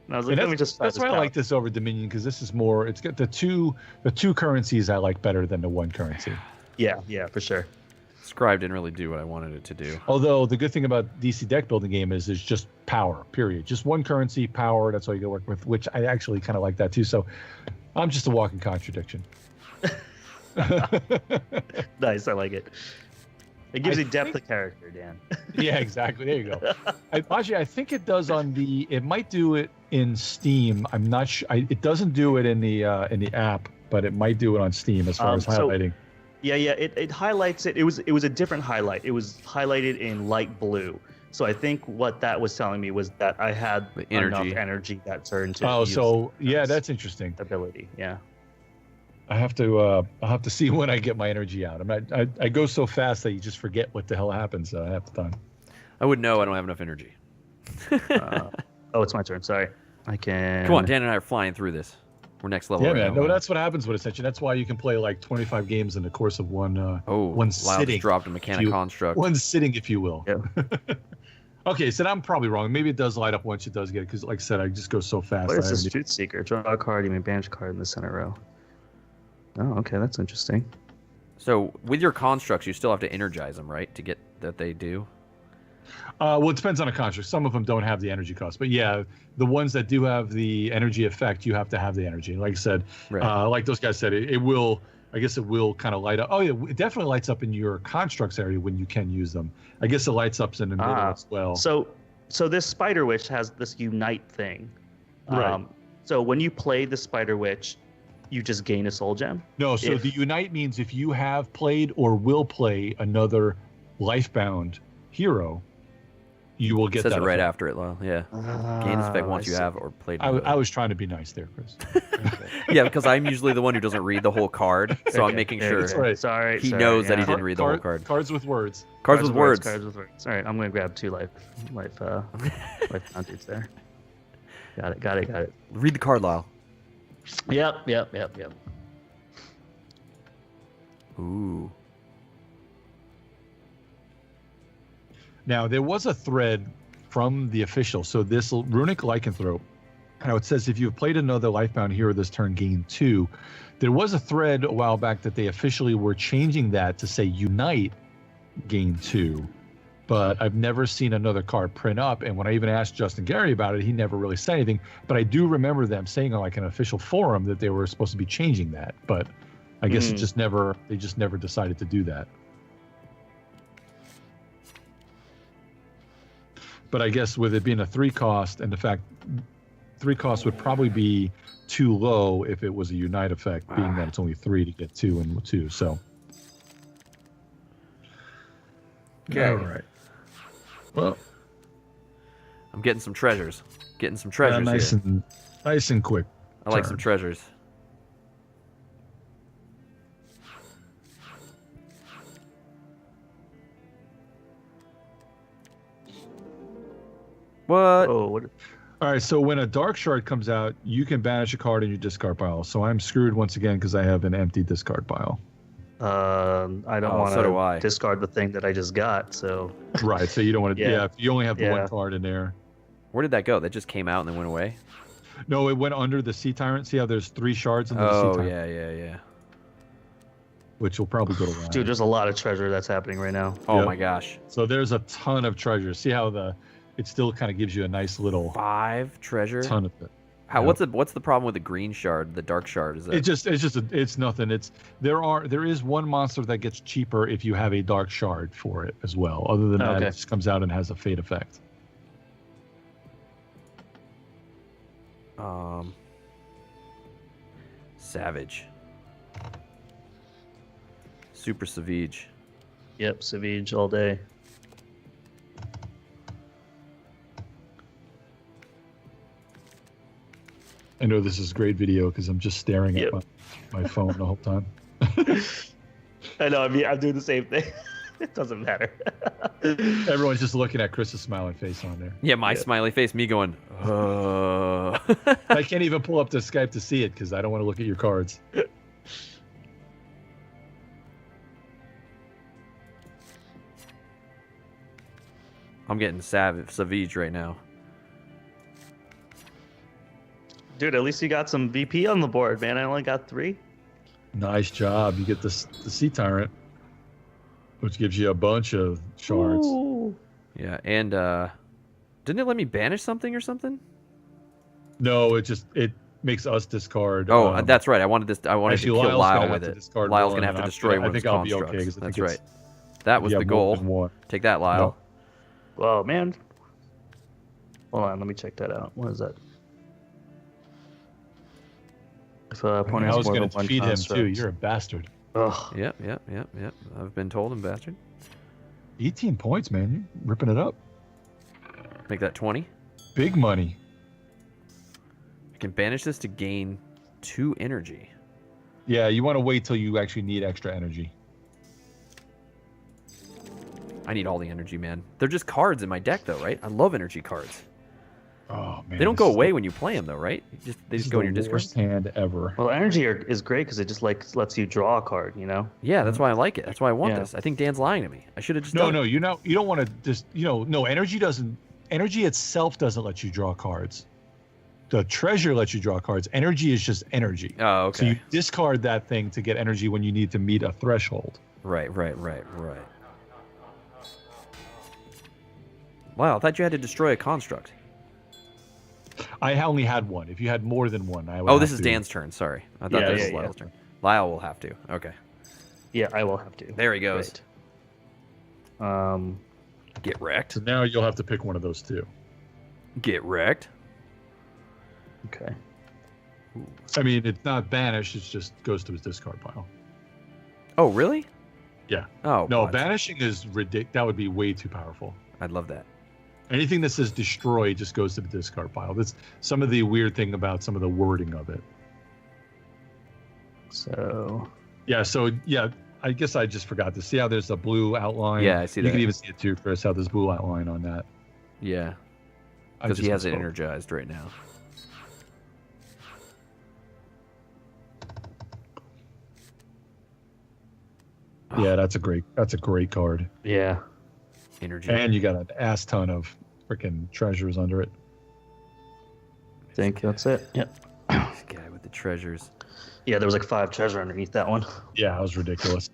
like, let me just try that's this why I out. like this over Dominion, because this is more. It's got the two currencies I like better than the one currency. Yeah, for sure. Scribe didn't really do what I wanted it to do. Although the good thing about DC deck building game is there's just power, period. Just one currency, power. That's all you can work with, which I actually kind of like that too. So I'm just a walking contradiction. Nice, I like it. It gives you depth of character, Dan. Yeah, exactly. There you go. I think it does on the. It might do it in Steam. I'm not sure. It doesn't do it in the app, but it might do it on Steam as far as highlighting. Yeah. It highlights it. It was a different highlight. It was highlighted in light blue. So I think what that was telling me was that I had The energy. enough energy that turned to. Oh, use so yeah, this that's interesting. ability. Yeah. I have to. I'll have to see when I get my energy out. I go so fast that you just forget what the hell happens half the time. I would know I don't have enough energy. Oh, it's my turn. Sorry. I can. Come on, Dan and I are flying through this. We're next level. Yeah, right man. now. No, that's what happens with Ascension. That's why you can play like 25 games in the course of one. One Lyle sitting. just dropped a mechanic construct. One sitting, if you will. Yeah. Okay, so I'm probably wrong. Maybe it does light up once it does get it, because, like I said, I just go so fast. What is I this haven't- Truth Seeker? Draw a card. You may banish a card in the center row. Oh, okay, that's interesting. So with your constructs, you still have to energize them, right, to get that they do. Well, it depends on a construct. Some of them don't have the energy cost, but yeah, the ones that do have the energy effect, you have to have the energy. Like I said, Right. like those guys said, it will. I guess it will kind of light up. Oh yeah, it definitely lights up in your constructs area when you can use them. I guess it lights up in the middle as well. So this Spider Witch has this unite thing. Right. So when you play the Spider Witch, you just gain a soul gem. No, so the unite means if you have played or will play another lifebound hero, you will It get says that it right effect. after it, Lyle. Yeah. Gain this effect once you have or played. I was trying to be nice there, Chris. Yeah, because I'm usually the one who doesn't read the whole card, so I'm making Yeah, sure That's right. Sorry. he sorry, knows that he yeah. didn't read the whole card. Cards with words. Cards with words. Cards with words. All right, I'm gonna grab 2 life dudes there. Got it. Read the card, Lyle. Yep. Ooh. Now, there was a thread from the official. So this runic lycanthrope, now it says if you've played another lifebound hero this turn, gain 2. There was a thread a while back that they officially were changing that to say unite, gain 2. But I've never seen another card print up. And when I even asked Justin Gary about it, he never really said anything. But I do remember them saying on like an official forum that they were supposed to be changing that. But I guess they just never decided to do that. But I guess with it being a 3 cost, and the fact 3 cost would probably be too low if it was a unite effect, being that it's only 3 to get 2 and 2. So, Okay. all right. Well, I'm getting some treasures. Getting some treasures nice here. nice and quick. I like turn. some treasures. What? Oh, what? All right, so when a dark shard comes out, you can banish a card in your discard pile. So I'm screwed once again because I have an empty discard pile. I don't Oh, want so do I. to discard the thing that I just got. So Right, so you don't want to. Yeah. If you only have the Yeah. one card in there. Where did that go? That just came out and then went away? No, it went under the Sea Tyrant. See how there's 3 shards under the Sea Oh, Tyrant, yeah. which will probably go to land. dude, there's a lot of treasure that's happening right now. Oh Yep. my gosh. So there's a ton of treasure. See how it still kind of gives you a nice little 5 treasure? ton of it. How? Yep. What's the problem with the green shard, the dark shard? Is that It's nothing. There is one monster that gets cheaper if you have a dark shard for it as well. Other than that, Okay. it just comes out and has a fade effect. Savage. Super Savage. Yep, Savage all day. I know this is great video because I'm just staring Yep. at my phone the whole time. I know. I mean, I'm doing the same thing. It doesn't matter. Everyone's just looking at Chris's smiling face on there. Yeah, my smiley face, me going, I can't even pull up the Skype to see it because I don't want to look at your cards. I'm getting Savage right now. Dude, at least you got some VP on the board, man. I only got 3. Nice job. You get the Sea Tyrant, which gives you a bunch of shards. Ooh. Yeah, and didn't it let me banish something or something? No, it makes us discard. Oh, that's right. I wanted to actually, kill Lyle's Lyle gonna with have to it. discard Lyle's one, gonna have to and destroy I one of his think I'll be constructs. okay, 'cause I That's think right. it's- That was yeah, the more than goal. one. Take that, Lyle. Well, man. Hold on, let me check that out. What is that? If opponent I has was more going than to one defeat him too. construct. You're a bastard. Ugh. Yep. I've been told, I'm bastard. 18 points, man. You're ripping it up. Make that 20. Big money. I can banish this to gain 2 energy. Yeah, you want to wait till you actually need extra energy. I need all the energy, man. They're just cards in my deck, though, right? I love energy cards. Oh man, They don't go away when you play them, though, right? They just go in your discard. Worst hand ever. Well, energy is great because it just like lets you draw a card. You know. Yeah, that's why I like it. That's why I want Yeah. this. I think Dan's lying to me. I should have just No, done no, it. you don't want to just no. Energy doesn't. Energy itself doesn't let you draw cards. The treasure lets you draw cards. Energy is just energy. Oh, okay. So you discard that thing to get energy when you need to meet a threshold. Right. Wow, I thought you had to destroy a construct. I only had one. If you had more than one, I would. Oh, this have is to. Dan's turn. Sorry. I thought Yeah, this was yeah. Lyle's turn. Lyle will have to. Okay. Yeah, I will have to. There he goes. Great. Get wrecked. So now you'll have to pick one of those two. Get wrecked. Okay. I mean, it's not banished. It just goes to his discard pile. Oh, really? Yeah. Oh, No, God. banishing is ridiculous. That would be way too powerful. I'd love that. Anything that says destroy just goes to the discard pile. That's some of the weird thing about some of the wording of it. So. Yeah. So yeah, I guess I just forgot to see how there's a blue outline. Yeah, I see You that. can even see it too, Chris. How there's blue outline on that. Yeah. I Because he just has it misspoke. energized right now. Yeah, that's a great card. Yeah. Energy. And you got an ass ton of freaking treasures under it. I think that's it. Yep. This guy with the treasures. Yeah, there was like 5 treasure underneath that one. Yeah, that was ridiculous.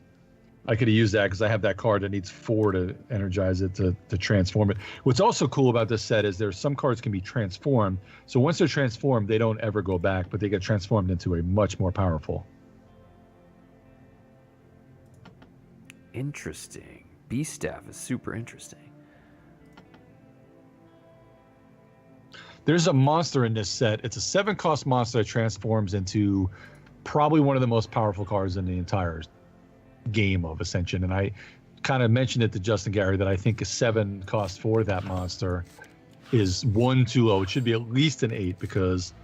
I could have used that because I have that card that needs 4 to energize it to transform it. What's also cool about this set is there's some cards can be transformed. So once they're transformed, they don't ever go back, but they get transformed into a much more powerful. Interesting. Beast Staff is super interesting. There's a monster in this set. It's a 7-cost monster that transforms into probably one of the most powerful cards in the entire game of Ascension. And I kind of mentioned it to Justin Gary that I think a 7 cost for that monster is 1 too low. It should be at least an 8 because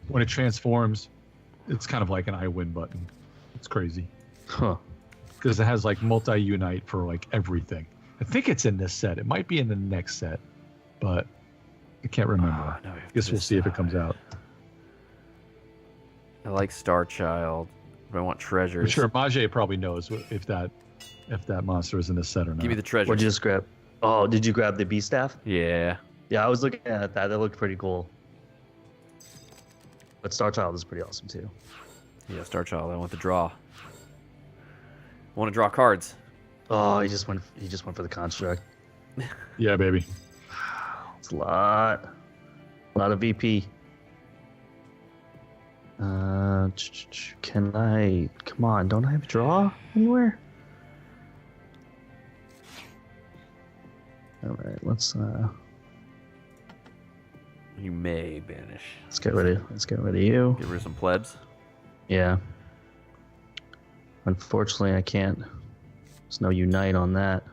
when it transforms, it's kind of like an I win button. It's crazy Huh. because it has like multi-unite for like everything. I think it's in this set. It might be in the next set, but I can't remember. No, I guess we'll see if it comes out. I like Star Child, but I want treasures. I'm sure Majay probably knows if that monster is in this set or not. Give me the treasures. What'd you just grab? Oh, did you grab the beast staff? Yeah. Yeah, I was looking at that. That looked pretty cool. But Star Child is pretty awesome too. Yeah, Star Child. I want the draw. I want to draw cards. Oh, he just went for the construct. Yeah, baby. It's a lot of VP. Can I? Come on, don't I have a draw anywhere? All right, let's You may banish. get rid of you. Get rid of some plebs. Yeah. Unfortunately, I can't. There's no unite on that.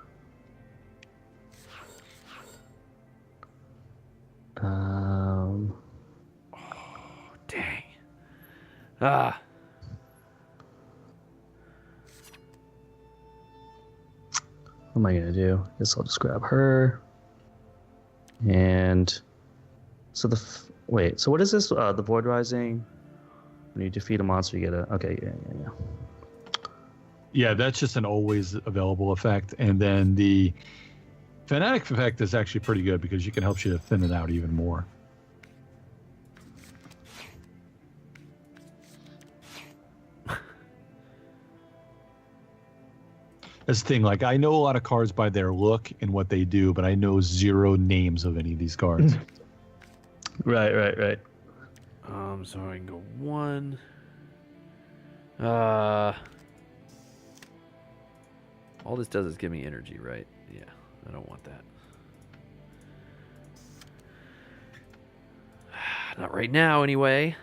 Dang. Ah. What am I gonna do? Guess I'll just grab her. And so wait. So what is this? The Void Rising. When you defeat a monster, you get a. Okay, yeah. Yeah, that's just an always available effect. And then the Fanatic effect is actually pretty good because you can help you to thin it out even more. That's the thing. Like, I know a lot of cards by their look and what they do, but I know 0 names of any of these cards. Right. So I can go 1. All this does is give me energy, right? Yeah, I don't want that. Not right now, anyway.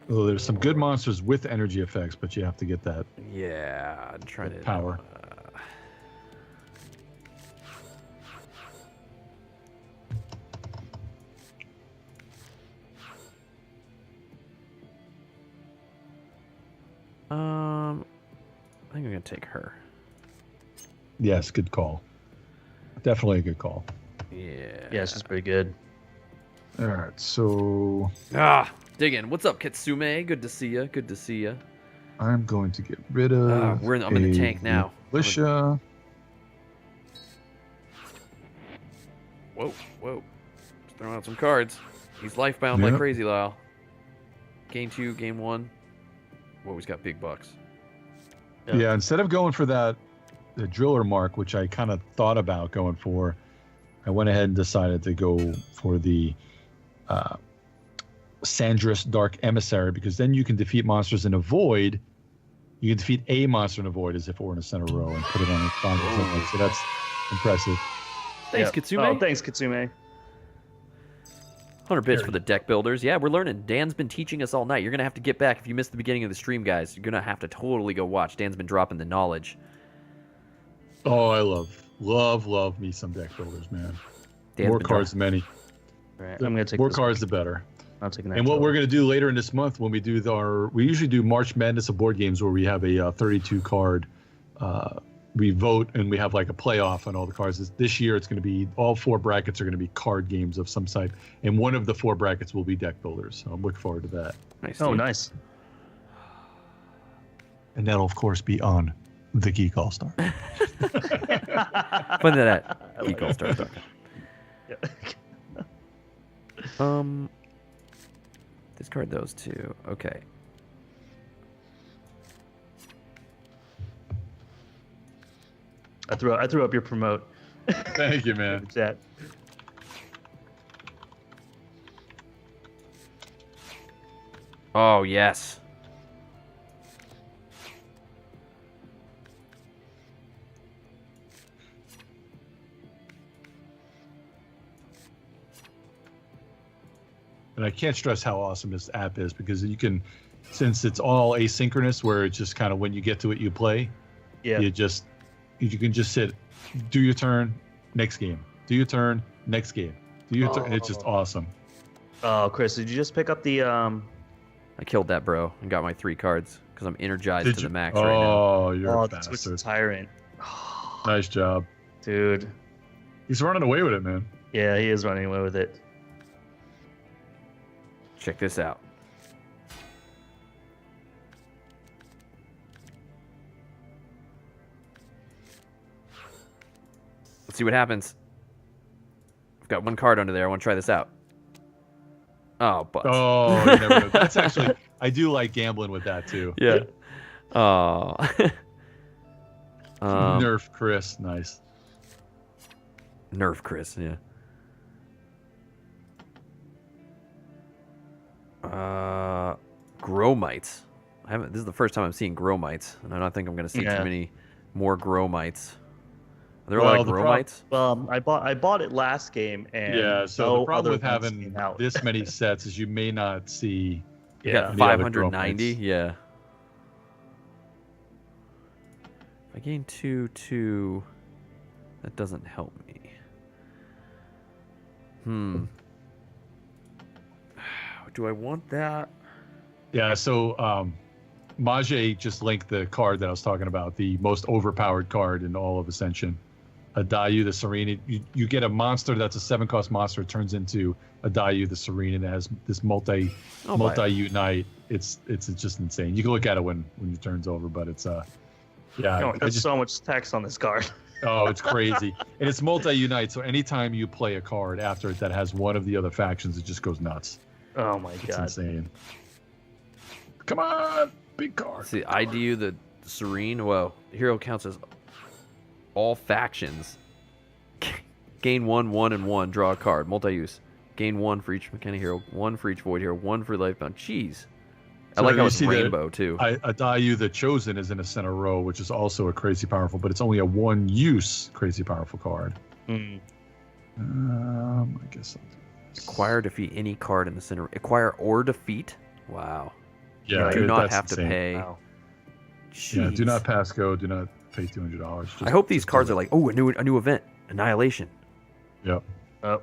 Well, there's some good monsters with energy effects, but you have to get that Yeah, I'm trying to power. I think I'm gonna take her. Yes, good call. Definitely a good call. Yeah. Yeah, she's pretty good. All right, so Dig in. What's up, Kitsume? Good to see you. Good to see you. I'm going to get rid of. I'm in the tank now. Militia. Whoa. Just throwing out some cards. He's lifebound like Yep. crazy, Lyle. Game 2, game 1. Whoa, he's got big bucks. Yeah, instead of going for the driller mark, which I kind of thought about going for, I went ahead and decided to go for the Sandris Dark Emissary, because then you can defeat monsters in a void. You can defeat a monster in a void as if it were in a center row and put it on the bottom. So that's impressive. Thanks, Yep. Kitsume. Oh, thanks, Kitsume. 100 bits for the deck builders. Yeah, we're learning. Dan's been teaching us all night. You're going to have to get back. If you missed the beginning of the stream, guys, you're going to have to totally go watch. Dan's been dropping the knowledge. Oh, I love me some deck builders, man. Dan's More been cards, the many. Right, I'm gonna take More this cards, the better. I'm taking that. And what we're going to do later in this month when we do we usually do March Madness of board games where we have a 32 card. We vote and we have like a playoff on all the cards. This year it's going to be all 4 brackets are going to be card games of some type, and one of the 4 brackets will be deck builders. So I'm looking forward to that. Nice. Oh, dude. nice. And that'll of course be on the Geek All-Star. Find that at geekallstars.com. Discard those 2. Okay. I threw up your promote. Thank you, man. Chat. Oh, yes. And I can't stress how awesome this app is, because you can, since it's all asynchronous, where it's just kind of when you get to it, you play. Yeah. You can just sit, do your turn, next game. Do your turn, next game. Do your turn. It's just awesome. Oh, Chris, did you just pick up the I killed that bro and got my 3 cards because I'm energized Did to you? the max right now. Oh, you're a the Twisted bastard. Tyrant. Nice job. Dude. He's running away with it, man. Yeah, he is running away with it. Check this out. Let's see what happens. I've got 1 card under there. I want to try this out. Oh, but Oh, you never know. That's actually, I do like gambling with that too. yeah. Oh. Nerf Chris, nice. Nerf Chris, yeah. Gromites. I haven't. This is the first time I'm seeing Gromites, and I don't think I'm going to see too many more Gromites. Are there a lot of Gromites? Well, I bought it last game, and Yeah, so no the problem with other ones having came out. this many sets is you may not see. You got the other 590. Gromites. Yeah. If I gain 2, that doesn't help me. Do I want that? Yeah, so Majay just linked the card that I was talking about, the most overpowered card in all of Ascension. Adayu the Serene. You get a monster that's a 7-cost monster. It turns into Adayu the Serene, and it has this multi unite. It's just insane. You can look at it when your turn's over, but it's yeah. There's so much text on this card. Oh, it's crazy. And it's multi-unite, so anytime you play a card after it that has one of the other factions, it just goes nuts. Oh my It's god. insane. Come on, big card. See, IDU the Serene. Whoa, the hero counts as all factions. Gain 1, 1, and 1. Draw a card. Multi-use. Gain 1 for each mechanic hero. 1 for each void hero. 1 for lifebound. Jeez. I So like how you it's see that rainbow too. Adayu the Chosen is in a center row, which is also a crazy powerful, but it's only a 1-use crazy powerful card. Hmm. I guess I'll do this. Acquire, defeat any card in the center. Acquire or defeat. Wow. Yeah, do not that's have to insane. pay. Wow. Yeah, do Jeez. not pass go. Do not pay $200. I hope these cards are like, oh, a new event, Annihilation. Yep.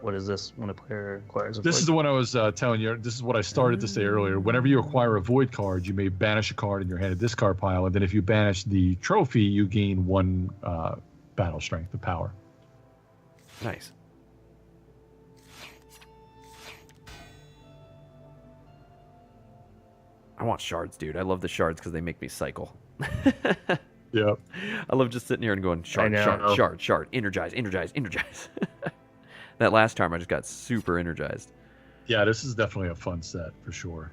What is this? When a player acquires a This void? is the one I was telling you. This is what I started to say earlier. Whenever you acquire a void card, you may banish a card in your hand at discard pile, and then if you banish the trophy, you gain 1 battle strength of power. Nice. I want shards, dude. I love the shards because they make me cycle. Yep. I love just sitting here and going shard, energize. That last time I just got super energized. Yeah, this is definitely a fun set for sure.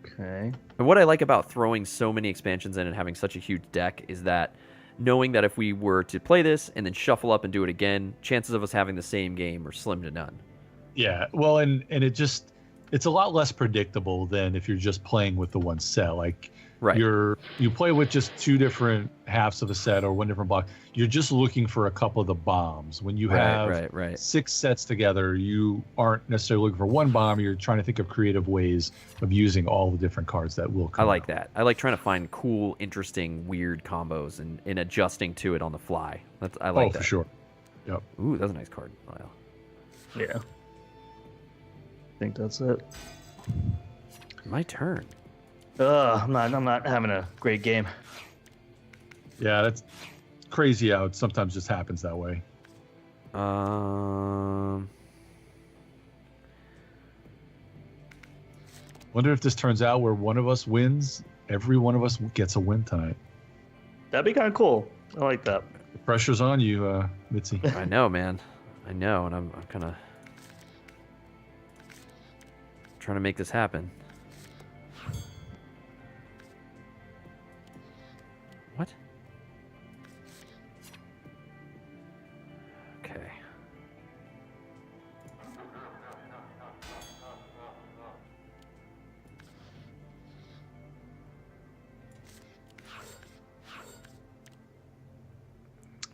Okay. And what I like about throwing so many expansions in and having such a huge deck is that knowing that if we were to play this and then shuffle up and do it again, chances of us having the same game are slim to none. Yeah, well, and it's a lot less predictable than if you're just playing with the one set. Like, Right. you play with just 2 different halves of a set or 1 different block. You're just looking for a couple of the bombs. When you have Right. 6 sets together, you aren't necessarily looking for 1 bomb. You're trying to think of creative ways of using all the different cards that will come I like out. that. I like trying to find cool, interesting, weird combos and adjusting to it on the fly. I like that. For sure. Yep. Ooh, that's a nice card. Wow. Yeah. I think that's it. My turn. I'm not having a great game. Yeah, that's crazy how it sometimes just happens that way. Wonder if this turns out where one of us wins, every one of us gets a win tonight. That'd be kind of cool. I like that. The pressure's on you, Mitzi. I know, man. I know, and I'm kind of trying to make this happen. What? Okay.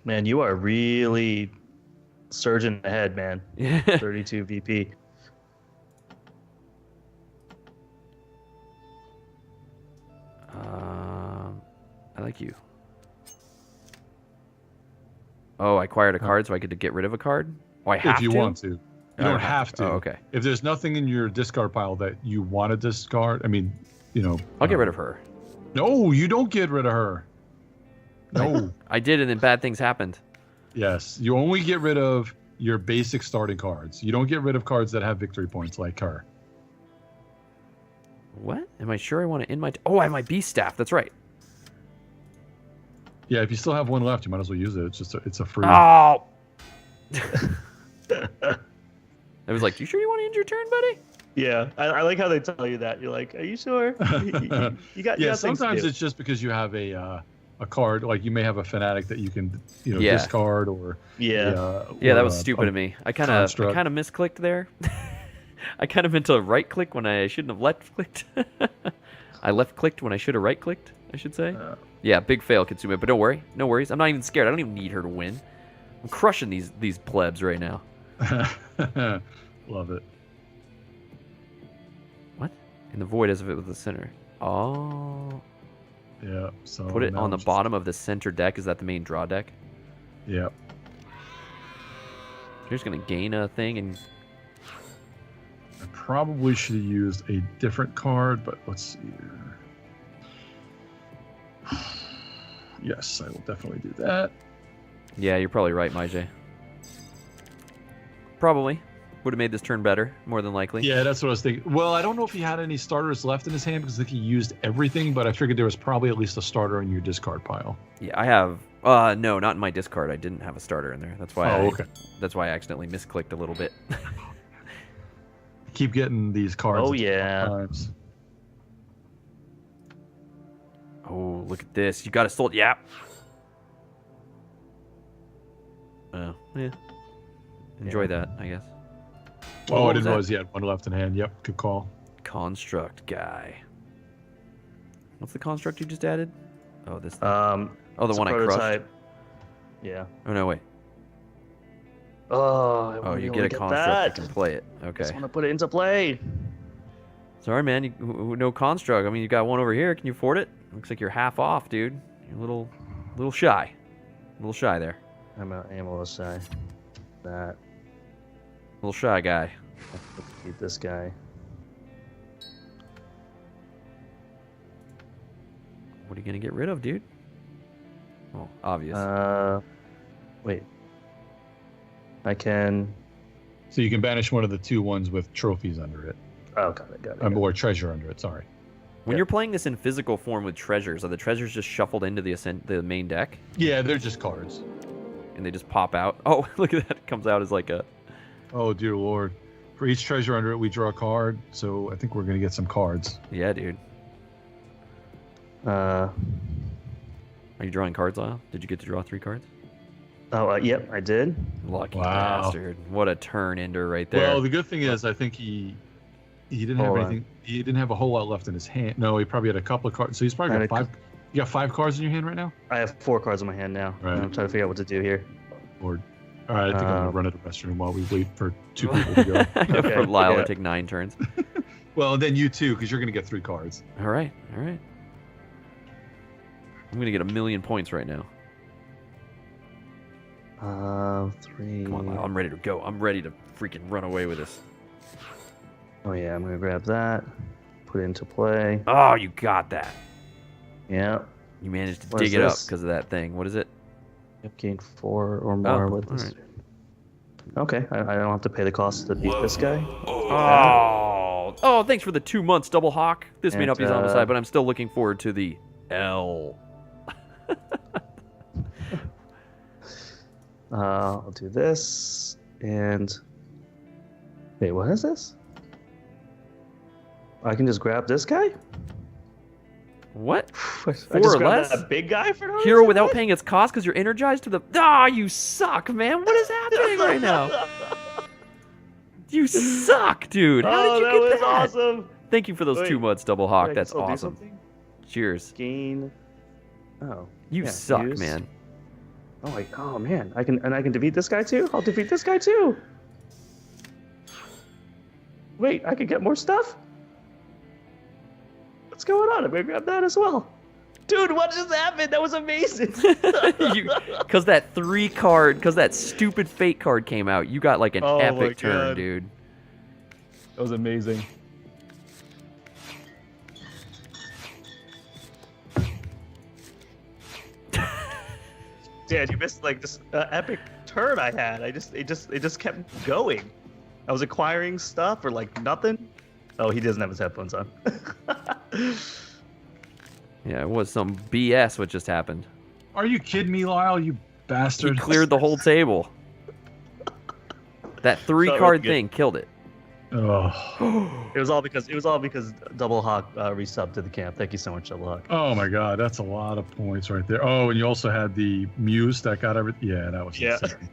Man, you are really surging ahead, man. Yeah. 32 VP. I like you. Oh, I acquired a card, so I get to get rid of a card? Oh, I have If you to? want to. You don't have to. Oh, okay. If there's nothing in your discard pile that you want to discard, I mean, I'll get rid of her. No, you don't get rid of her. No. I did, and then bad things happened. Yes. You only get rid of your basic starting cards. You don't get rid of cards that have victory points like her. What? Am I sure I want to end my... Oh, I have my beast staff. That's right. Yeah, if you still have one left, you might as well use it. It's a free. Oh! I was like, you sure you want to end your turn, buddy? Yeah, I like how they tell you that. You're like, are you sure? You got. Yeah, things to sometimes do. it's just because you have a card, like you may have a fanatic that you can Yeah. discard or Yeah. Yeah, that or was stupid of me. I kind of misclicked there. I kind of meant to right click when I shouldn't have left clicked. I left clicked when I should have right clicked, I should say. Yeah, big fail, Kitsune, but don't worry. No worries. I'm not even scared. I don't even need her to win. I'm crushing these plebs right now. Love it. What? In the void as if it was the center. Oh. Yeah. So Put it now on the just- bottom of the center deck. Is that the main draw deck? Yeah. You're just going to gain a thing and... I probably should have used a different card, but let's see here. Yes, I will definitely do that. Yeah, you're probably right, Maije. Probably. Would have made this turn better, more than likely. Yeah, that's what I was thinking. Well, I don't know if he had any starters left in his hand because I think he used everything, but I figured there was probably at least a starter in your discard pile. Yeah, I have... no, not in my discard. I didn't have a starter in there. That's why okay. That's why I accidentally misclicked a little bit. Keep getting these cards. Oh, at yeah. times. Oh, look at this. You got a sold. Yeah. Oh, yeah. Enjoy that, I guess. Oh, What I was didn't that? realize he had one left in hand. Yep, good call. Construct guy. What's the construct you just added? Oh, this thing. Oh, the it's one a I crushed. prototype. Yeah. Oh, no, wait. Oh, Oh, you get a construct, you can play it. I Okay. just want to put it into play. Sorry, man. No construct. I mean, you got one over here. Can you afford it? Looks like you're half off, dude. You're a little shy. A little shy there. I am a little shy. That. Little shy guy. Let's keep this guy. What are you gonna get rid of, dude? Oh, obvious. Wait. I can. So you can banish one of the 2 ones with trophies under it. Oh, got it. Or treasure under it, sorry. When you're playing this in physical form with treasures, are the treasures just shuffled into the main deck? Yeah, they're just cards. And they just pop out? Oh, look at that. It comes out as like a... Oh, dear Lord. For each treasure under it, we draw a card. So I think we're going to get some cards. Yeah, dude. Are you drawing cards, Lyle? Did you get to draw 3 cards? Oh, yep, I did. Lucky Wow. bastard. What a turn ender right there. Well, the good thing is I think he didn't have anything. He didn't have a whole lot left in his hand. No, he probably had a couple of cards. So he's probably got 5. You got 5 cards in your hand right now? I have 4 cards in my hand now. Right. I'm trying to figure out what to do here. Lord. All right, I think I'm going to run to the restroom while we wait for 2 people to go. Okay, For Lyle yeah. to take 9 turns. Well, and then you too, because you're going to get 3 cards. All right. I'm going to get 1,000,000 points right now. 3. Come on, Lyle. I'm ready to go. I'm ready to freaking run away with this. Oh yeah, I'm gonna grab that, put it into play. Oh, you got that. Yeah. You managed to What dig is it up this? because of that thing. What is it? I've gained 4 or more with all this. right. Okay, I don't have to pay the cost to beat this guy. Oh, thanks for the 2 months, Double Hawk. This may And, not be on the side, but I'm still looking forward to the L. I'll do this and wait, what is this? I can just grab this guy? What? I 4 just or grabbed less? that big guy for no Hero reason? without What? paying its cost because you're energized to the... Ah, you suck, man. What is happening right now? You suck, dude. How did you that get was that? awesome. Thank you for those Wait, 2 months, Double Hawk. I can That's still do awesome. something? Cheers. Gain. Oh. You yeah, suck, use. man. Oh man, I can defeat this guy too? I'll defeat this guy too. Wait, I can get more stuff? What's going on? I'm gonna grab that as well. Dude, what just happened? That was amazing. Because that stupid fate card came out, you got like an Oh my epic turn, God. dude. That was amazing. Dad, you missed like this epic turn I had. It just kept going. I was acquiring stuff for like nothing. Oh, he doesn't have his headphones on. Yeah, it was some BS what just happened. Are you kidding me, Lyle? You He bastard. cleared the whole table. That 3-card good. thing killed it. Oh. It was all because Double Hawk resubbed to the camp. Thank you so much, Double Hawk. Oh my God, that's a lot of points right there. Oh, and you also had the Muse that got everything. Yeah, that was Yeah. insane.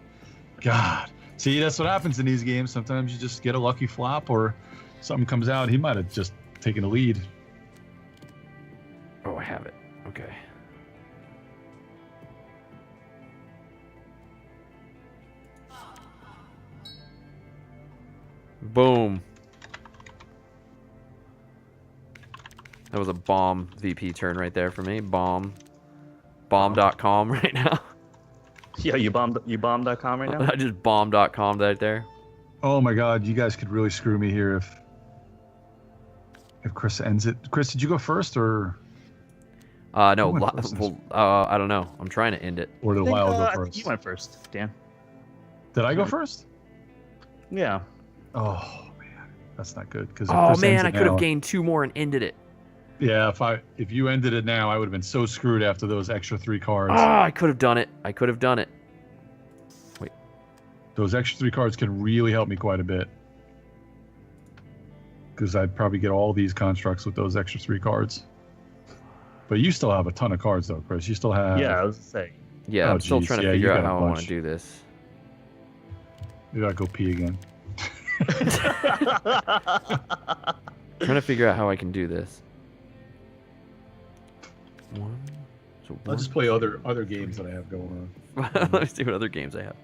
God. See, that's what happens in these games. Sometimes you just get a lucky flop or something comes out. He might have just taken a lead. Oh, I have it. Okay. Boom. That was a bomb VP turn right there for me. Bomb. Bomb.com right now. Yeah, you bomb.com right now? I just bomb.com right there. Oh my God, you guys could really screw me here if Chris ends it. Chris, did you go first or No, went first this I don't know. I'm trying to end it. did I think, Lyle I go think first? you went first, Dan. Did I go first? Yeah. Oh man, that's not good. Because Oh man, I could have gained 2 more and ended it. Yeah, if you ended it now, I would have been so screwed after those extra 3 cards. Oh, I could have done it. I could have done it. Those extra 3 cards can really help me quite a bit. Because I'd probably get all these constructs with those extra 3 cards. But you still have a ton of cards, though, Chris. You still have. Yeah, I was saying. Yeah, Oh, I'm still geez. trying to Yeah, figure you out got a how I want to bunch. do this. Maybe I'll go pee again. Trying to figure out how I can do this. I'll just play other games that I have going on. Let me see what other games I have.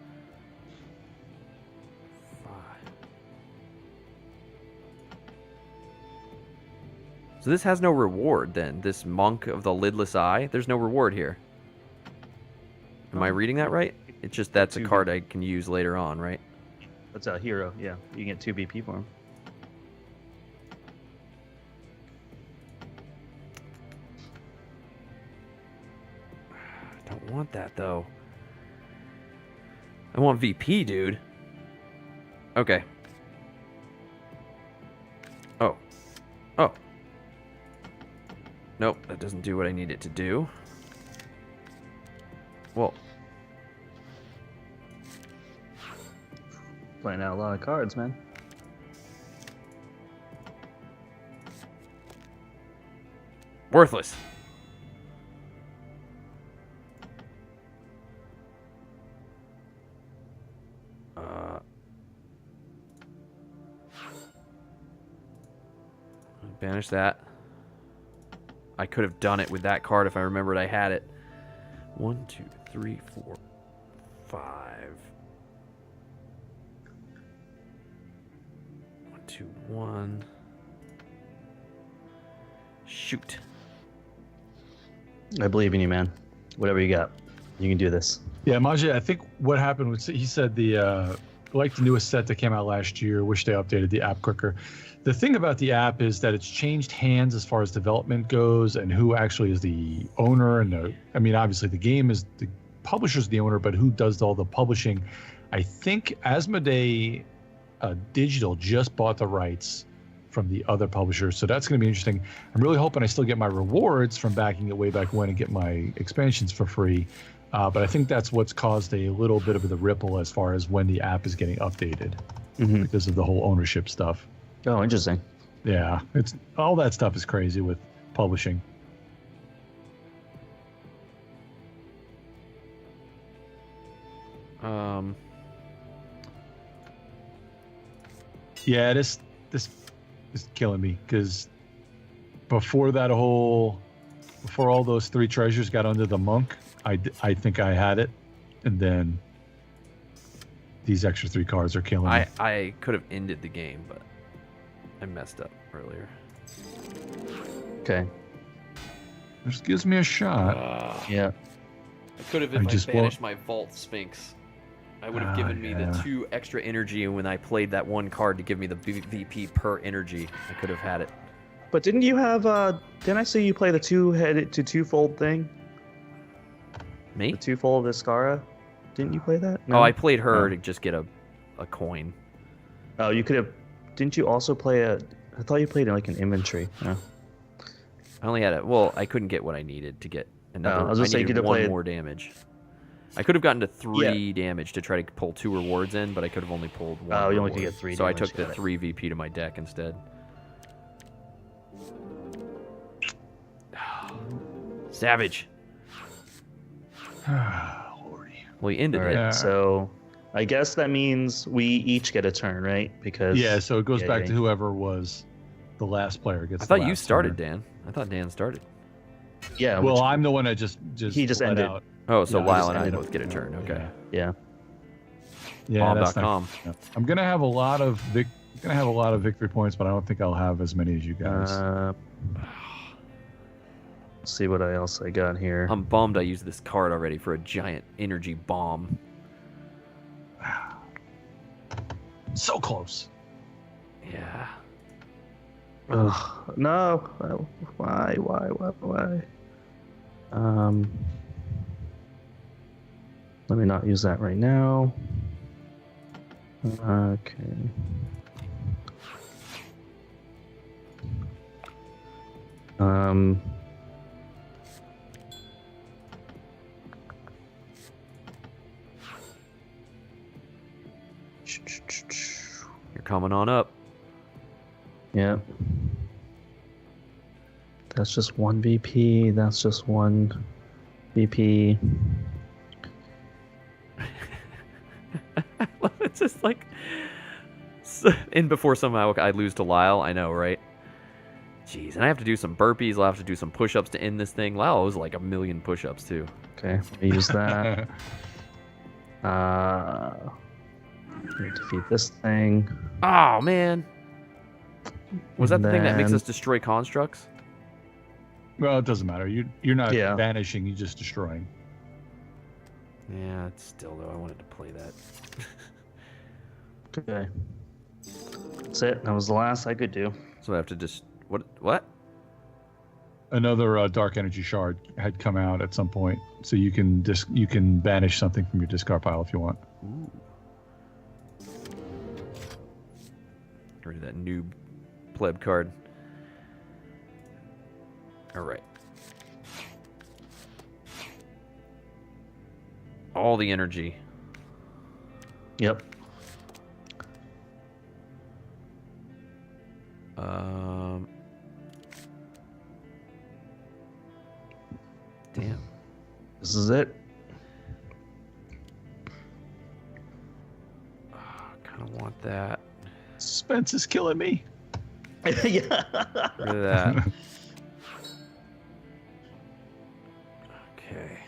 So this has no reward then. This Monk of the Lidless Eye, there's no reward here. Am I reading that right? It's just that's a card I can use later on, right? That's a hero. Yeah, you can get 2 BP for him. I don't want that though. I want VP, dude. Okay. Oh. Oh. Nope, that doesn't do what I need it to do. Well. Playing out a lot of cards, man. Worthless. Banish that. I could have done it with that card if I remembered I had it. 1, 2, 3, 4, 5. 1, 2, 1. Shoot. I believe in you, man. Whatever you got, you can do this. Yeah, Majid, I think what happened was he said the newest set that came out last year. Wish they updated the app quicker. The thing about the app is that it's changed hands as far as development goes and who actually is the owner. And I mean, obviously the game is the publisher's the owner, but who does all the publishing? I think Asmodee Digital just bought the rights from the other publishers, so that's going to be interesting. I'm really hoping I still get my rewards from backing it way back when and get my expansions for free. But I think that's what's caused a little bit of the ripple as far as when the app is getting updated because of the whole ownership stuff. Oh, interesting. Yeah, it's all that stuff is crazy with publishing. Yeah, this is killing me because before all those 3 treasures got under the monk, I think I had it, and then these extra 3 cards are killing me. I could have ended the game, but I messed up earlier. Okay. This gives me a shot. Yeah. I could have, if I banished my Vault Sphinx, I would have given me the 2 extra energy, and when I played that 1 card to give me the VP per energy, I could have had it. But didn't you have, didn't I see you play the 2-headed to 2-fold thing? Me? The 2-fold Iskara? Didn't you play that? No? Oh, I played her to just get a coin. Oh, you could have, didn't you also play I thought you played like an inventory. No. I only had I couldn't get what I needed to get another. I was just saying, needed you could have 1 played more damage. I could have gotten to 3 damage to try to pull 2 rewards in, but I could have only pulled 1. Oh, you only reward. could get 3 So damage. I took the 3 VP to my deck instead. Savage. Lordy. Well, he ended All right, it. so I guess that means we each get a turn, right? Because So it goes back to whoever was the last player gets. I thought the you last started, turn. Dan. I thought Dan started. Yeah. Well, I'm the one that just he just let ended. out. Oh, so Yeah, I Lyle just and I ended both up- get a turn. Okay. Yeah. Yeah, that's Bomb.com. not, I'm gonna have a lot of victory points, but I don't think I'll have as many as you guys. Let's see what else I got here. I'm bummed I used this card already for a giant energy bomb. So close. Yeah. Ugh, no. Why? Let me not use that right now. Okay. You're coming on up. Yeah. That's just 1 VP. That's just 1 VP. It's just like... And before somehow I lose to Lyle, I know, right? Jeez, and I have to do some burpees. I'll have to do some push-ups to end this thing. Lyle was like 1,000,000 push-ups, too. Okay, let me use that. Defeat this thing. Oh, man. Was that the thing that makes Then- us destroy constructs? Well, it doesn't matter. You're not Yeah. banishing. You're just destroying. Yeah, it's still though. I wanted to play that. Okay. That's it. That was the last I could do. So I have to just what? Another dark energy shard had come out at some point, so you can banish something from your discard pile if you want. Ooh. Get rid of that noob pleb card. All right. All the energy. Yep. Damn. This is it. I kind of want that. Suspense is killing me. Yeah. Rid of that. Okay.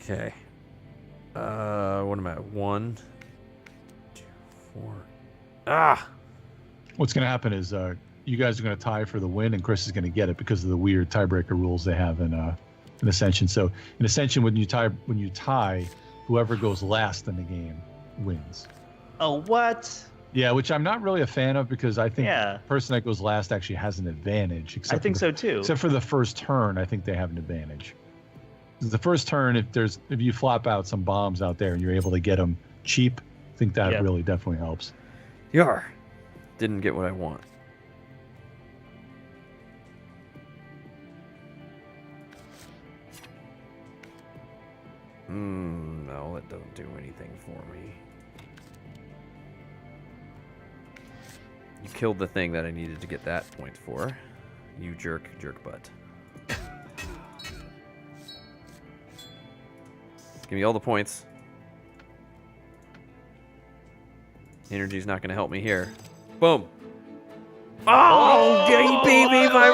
Okay. What am I at? 1, 2, 4. Ah! What's going to happen is you guys are going to tie for the win, and Chris is going to get it because of the weird tiebreaker rules they have in Ascension. So in Ascension, when you tie, whoever goes last in the game wins. Oh, what? Yeah, which I'm not really a fan of because I think Yeah. the person that goes last actually has an advantage. I think so too. Except for the first turn, I think they have an advantage. 'Cause the first turn, if you flop out some bombs out there and you're able to get them cheap, I think that Yeah. really definitely helps. Yar! Didn't get what I want. No, that doesn't do anything for me. You killed the thing that I needed to get that point for. You jerk butt. Give me all the points. Energy's not going to help me here. Boom. Oh, he beat me by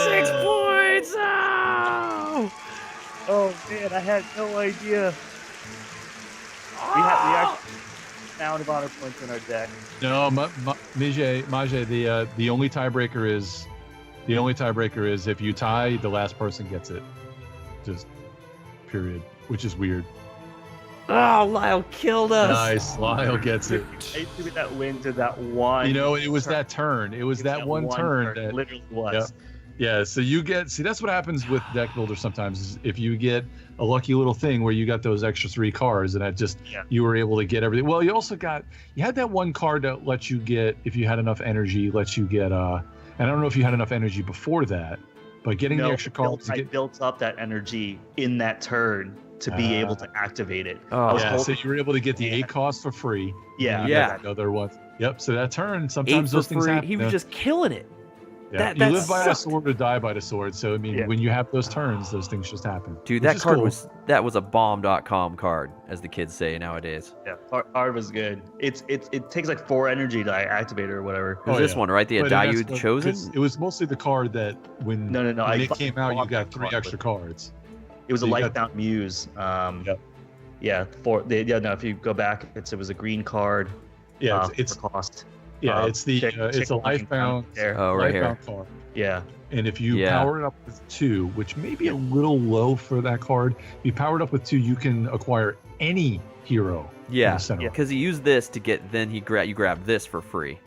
6 points. Oh! Oh man, I had no idea. We actually found about our points in our deck. No, Mage, the only tiebreaker is if you tie, the last person gets it. Just period, which is weird. Oh, Lyle killed us. Nice, Lyle gets it. I threw that win to that one. You know, it was that turn. It was that one turn that literally was. Yeah, so that's what happens with deck builders sometimes is if you get a lucky little thing where you got those extra 3 cards and you were able to get everything. Well, you had that one card that lets you get, if you had enough energy, lets you get and I don't know if you had enough energy before that, but getting the extra cards I built up that energy in that turn to be able to activate it. Oh, so you were able to get the 8 costs for free. Yeah. Another one. Yep. So that turn, 8 sometimes for those things free. happen. He was just killing it. Yeah. You live by the sword or die by the sword. So I mean, when you have those turns, those things just happen. Dude, which that is card cool. was a bomb.com card, as the kids say nowadays. Yeah, card was good. It takes like 4 energy to activate it or whatever. It was this one, right? The But Adayu that's Chosen? It was mostly the card that when No. when it came out, you bought got that 3 card, extra cards. It was So a you got- Lifebound Muse. Yep. Yeah, if you go back, it was a green card. Yeah, for it's cost. it's the check it's a lifebound there. Oh, right here. lifebound card. Yeah. And if you power it up with 2, which may be a little low for that card, if you power it up with 2, you can acquire any hero. in Yeah, the center. because he used this to get, then you grab this for free.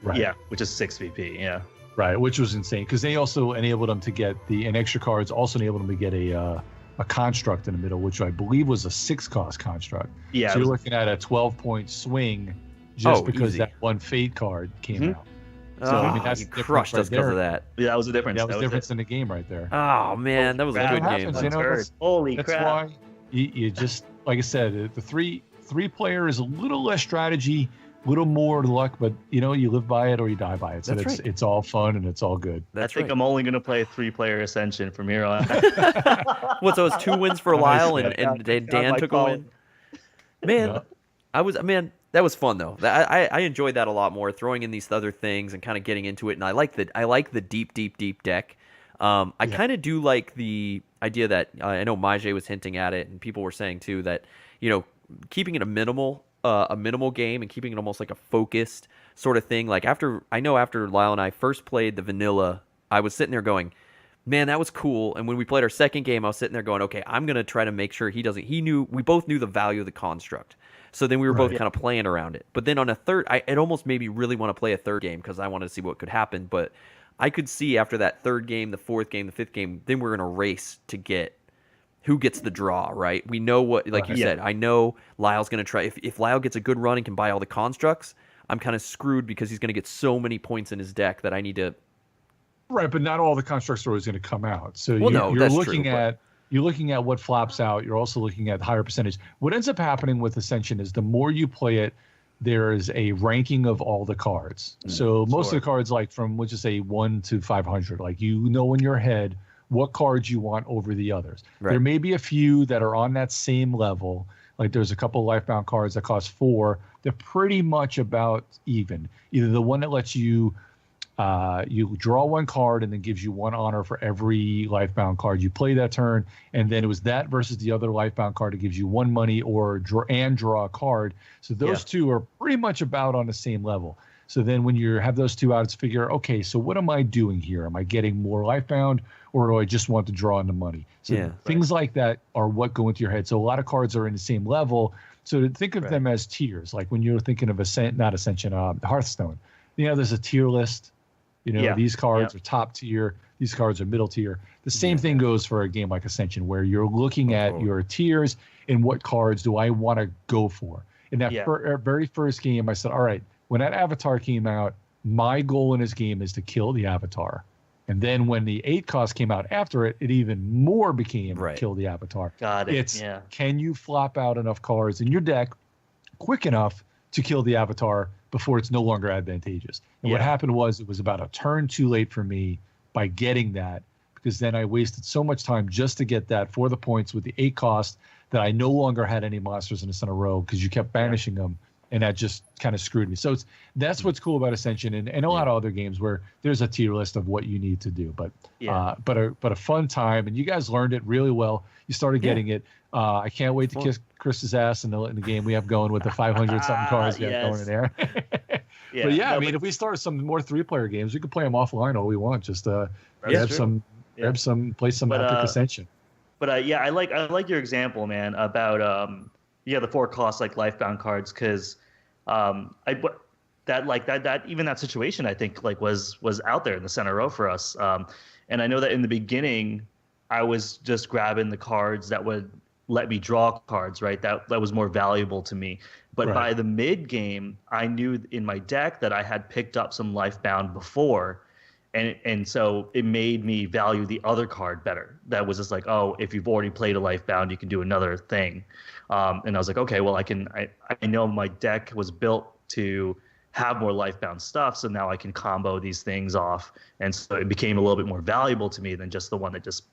Right. Yeah, which is 6 VP. Yeah. Right, which was insane because they also enabled them to get and extra cards also enabled them to get a construct in the middle, which I believe was a 6 cost construct. Yeah. So you're looking at a 12-point swing just because easy. that one fate card came Mhm. out. So I mean, that's you the difference crushed right us because of there. that. Yeah, that was the difference. That was the difference it. in the game right there. Oh man, that was a Crap. good That game. happens, though. you know, that's- Holy That's crap. why you just, like I said, the three player is a little less strategy, a little more luck, but you know, you live by it or you die by it. So That's it's right. it's all fun and it's all good. That's I think right. I'm only gonna play 3-player Ascension from here on. What's those 2 wins for Lyle and Yeah, Dan my took a call. win? Man, Yeah. that was fun though. I enjoyed that a lot more, throwing in these other things and kind of getting into it. And I like the deep deck. I kind of do like the idea that I know Mage was hinting at it, and people were saying too that keeping it a minimal game and keeping it almost like a focused sort of thing. Like after Lyle and I first played the vanilla I was sitting there going, man, that was cool. And when we played our second game, I was sitting there going, okay, I'm going to try to make sure he doesn't. We both knew the value of the construct. So then we were both kind of playing around it. But then on a third, it almost made me really want to play a third game because I wanted to see what could happen. But I could see after that third game, the fourth game, the fifth game, then we're in a race to get who gets the draw, right? We know what, like you said, I know Lyle's going to try. If Lyle gets a good run and can buy all the constructs, I'm kind of screwed because he's going to get so many points in his deck that I need to. Right, but not all the constructs are always going to come out. So Well, you're looking at you're looking at what flops out. You're also looking at higher percentage. What ends up happening with Ascension is the more you play it, there is a ranking of all the cards. So most of the cards, like from let's just say 1 to 500, like you know in your head what cards you want over the others. Right. There may be a few that are on that same level. Like there's a couple of Lifebound cards that cost 4. They're pretty much about even. Either the one that lets you you draw one card and then gives you 1 honor for every Lifebound card you play that turn, and then it was that versus the other Lifebound card that gives you 1 money or draw a card. So those two are pretty much about on the same level. So then when you have those two out, it's figure, okay, so what am I doing here? Am I getting more Lifebound, or do I just want to draw in the money? So things like that are what go into your head. So a lot of cards are in the same level. So to think of them as tiers, like when you're thinking of Hearthstone, there's a tier list. These cards are top tier. These cards are middle tier. The same thing goes for a game like Ascension, where you're looking at your tiers and what cards do I want to go for. In that very first game, I said, all right, when that Avatar came out, my goal in this game is to kill the Avatar. And then when the 8 cost came out after it, it even more became kill the Avatar. Got it. It's can you flop out enough cards in your deck quick enough to kill the Avatar before it's no longer advantageous. And what happened was it was about a turn too late for me by getting that, because then I wasted so much time just to get that for the points with the 8 cost that I no longer had any monsters in a row because you kept banishing them, and that just kind of screwed me. So that's what's cool about Ascension and a lot of other games where there's a tier list of what you need to do. But but a fun time, and you guys learned it really well. You started getting it. I can't wait to kiss Chris's ass in the game we have going with the 500 something cards we have going in there. If we start some more 3-player games, we can play them offline all we want. Just play some Epic Ascension. But I like your example, man, about the 4 costs like Lifebound cards, because that situation I think like was out there in the center row for us. And I know that in the beginning I was just grabbing the cards that would let me draw cards, right? That was more valuable to me. But by the mid game, I knew in my deck that I had picked up some Lifebound before, and so it made me value the other card better. That was just like, oh, if you've already played a Lifebound, you can do another thing. And I was like, okay, well, I know my deck was built to have more Lifebound stuff, so now I can combo these things off, and so it became a little bit more valuable to me than just the one that just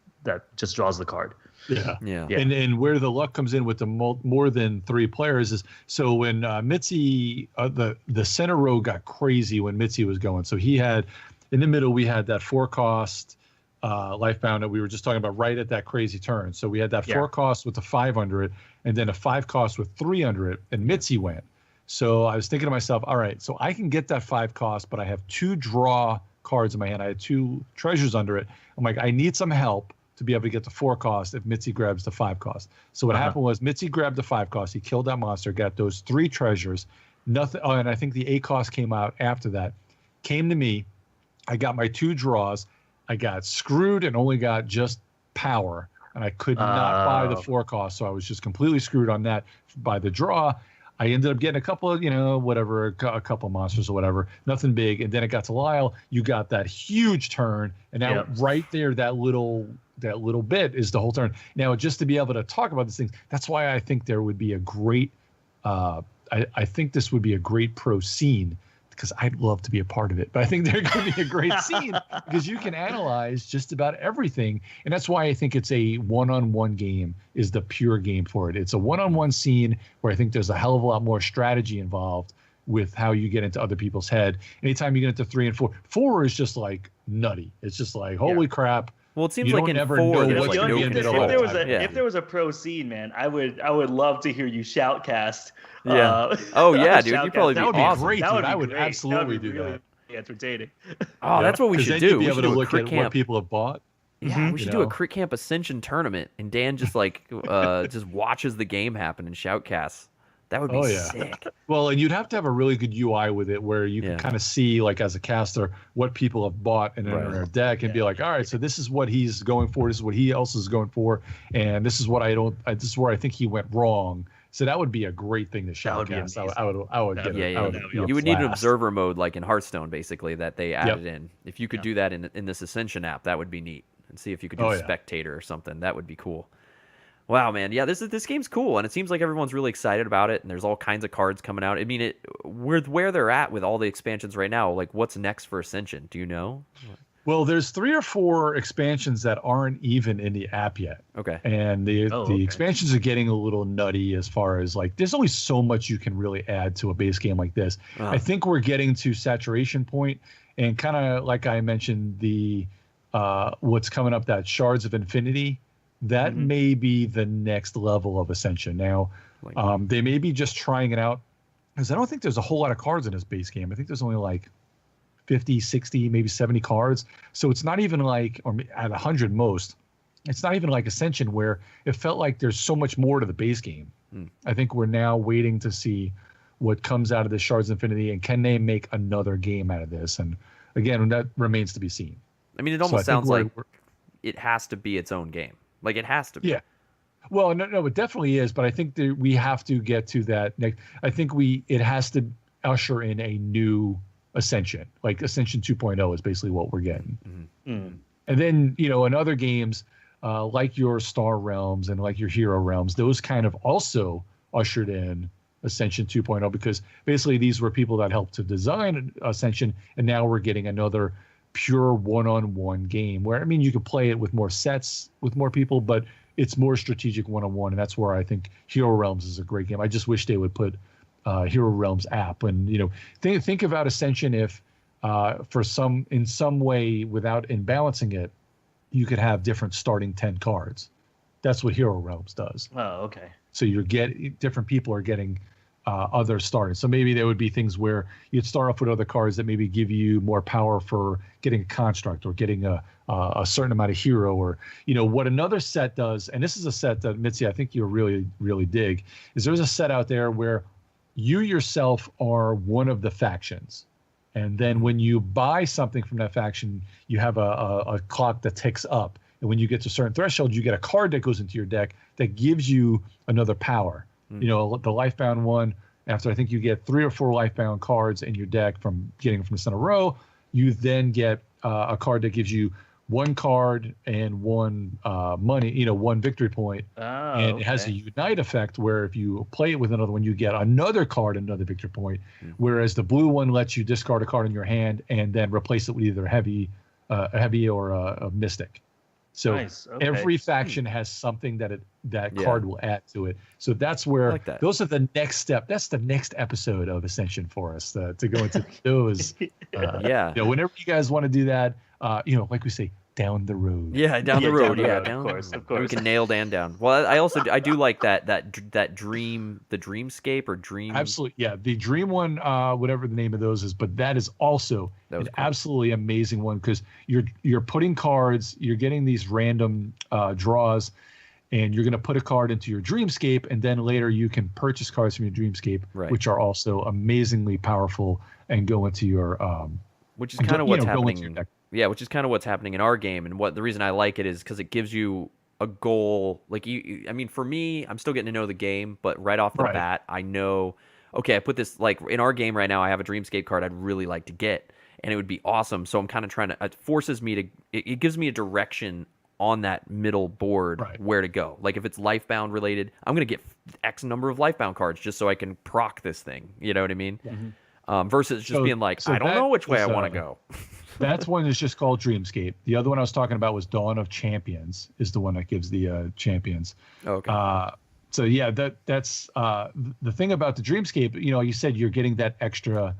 draws the card. Yeah. And where the luck comes in with the more than 3 players is, so when Mitzi, the center row got crazy when Mitzi was going. So he had, in the middle, we had that 4 cost Lifebound that we were just talking about right at that crazy turn. So we had that 4 cost with the 500, and then a 5 cost with 300, and Mitzi went. So I was thinking to myself, all right, so I can get that 5 cost, but I have 2 draw cards in my hand. I had 2 treasures under it. I'm like, I need some help to be able to get the 4 cost if Mitzi grabs the 5 cost. So what happened was Mitzi grabbed the 5 cost. He killed that monster, got those 3 treasures. Nothing. Oh, and I think the 8 cost came out after that. Came to me. I got my 2 draws. I got screwed and only got just power, and I could not buy the 4 cost. So I was just completely screwed on that by the draw. I ended up getting a couple of, a couple of monsters or whatever, nothing big. And then it got to Lyle. You got that huge turn, and now right there, that little bit is the whole turn. Now, just to be able to talk about these things, that's why I think there would be a great, I think this would be a great pro scene, because I'd love to be a part of it. But I think there could be a great scene because you can analyze just about everything. And that's why I think it's a one-on-one game is the pure game for it. It's a one-on-one scene where I think there's a hell of a lot more strategy involved with how you get into other people's head. Anytime you get into 3 and 4, 4 is just like nutty. It's just like, holy crap. Well, it seems you like don't in ever 4, know there's what's like going no to be in the control. If there was a pro scene, man, I would love to hear you shoutcast. Yeah. Dude, you'd probably be That would be awesome. great, That dude. would be I would great. absolutely That would be do really that. entertaining. Oh, that's what we 'Cause should then do. you'd be We able should to do a look crit at camp. what people have bought. Yeah, we should you do a know? Crit Camp Ascension tournament, and Dan just just watches the game happen and shoutcasts. That would be sick. Well, and you'd have to have a really good UI with it where you can kind of see, like, as a caster, what people have bought in their deck and be like, all right, so this is what he's going for, this is what he else is going for, and this is what this is where I think he went wrong. So that would be a great thing to shoutcast. I would get it. You would need an observer mode like in Hearthstone, basically, that they added in. If you could do that in this Ascension app, that would be neat. And see if you could do a spectator or something. That would be cool. Wow, man. Yeah, this game's cool, and it seems like everyone's really excited about it, and there's all kinds of cards coming out. I mean, where they're at with all the expansions right now, like, what's next for Ascension? Do you know? Well, there's 3 or 4 expansions that aren't even in the app yet. Okay. And the expansions are getting a little nutty as far as, like, there's only so much you can really add to a base game like this. I think we're getting to saturation point, and kind of like I mentioned, the what's coming up, that Shards of Infinity, that may be the next level of Ascension. Now, they may be just trying it out, because I don't think there's a whole lot of cards in this base game. I think there's only like 50, 60, maybe 70 cards. So it's not even like, or at 100 most, it's not even like Ascension, where it felt like there's so much more to the base game. I think we're now waiting to see what comes out of the Shards of Infinity, and can they make another game out of this? And again, that remains to be seen. I mean, it almost sounds like it has to be its own game. Like, it has to be. Yeah. Well, no, it definitely is. But I think that we have to get to that next. I think it has to usher in a new Ascension. Like, Ascension 2.0 is basically what we're getting. And then, in other games, like your Star Realms and like your Hero Realms, those kind of also ushered in Ascension 2.0, because basically these were people that helped to design Ascension, and now we're getting another pure one-on-one game where, I mean, you can play it with more sets, with more people, but it's more strategic one-on-one, and that's where I think Hero Realms is a great game. I just wish they would put Hero Realms app, and think about Ascension if in some way, without imbalancing it, you could have different starting 10 cards. That's what Hero Realms does. Oh, okay. So different people are getting other starters. So maybe there would be things where you'd start off with other cards that maybe give you more power for getting a construct or getting a certain amount of hero, or what another set does. And this is a set that, Mitzi, I think you'll really, really dig, is there's a set out there where you yourself are one of the factions. And then when you buy something from that faction, you have a clock that ticks up. And when you get to a certain threshold, you get a card that goes into your deck that gives you another power. The Lifebound one, after I think you get 3 or 4 Lifebound cards in your deck from getting them from the center row, you then get a card that gives you 1 card and 1 money, 1 victory point. And it has a unite effect where if you play it with another one, you get another card and another victory point. Whereas the blue one lets you discard a card in your hand and then replace it with either a heavy or a mystic. So nice. Every faction has something that card will add to it. So that's where those are the next step. That's the next episode of Ascension for us to go into those. Whenever you guys want to do that, like we say, down the road. Yeah, down the road. Of course. We can nail Dan down. Well, I do like that dream, the Dreamscape or Dream. Absolutely, yeah. The Dream one, whatever the name of those is, but that is also an absolutely amazing one, because you're putting cards, you're getting these random draws, and you're going to put a card into your Dreamscape, and then later you can purchase cards from your Dreamscape, which are also amazingly powerful and go into your which is kind of what's happening. Yeah, which is kind of what's happening in our game, and the reason I like it is because it gives you a goal. Like I mean, for me, I'm still getting to know the game, but right off the bat, I know, okay, I put this, like in our game right now, I have a Dreamscape card I'd really like to get, and it would be awesome. So I'm kind of trying to, it forces me to, it gives me a direction on that middle board where to go. Like if it's Lifebound related, I'm gonna get X number of Lifebound cards just so I can proc this thing. You know what I mean? Versus just being like, I don't know which way I want to go. That's one that's just called Dreamscape. The other one I was talking about was Dawn of Champions, is the one that gives the champions. Okay. So yeah, that's the thing about the Dreamscape. You said you're getting that extra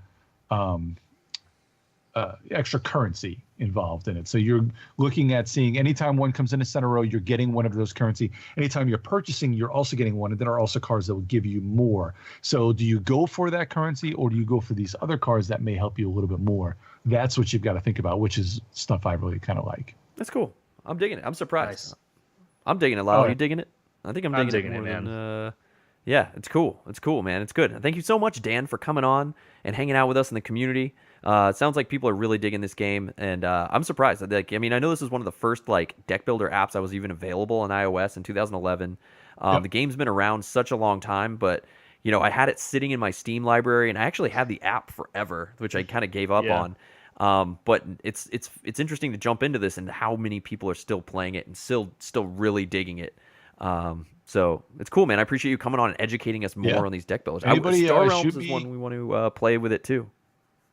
extra currency involved in it. So you're looking at seeing anytime one comes in a center row, you're getting one of those currency. Anytime you're purchasing, you're also getting one. And there are also cards that will give you more. So do you go for that currency, or do you go for these other cards that may help you a little bit more? That's what you've got to think about, which is stuff I really kind of like. That's cool. I'm digging it. I'm surprised. Nice. I'm digging it, Lyle. Oh, You digging it? I think I'm digging, digging it, it, more man. than, yeah, it's cool. It's cool, man. It's good. Thank you so much, Dan, for coming on and hanging out with us in the community. It sounds like people are really digging this game, and I'm surprised. Like, I mean, I know this is one of the first like deck builder apps that was even available on iOS in 2011. The game's been around such a long time, but you know, I had it sitting in my Steam library, and I actually had the app forever, which I kind of gave up on. But it's interesting to jump into this and how many people are still playing it and still really digging it. So it's cool, man. I appreciate you coming on and educating us more on these deck builders. Anybody, Star Realms shoot is me- one we want to play with it too.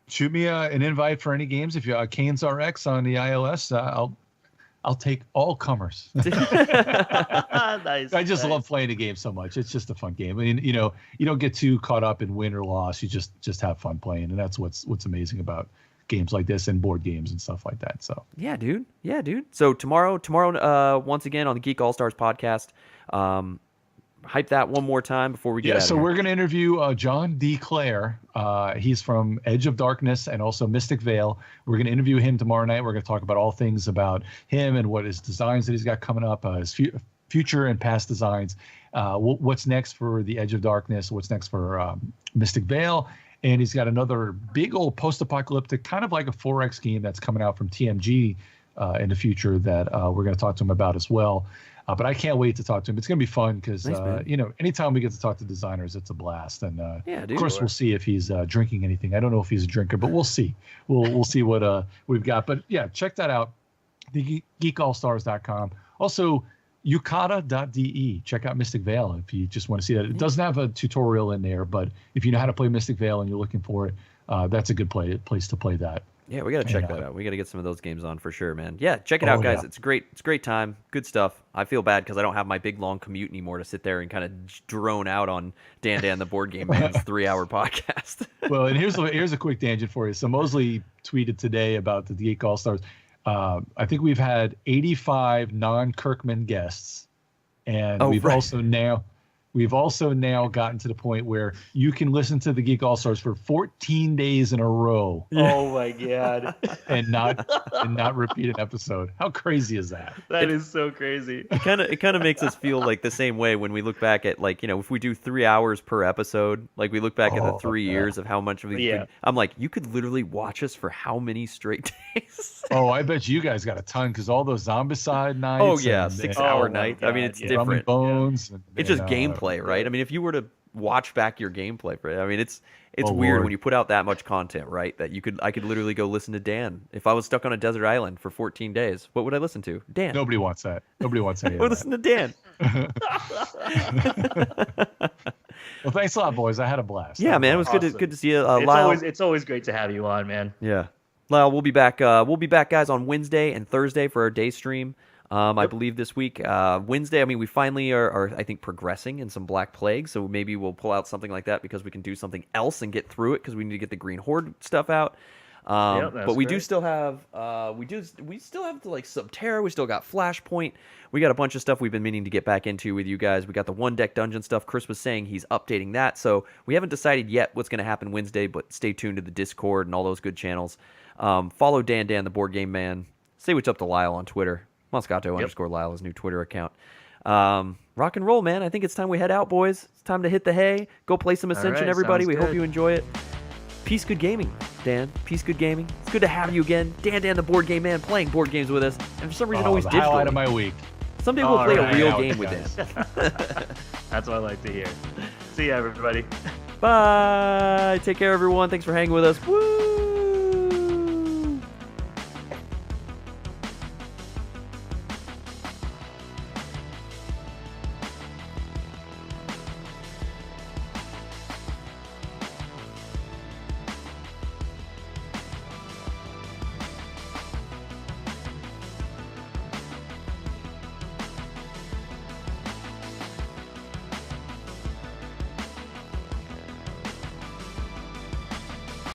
Shoot me an invite for any games. If you're Canes RX on the iOS, I'll take all comers. Nice. I just nice. love playing the game so much. It's just a fun game. I mean, you know, you don't get too caught up in win or loss. You just have fun playing, and that's what's amazing about games like this and board games and stuff like that. So Yeah, dude. So tomorrow, once again on the Geek Allstars podcast, hype that one more time before we get out of so here. we're going to interview John D. Clare. He's from Edge of Darkness and also Mystic Vale. We're going to interview him tomorrow night. We're going to talk about all things about him and what his designs that he's got coming up, his future and past designs, what's next for the Edge of Darkness, what's next for Mystic Vale. And he's got another big old post-apocalyptic, kind of like a 4X game that's coming out from TMG in the future that we're going to talk to him about as well. But I can't wait to talk to him. It's going to be fun because, Nice, you know, anytime we get to talk to designers, it's a blast. And Yeah, dude. of course, we'll see if he's drinking anything. I don't know if he's a drinker, but we'll see. We'll see what we've got. But yeah, check that out. The geekallstars.com. Also, yukata.de. Check out Mystic Vale if you just want to see that. It doesn't have a tutorial in there, but if you know how to play Mystic Vale and you're looking for it, that's a good place to play that. Yeah, we got to check that out. We got to get some of those games on for sure, man. Yeah, check it out, guys. Yeah. It's a great time. Good stuff. I feel bad because I don't have my big long commute anymore to sit there and kind of drone out on Dan the Board Game Man's 3-hour podcast. Well, and here's a quick tangent for you. So Mosley tweeted today about the Geek All Stars. I think we've had 85 non-Kirkman guests, and we've also now gotten to the point where you can listen to the Geek All Stars for 14 days in a row. Oh my god, and not repeat an episode. How crazy is that? that is so crazy. It kind of makes us feel like the same way when we look back at, like, you know, if we do 3 hours per episode, like we look back at the 3 years of how much of these. I'm like, you could literally watch us for how many straight days? Oh, I bet you guys got a ton because all those Zombicide nights. Oh yeah, and 6-hour Oh, my night. I mean, God, it's yeah. different. Bones. It's just gameplay, right? I mean, if you were to watch back your gameplay for it, I mean, it's Oh, weird Lord. when you put out that much content, right? That I could literally go listen to Dan. If I was stuck on a desert island for 14 days, what would I listen to? Dan. Nobody wants that. Nobody wants any I would of listen to Dan. that. Well, thanks a lot, boys. I had a blast. Yeah, man, it was Awesome. good to see you, Lyle. It's always great to have you on, man. Yeah, Lyle, we'll be back. We'll be back, guys, on Wednesday and Thursday for our day stream. I believe this week, Wednesday. I mean, we finally are, I think, progressing in some Black Plague, so maybe we'll pull out something like that because we can do something else and get through it because we need to get the Green Horde stuff out. But we do great. still have, we still have like Subterra. We still got Flashpoint. We got a bunch of stuff we've been meaning to get back into with you guys. We got the one deck dungeon stuff. Chris was saying he's updating that, so we haven't decided yet what's going to happen Wednesday. But stay tuned to the Discord and all those good channels. Follow Dan the Board Game Man. Say what's up to Lyle on Twitter. Moscato _ Lyle, his new Twitter account. Rock and roll, man. I think it's time we head out, boys. It's time to hit the hay. Go play some Ascension, right, everybody. sounds We hope good. you enjoy it. Peace, good gaming, Dan. Peace, good gaming. It's good to have you again. Dan the Board Game Man, playing board games with us. And for some reason, always the highlight of digitally. my week. Someday we'll play Alright. a real Out, game with guys. Dan. That's what I like to hear. See ya, everybody. Bye. Take care, everyone. Thanks for hanging with us. Woo!